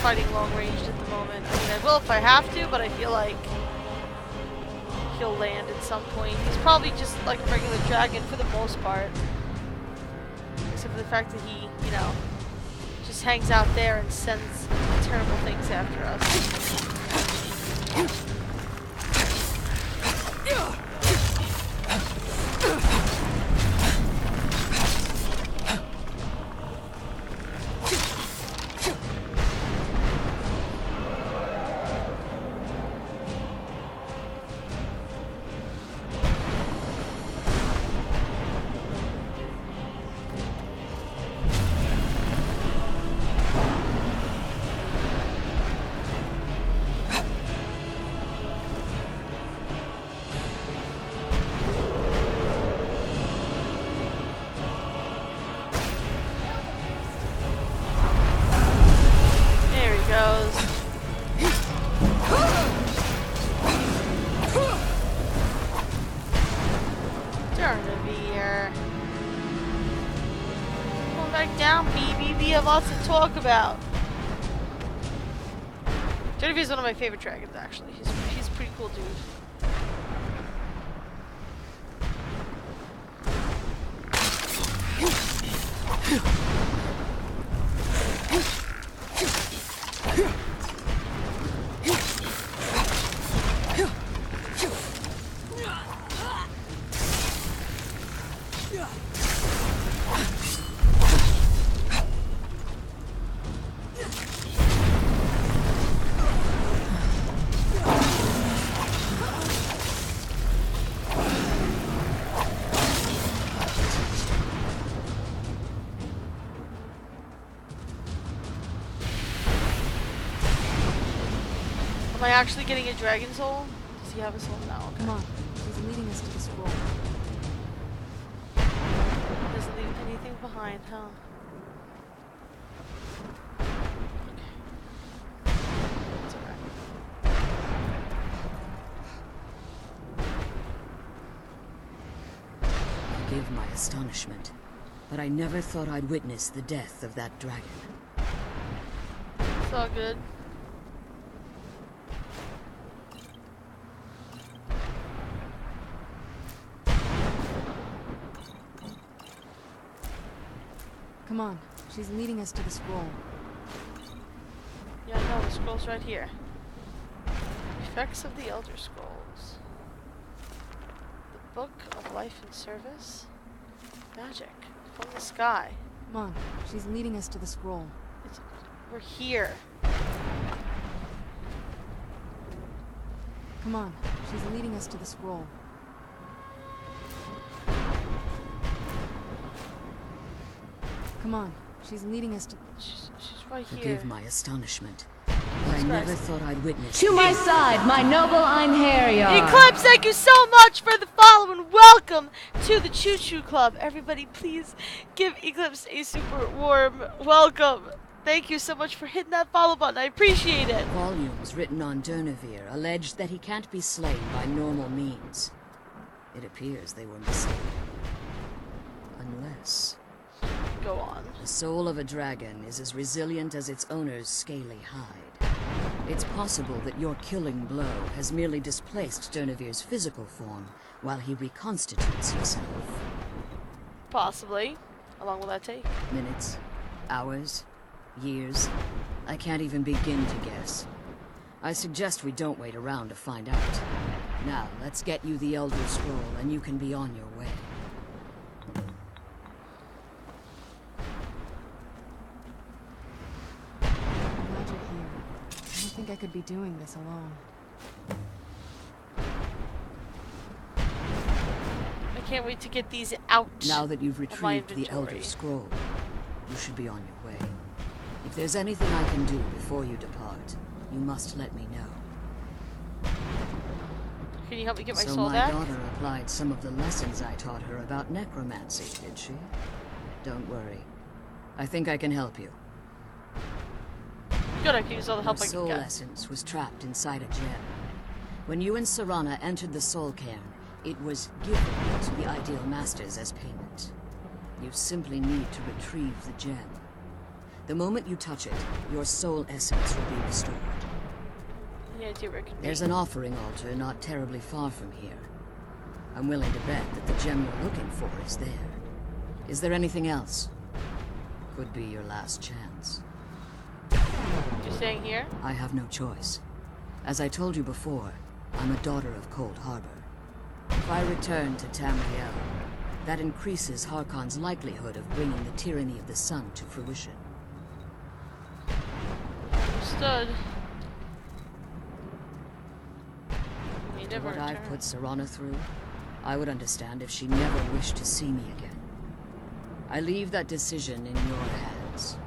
fighting long range at the moment. I mean, I will if I have to, but I feel like he'll land at some point. He's probably just like a regular dragon for the most part. Except for the fact that he, you know, just hangs out there and sends terrible things after us. Lots to talk about. Genevieve's one of my favorite dragons, actually. He's a pretty cool dude. Am I actually getting a dragon soul? Does he have a soul now? Okay. Come on, he's leading us to the scroll. Doesn't leave anything behind, huh? Okay. It's alright. Forgive my astonishment, but I never thought I'd witness the death of that dragon. It's all good. Come on, she's leading us to the scroll. Yeah, I know, the scroll's right here. Effects of the Elder Scrolls. The Book of Life and Service. Magic. From the sky. Come on, she's leading us to the scroll. We're here. Come on, she's leading us to the scroll. Come on, she's leading us to... She's right here. Forgive my astonishment, but I never thought I'd witness... To my side, my noble Einherjar. Eclipse, thank you so much for the follow and welcome to the Chu-Chu Club. Everybody, please give Eclipse a super warm welcome. Thank you so much for hitting that follow button. I appreciate it. Volumes written on Durnevere allege that he can't be slain by normal means. It appears they were mistaken. Unless... Go on. The soul of a dragon is as resilient as its owner's scaly hide. It's possible that your killing blow has merely displaced Durnevere's physical form while he reconstitutes himself. Possibly. How long will that take? Minutes, hours, years. I can't even begin to guess. I suggest we don't wait around to find out. Now, let's get you the Elder Scroll and you can be on your way. I think I could be doing this alone. I can't wait to get these out. Now that you've retrieved the Elder Scroll, you should be on your way. If there's anything I can do before you depart, you must let me know. Can you help me get my so soul my back? daughter applied some of the lessons I taught her about necromancy, did she? Don't worry. I think I can help you. Good, I can use all the help I Your can soul get. essence was trapped inside a gem. When you and Serana entered the soul cairn, it was given to the Ideal Masters as payment. You simply need to retrieve the gem. The moment you touch it, your soul essence will be restored. Yeah, I do reckon. There's an offering altar not terribly far from here. I'm willing to bet that the gem you're looking for is there. Is there anything else? Could be your last chance. You're staying here? I have no choice. As I told you before, I'm a daughter of Cold Harbor. If I return to Tamriel, that increases Harkon's likelihood of bringing the tyranny of the sun to fruition. Understood. After what I've put Serana through, I would understand if she never wished to see me again. I leave that decision in your hands.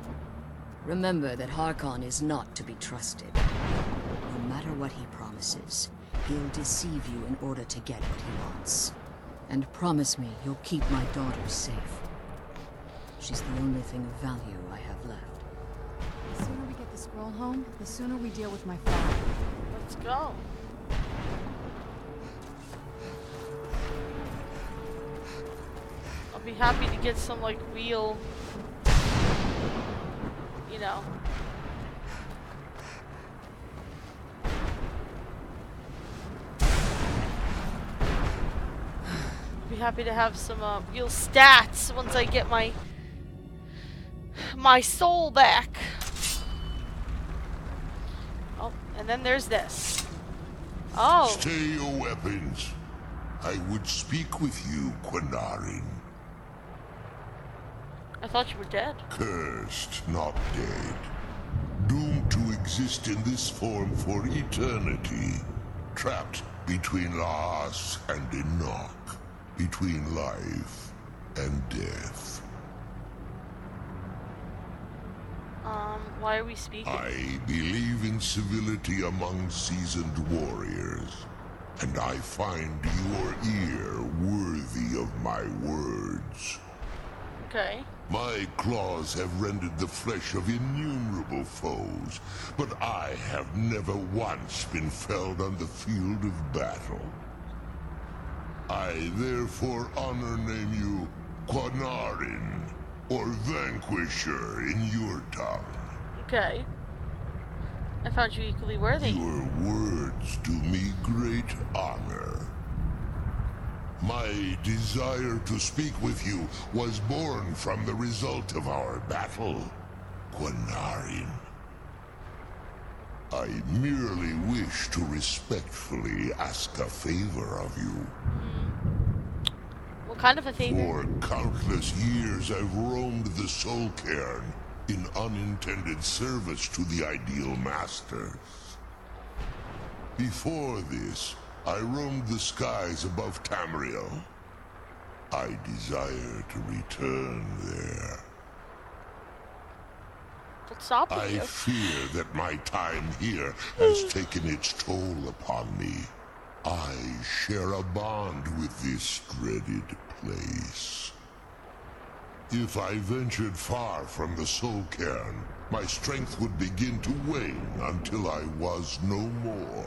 Remember that Harkon is not to be trusted. No matter what he promises, he'll deceive you in order to get what he wants. And promise me you'll keep my daughter safe. She's the only thing of value I have left. The sooner we get the scroll home, the sooner we deal with my father. Let's go. I'll be happy to get some, like, real, you know. I'll be happy to have some real stats once I get my soul back. Oh, and then there's this. Oh. Stay your weapons. I would speak with you, Quinarin. I thought you were dead. Cursed, not dead. Doomed to exist in this form for eternity. Trapped between Laas and Enoch. Between life and death. Why are we speaking? I believe in civility among seasoned warriors. And I find your ear worthy of my words. Okay. My claws have rended the flesh of innumerable foes, but I have never once been felled on the field of battle. I therefore honor name you Quinarin, or Vanquisher in your tongue. Okay. I found you equally worthy. Your words do me great honor. My desire to speak with you was born from the result of our battle, Quinarin. I merely wish to respectfully ask a favor of you. What kind of a favor? For countless years I've roamed the Soul Cairn in unintended service to the Ideal Masters. Before this, I roamed the skies above Tamriel. I desire to return there. What's stopping I you? fear that my time here has taken its toll upon me. I share a bond with this dreaded place. If I ventured far from the Soul Cairn, my strength would begin to wane until I was no more.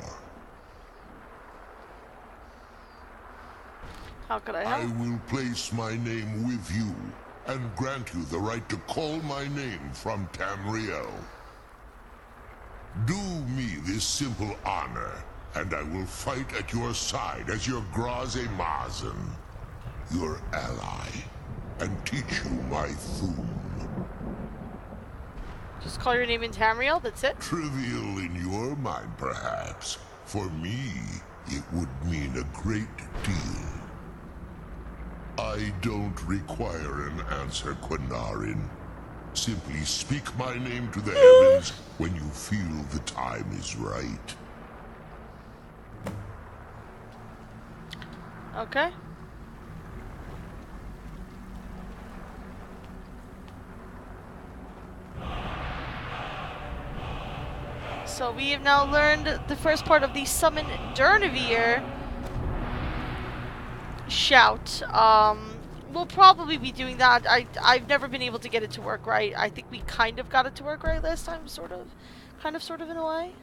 How could I help? I will place my name with you, and grant you the right to call my name from Tamriel. Do me this simple honor, and I will fight at your side as your Graze Mazen, your ally, and teach you my Thum. Just call your name in Tamriel, that's it? Trivial in your mind, perhaps. For me, it would mean a great deal. I don't require an answer, Quinarin. Simply speak my name to the heavens when you feel the time is right. Okay. So we have now learned the first part of the Summon Durnevere shout. We'll probably be doing that. I've never been able to get it to work right. I think we kind of got it to work right last time, sort of in a way.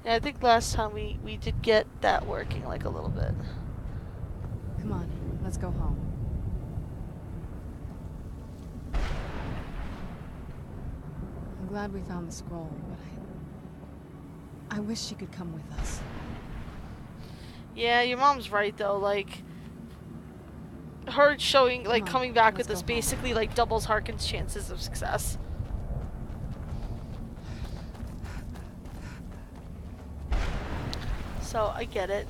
Yeah, I think last time we did get that working like a little bit. Come on, let's go home. I'm glad we found the scroll, but I wish she could come with us. Yeah, your mom's right though, like her showing like coming back with us basically like doubles Harkin's chances of success. So I get it.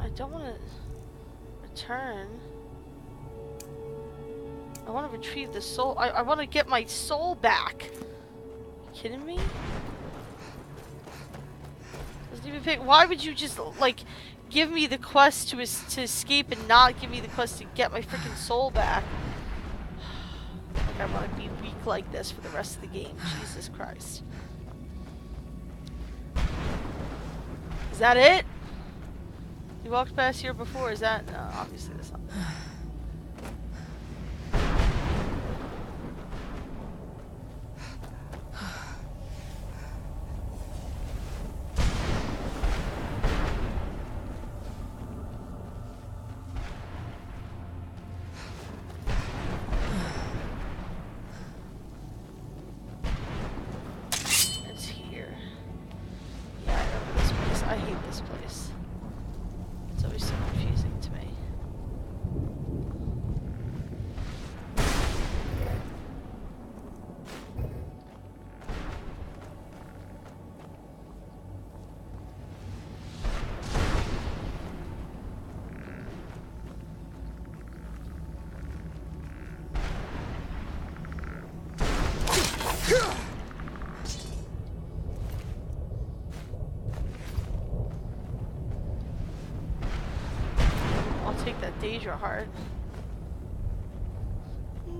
I don't want to return. I want to retrieve the soul. I want to get my soul back. You kidding me? Doesn't even pick. Why would you just like give me the quest to escape and not give me the quest to get my freaking soul back? Like I want to be weak like this for the rest of the game. Jesus Christ. Is that it? You walked past here before. Is that? No, obviously that's not. Daedra heart.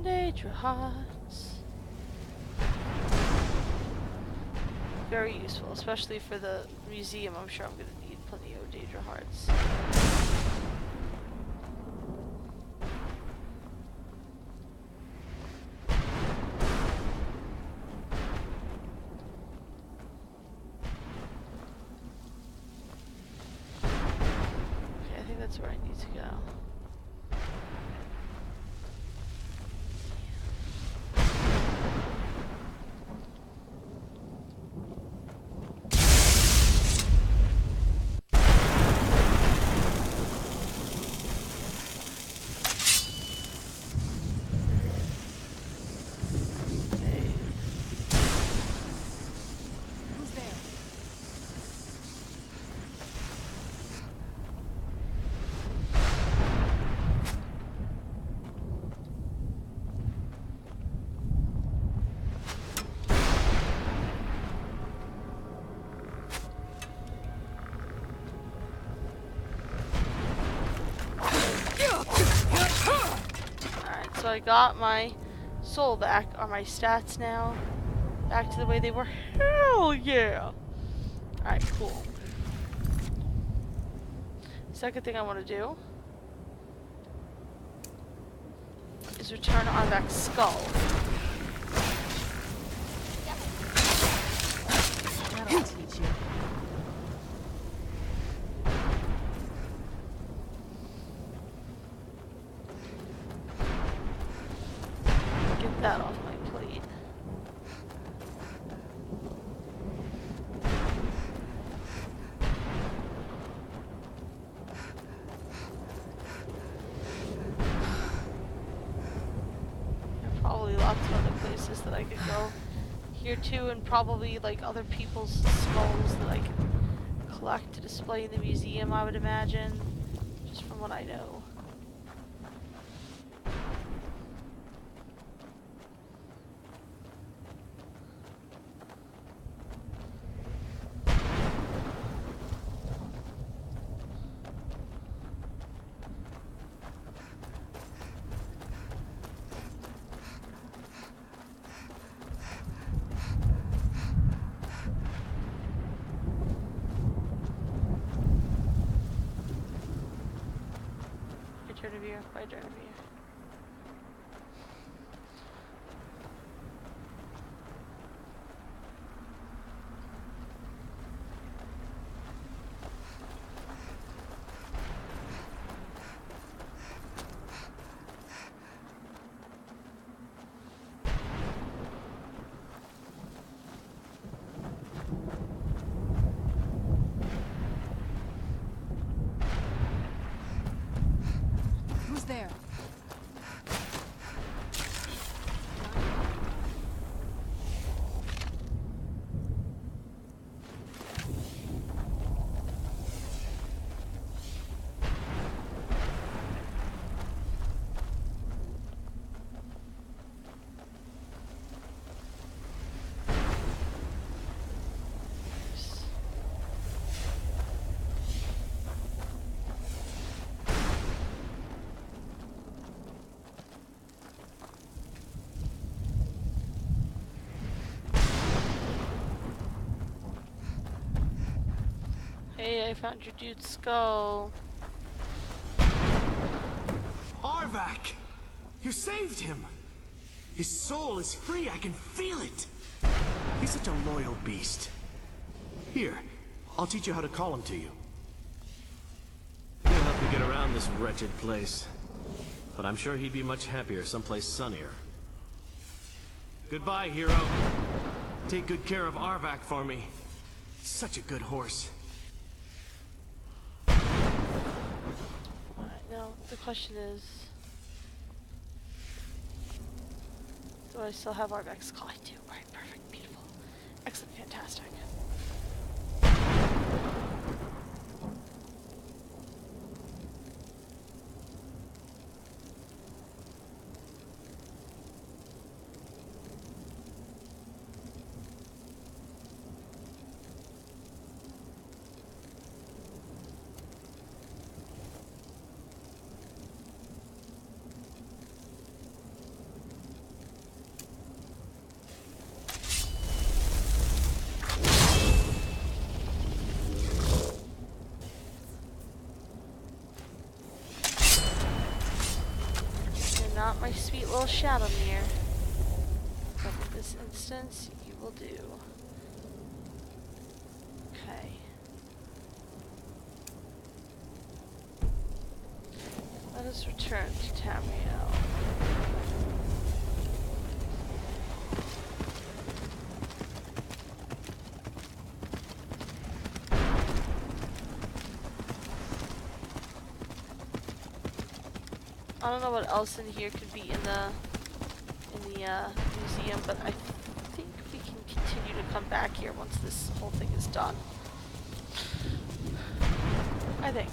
Daedra hearts. Very useful, especially for the museum. I'm sure I'm going to need plenty of Daedra hearts. Okay, I think that's where I need to go. So I got my soul back. Are my stats now back to the way they were? Hell yeah! Alright, cool. Second thing I want to do is return Arvak's skull. That'll teach you. That off my plate. There are probably lots of other places that I could go here too, and probably like other people's skulls that I can collect to display in the museum, I would imagine, just from what I know. interview, fighter interview. Who's there? Hey, I found your dude's skull. Arvak! You saved him! His soul is free, I can feel it! He's such a loyal beast. Here, I'll teach you how to call him to you. He'll help you get around this wretched place. But I'm sure he'd be much happier someplace sunnier. Goodbye, hero. Take good care of Arvak for me. Such a good horse. Now, the question is... do I still have Arvak's call? I do. Alright, perfect, beautiful. Excellent, fantastic. Not my sweet little shadow mirror. But in this instance, you will do. Okay. Let us return to Tamriel. I don't know what else in here could be in the museum, but I think we can continue to come back here once this whole thing is done. I think.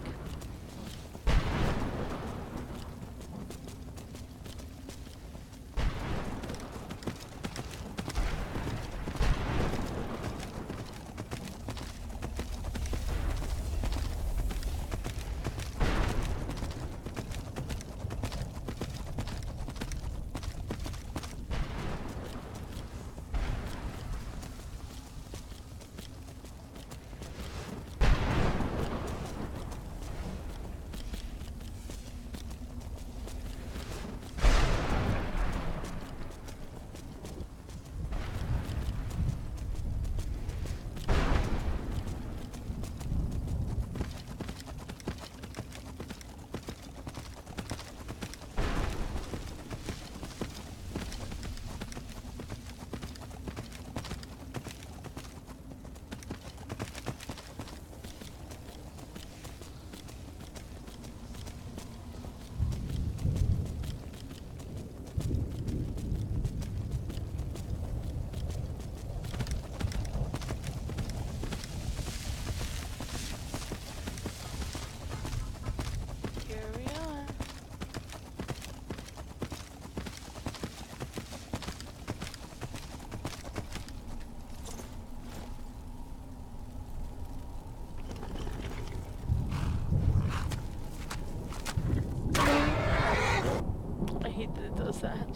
That.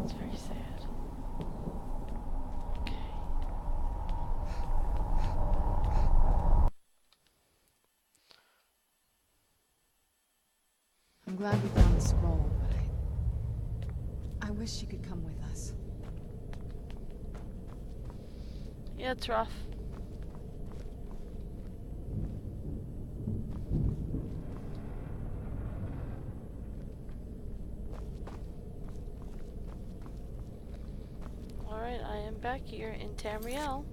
It's very sad. Okay. I'm glad we found the scroll, but I wish she could come with us. Yeah, it's rough. Alright, I am back here in Tamriel.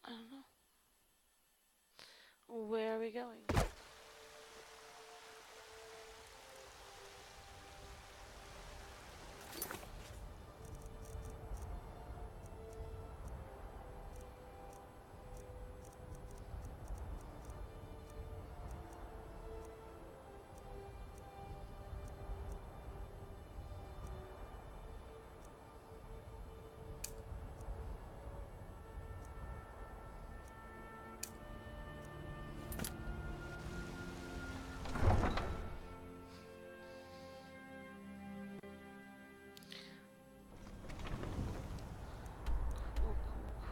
I don't know. Where are we going?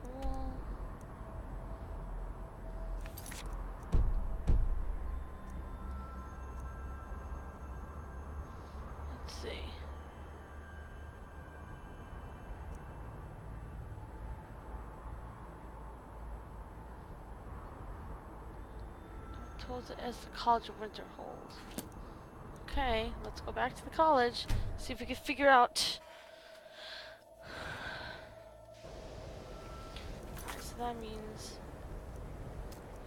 Cool. Let's see. Told it as the College of Winterhold. Okay, let's go back to the college. See if we can figure out. So that means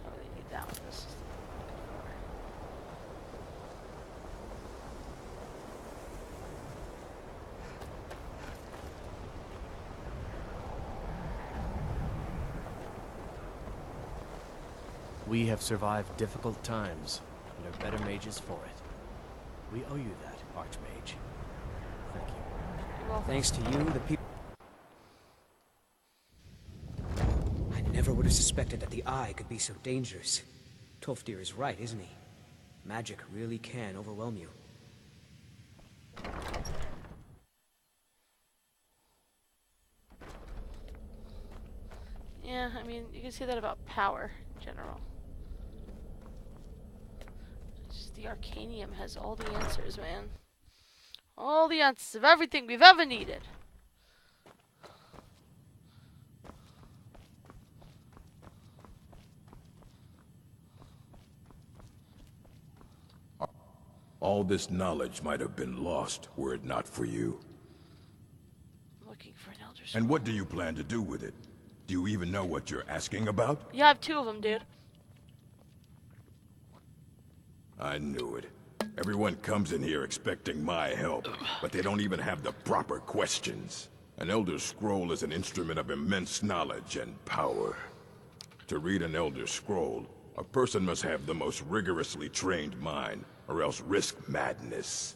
I really need that one. This is the one I'm looking We have survived difficult times, and are better mages for it. We owe you that, Archmage. Thank you. You're welcome. Thanks to you, the people... I never would have suspected that the Eye could be so dangerous. Tolfdir is right, isn't he? Magic really can overwhelm you. Yeah, I mean, you can say that about power in general. It's just the Arcanium has all the answers, man. All the answers of everything we've ever needed. All this knowledge might have been lost were it not for you. Looking for an Elder Scroll. And what do you plan to do with it? Do you even know what you're asking about? You have 2 of them, dude. I knew it. Everyone comes in here expecting my help, but they don't even have the proper questions. An Elder Scroll is an instrument of immense knowledge and power. To read an Elder Scroll, a person must have the most rigorously trained mind, or else risk madness.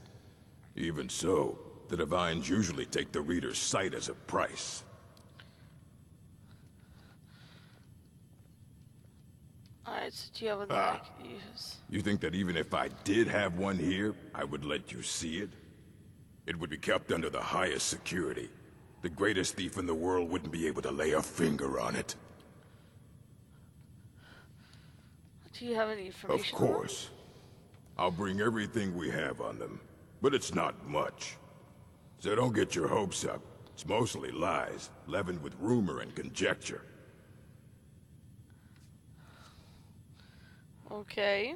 Even so, the Divines usually take the reader's sight as a price. Alright, so do you have one that I can use? You think that even if I did have one here, I would let you see it? It would be kept under the highest security. The greatest thief in the world wouldn't be able to lay a finger on it. Do you have any information? Of course. I'll bring everything we have on them, but it's not much. So don't get your hopes up. It's mostly lies, leavened with rumor and conjecture. Okay.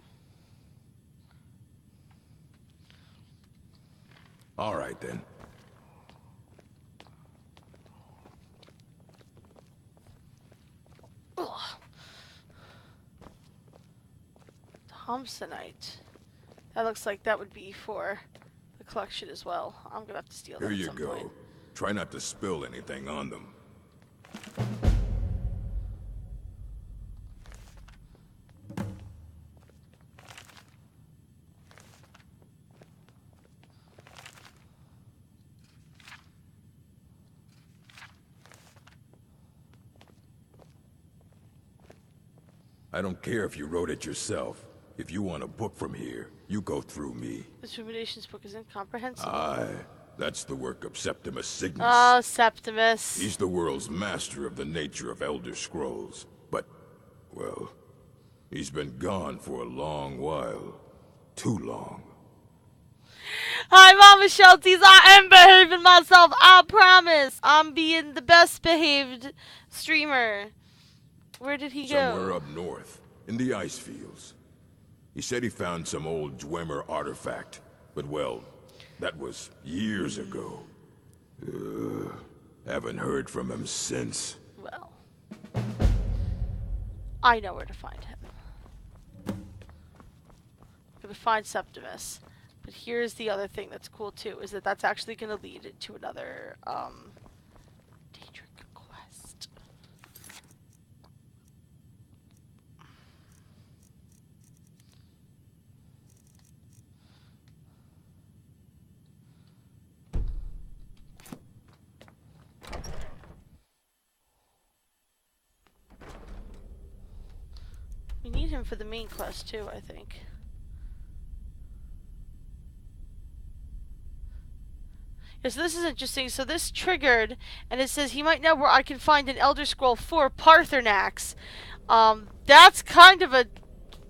All right, then. Thompsonite. That looks like that would be for the collection as well. I'm gonna have to steal that Here at you some go. point. Try not to spill anything on them. I don't care if you wrote it yourself. If you want a book from here, you go through me. This Ruminations book is incomprehensible. Aye, that's the work of Septimus Cygnus. Oh, Septimus. He's the world's master of the nature of Elder Scrolls. But, well, he's been gone for a long while. Too long. Hi, Mama Shelties. I am behaving myself. I promise. I'm being the best behaved streamer. Where did he go? Somewhere up north, in the ice fields. He said he found some old Dwemer artifact, but well, that was years ago. Haven't heard from him since. Well, I know where to find him. I'm gonna find Septimus. But here's the other thing that's cool too, is that that's actually gonna lead to another, Daedric quest. We need him for the main quest too, I think. Yeah, so this is interesting. So this triggered, and it says he might know where I can find an Elder Scroll for Parthenax. That's kind of a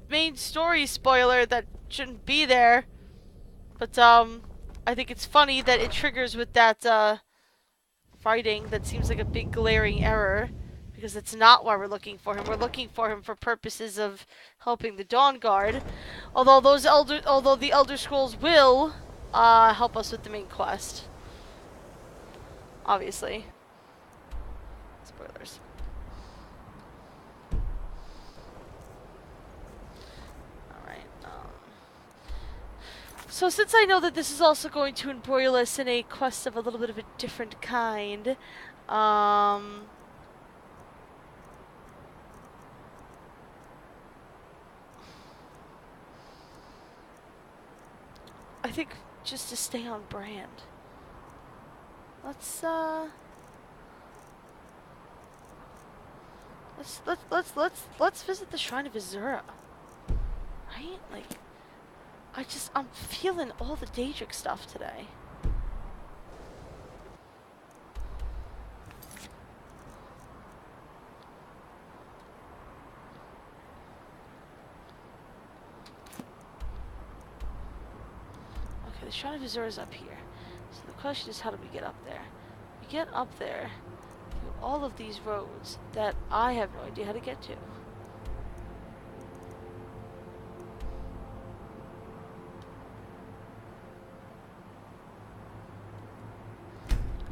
main story spoiler that shouldn't be there. But I think it's funny that it triggers with that writing that seems like a big glaring error. Because it's not why we're looking for him. We're looking for him for purposes of helping the Dawn Guard. Although the Elder Scrolls will help us with the main quest. Obviously. Spoilers. Alright. So since I know that this is also going to embroil us in a quest of a little bit of a different kind, I think just to stay on brand. Let's visit the Shrine of Azura. Right? Like, I'm feeling all the Daedric stuff today. The Shrine of Azura is up here. So the question is, how do we get up there? We get up there through all of these roads that I have no idea how to get to.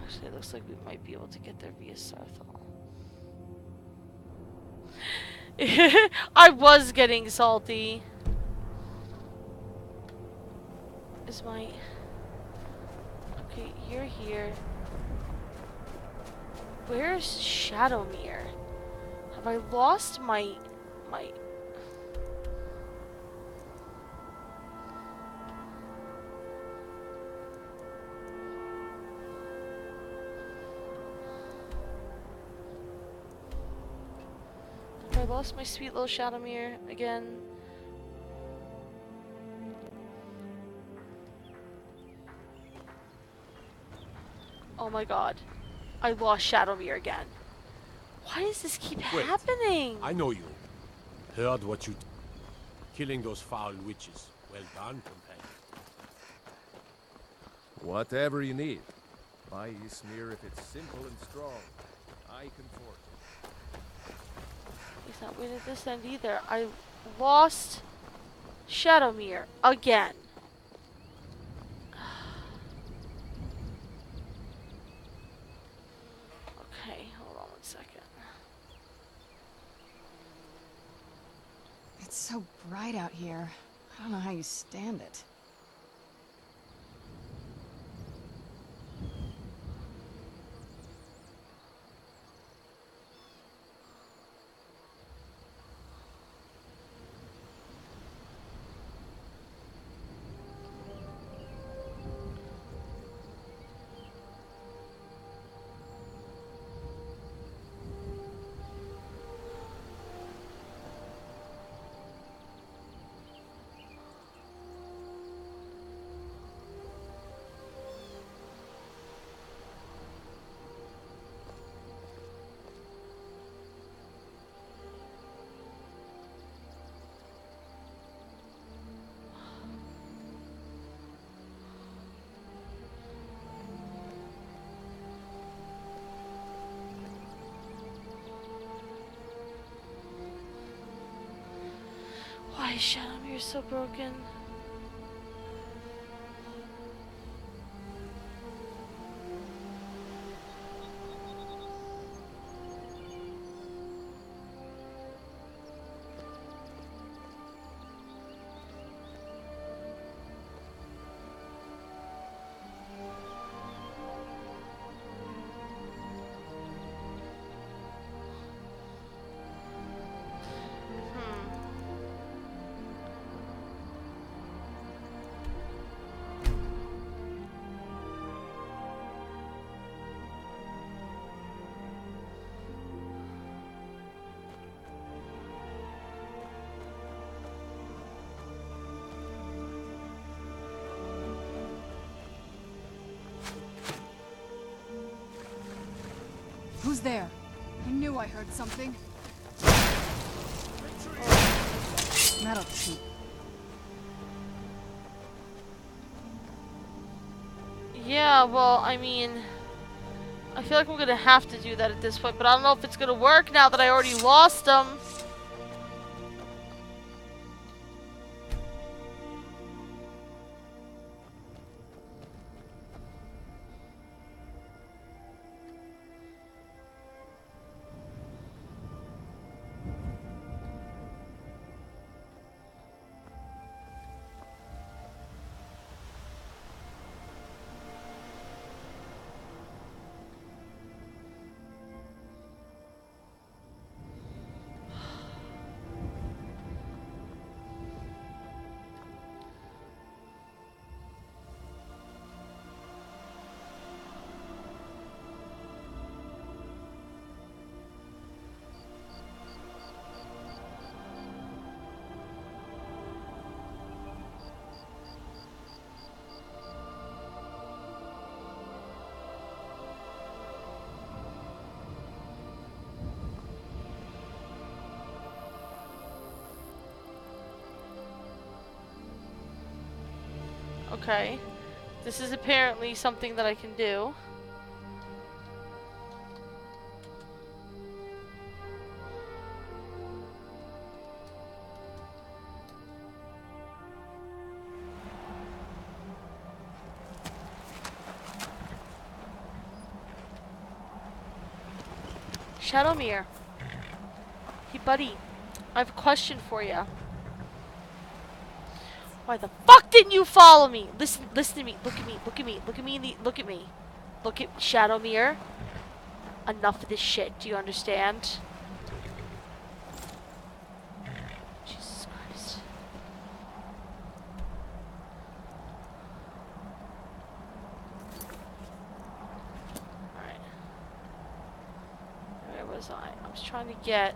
Actually, it looks like we might be able to get there via Sarthal. I was getting salty. Is my... Okay, you're here. Where's Shadowmere? Have I lost my... Have I lost my sweet little Shadowmere again? Oh my god. I lost Shadowmere again. Why does this keep happening? I know you. Heard what you... Killing those foul witches. Well done, companion. Whatever you need. My smear if it's simple and strong. I can forge it. He's not winning at this end either. I lost Shadowmere again. It's so bright out here. I don't know how you stand it. Why is Shadowmere so broken? Who's there? I knew I heard something. That'll keep. Yeah, well, I mean, I feel like I'm gonna have to do that at this point, but I don't know if it's gonna work now that I already lost them. Okay. This is apparently something that I can do. Shadowmere. Hey buddy, I have a question for you. Why the fuck didn't you follow me? Listen to me. Look at me. Look at me. Look at me. Look at me. Look at Shadowmere. Enough of this shit. Do you understand? Jesus Christ. Alright. Where was I? I was trying to get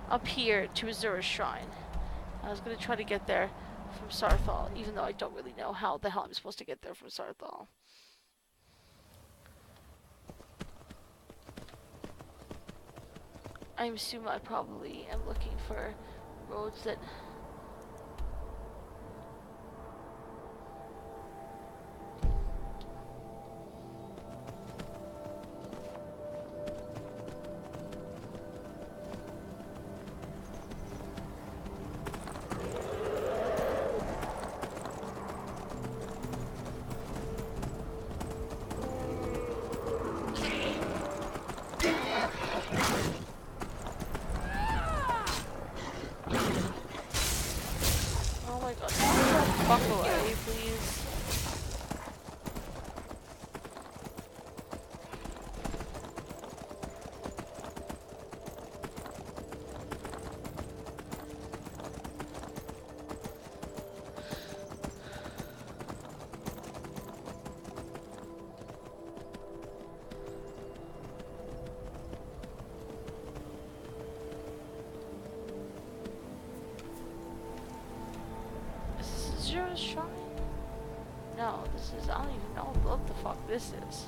up here to Azura's Shrine. I was going to try to get there from Saarthal, even though I don't really know how the hell I'm supposed to get there from Saarthal. I assume I probably am looking for roads that... this is.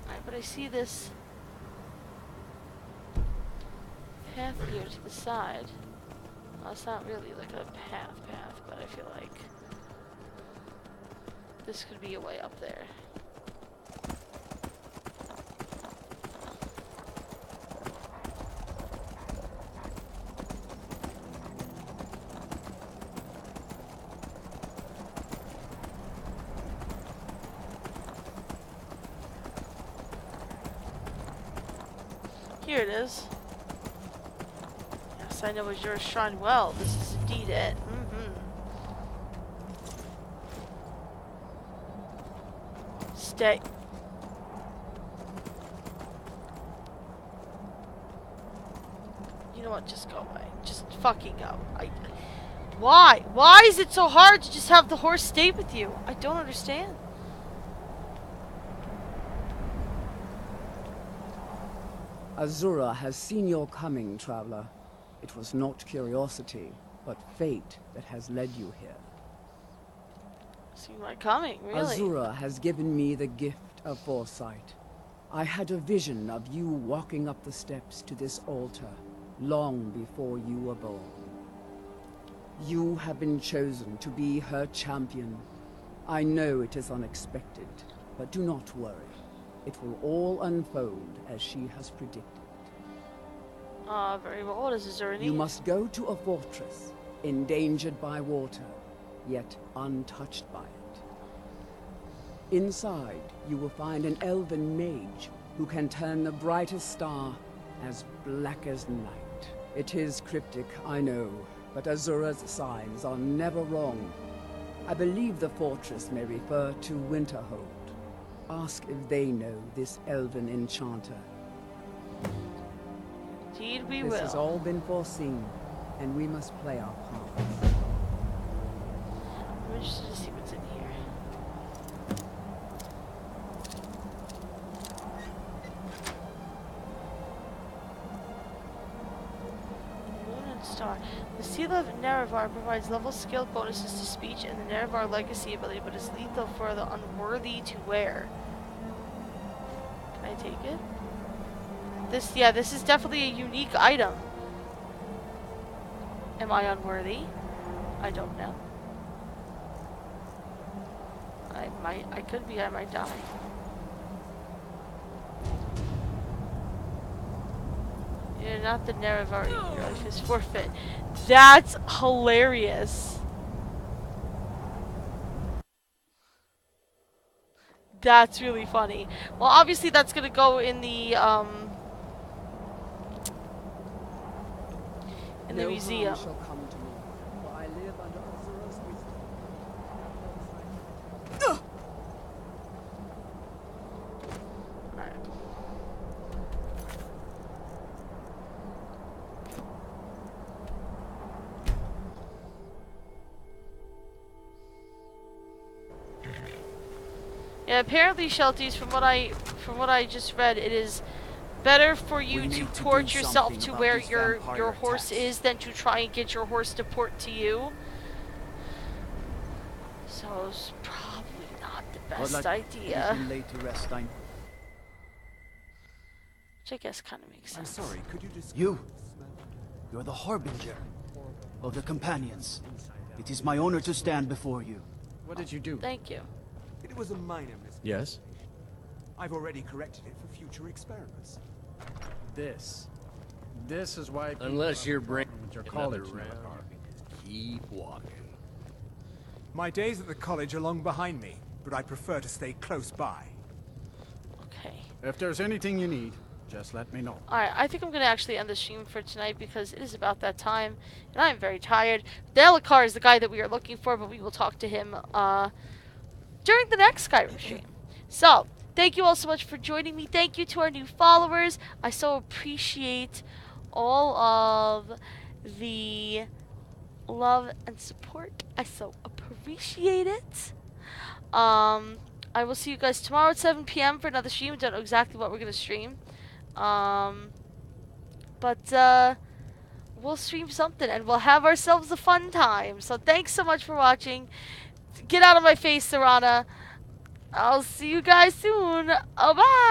Alright, but I see this path here to the side. Well, it's not really like a path, but I feel like this could be a way up there. Here it is. Yes, I know it's your shrine well. This is indeed it. Stay. You know what? Just go away. Just fucking go. Why? Why is it so hard to just have the horse stay with you? I don't understand. Azura has seen your coming, traveler. It was not curiosity, but fate that has led you here. Seen my coming, really? Azura has given me the gift of foresight. I had a vision of you walking up the steps to this altar, long before you were born. You have been chosen to be her champion. I know it is unexpected, but do not worry. It will all unfold as she has predicted. Very well. What is Azura need? You must go to a fortress, endangered by water, yet untouched by it. Inside, you will find an elven mage who can turn the brightest star as black as night. It is cryptic, I know, but Azura's signs are never wrong. I believe the fortress may refer to Winterhold. Ask if they know this elven enchanter. Indeed we will. This has all been foreseen, and we must play our parts. I'm interested to see what's in here. Moon and Star. The Seal of Nerevar provides level skill bonuses to speech and the Nerevar legacy ability, but is lethal for the unworthy to wear. Can I take it? This is definitely a unique item. Am I unworthy? I don't know. I could be, I might die. You're not the Nerevar, your life is forfeit. That's hilarious. That's really funny. Well, obviously that's gonna go in the museum. Yeah, apparently, Shelties, from what I just read, it is better for you to port yourself to where your horse is than to try and get your horse to port to you. So it's probably not the best idea. Which I guess kind of makes sense. I'm sorry, could you just... You're the harbinger of the companions. It is my honor to stand before you. What did you do? Thank you. It was a minor mistake. Yes? I've already corrected it for future experiments. This is why... Unless you're bringing your college keep walking. My days at the college are long behind me, but I prefer to stay close by. Okay. If there's anything you need, just let me know. Alright, I think I'm going to actually end the stream for tonight because it is about that time, and I'm very tired. Delakar is the guy that we are looking for, but we will talk to him, during the next Skyrim stream. So, thank you all so much for joining me. Thank you to our new followers. I so appreciate all of the love and support. I so appreciate it. I will see you guys tomorrow at 7 p.m. for another stream. I don't know exactly what we're going to stream. But we'll stream something and we'll have ourselves a fun time. So thanks so much for watching. Get out of my face, Serana. I'll see you guys soon. Bye.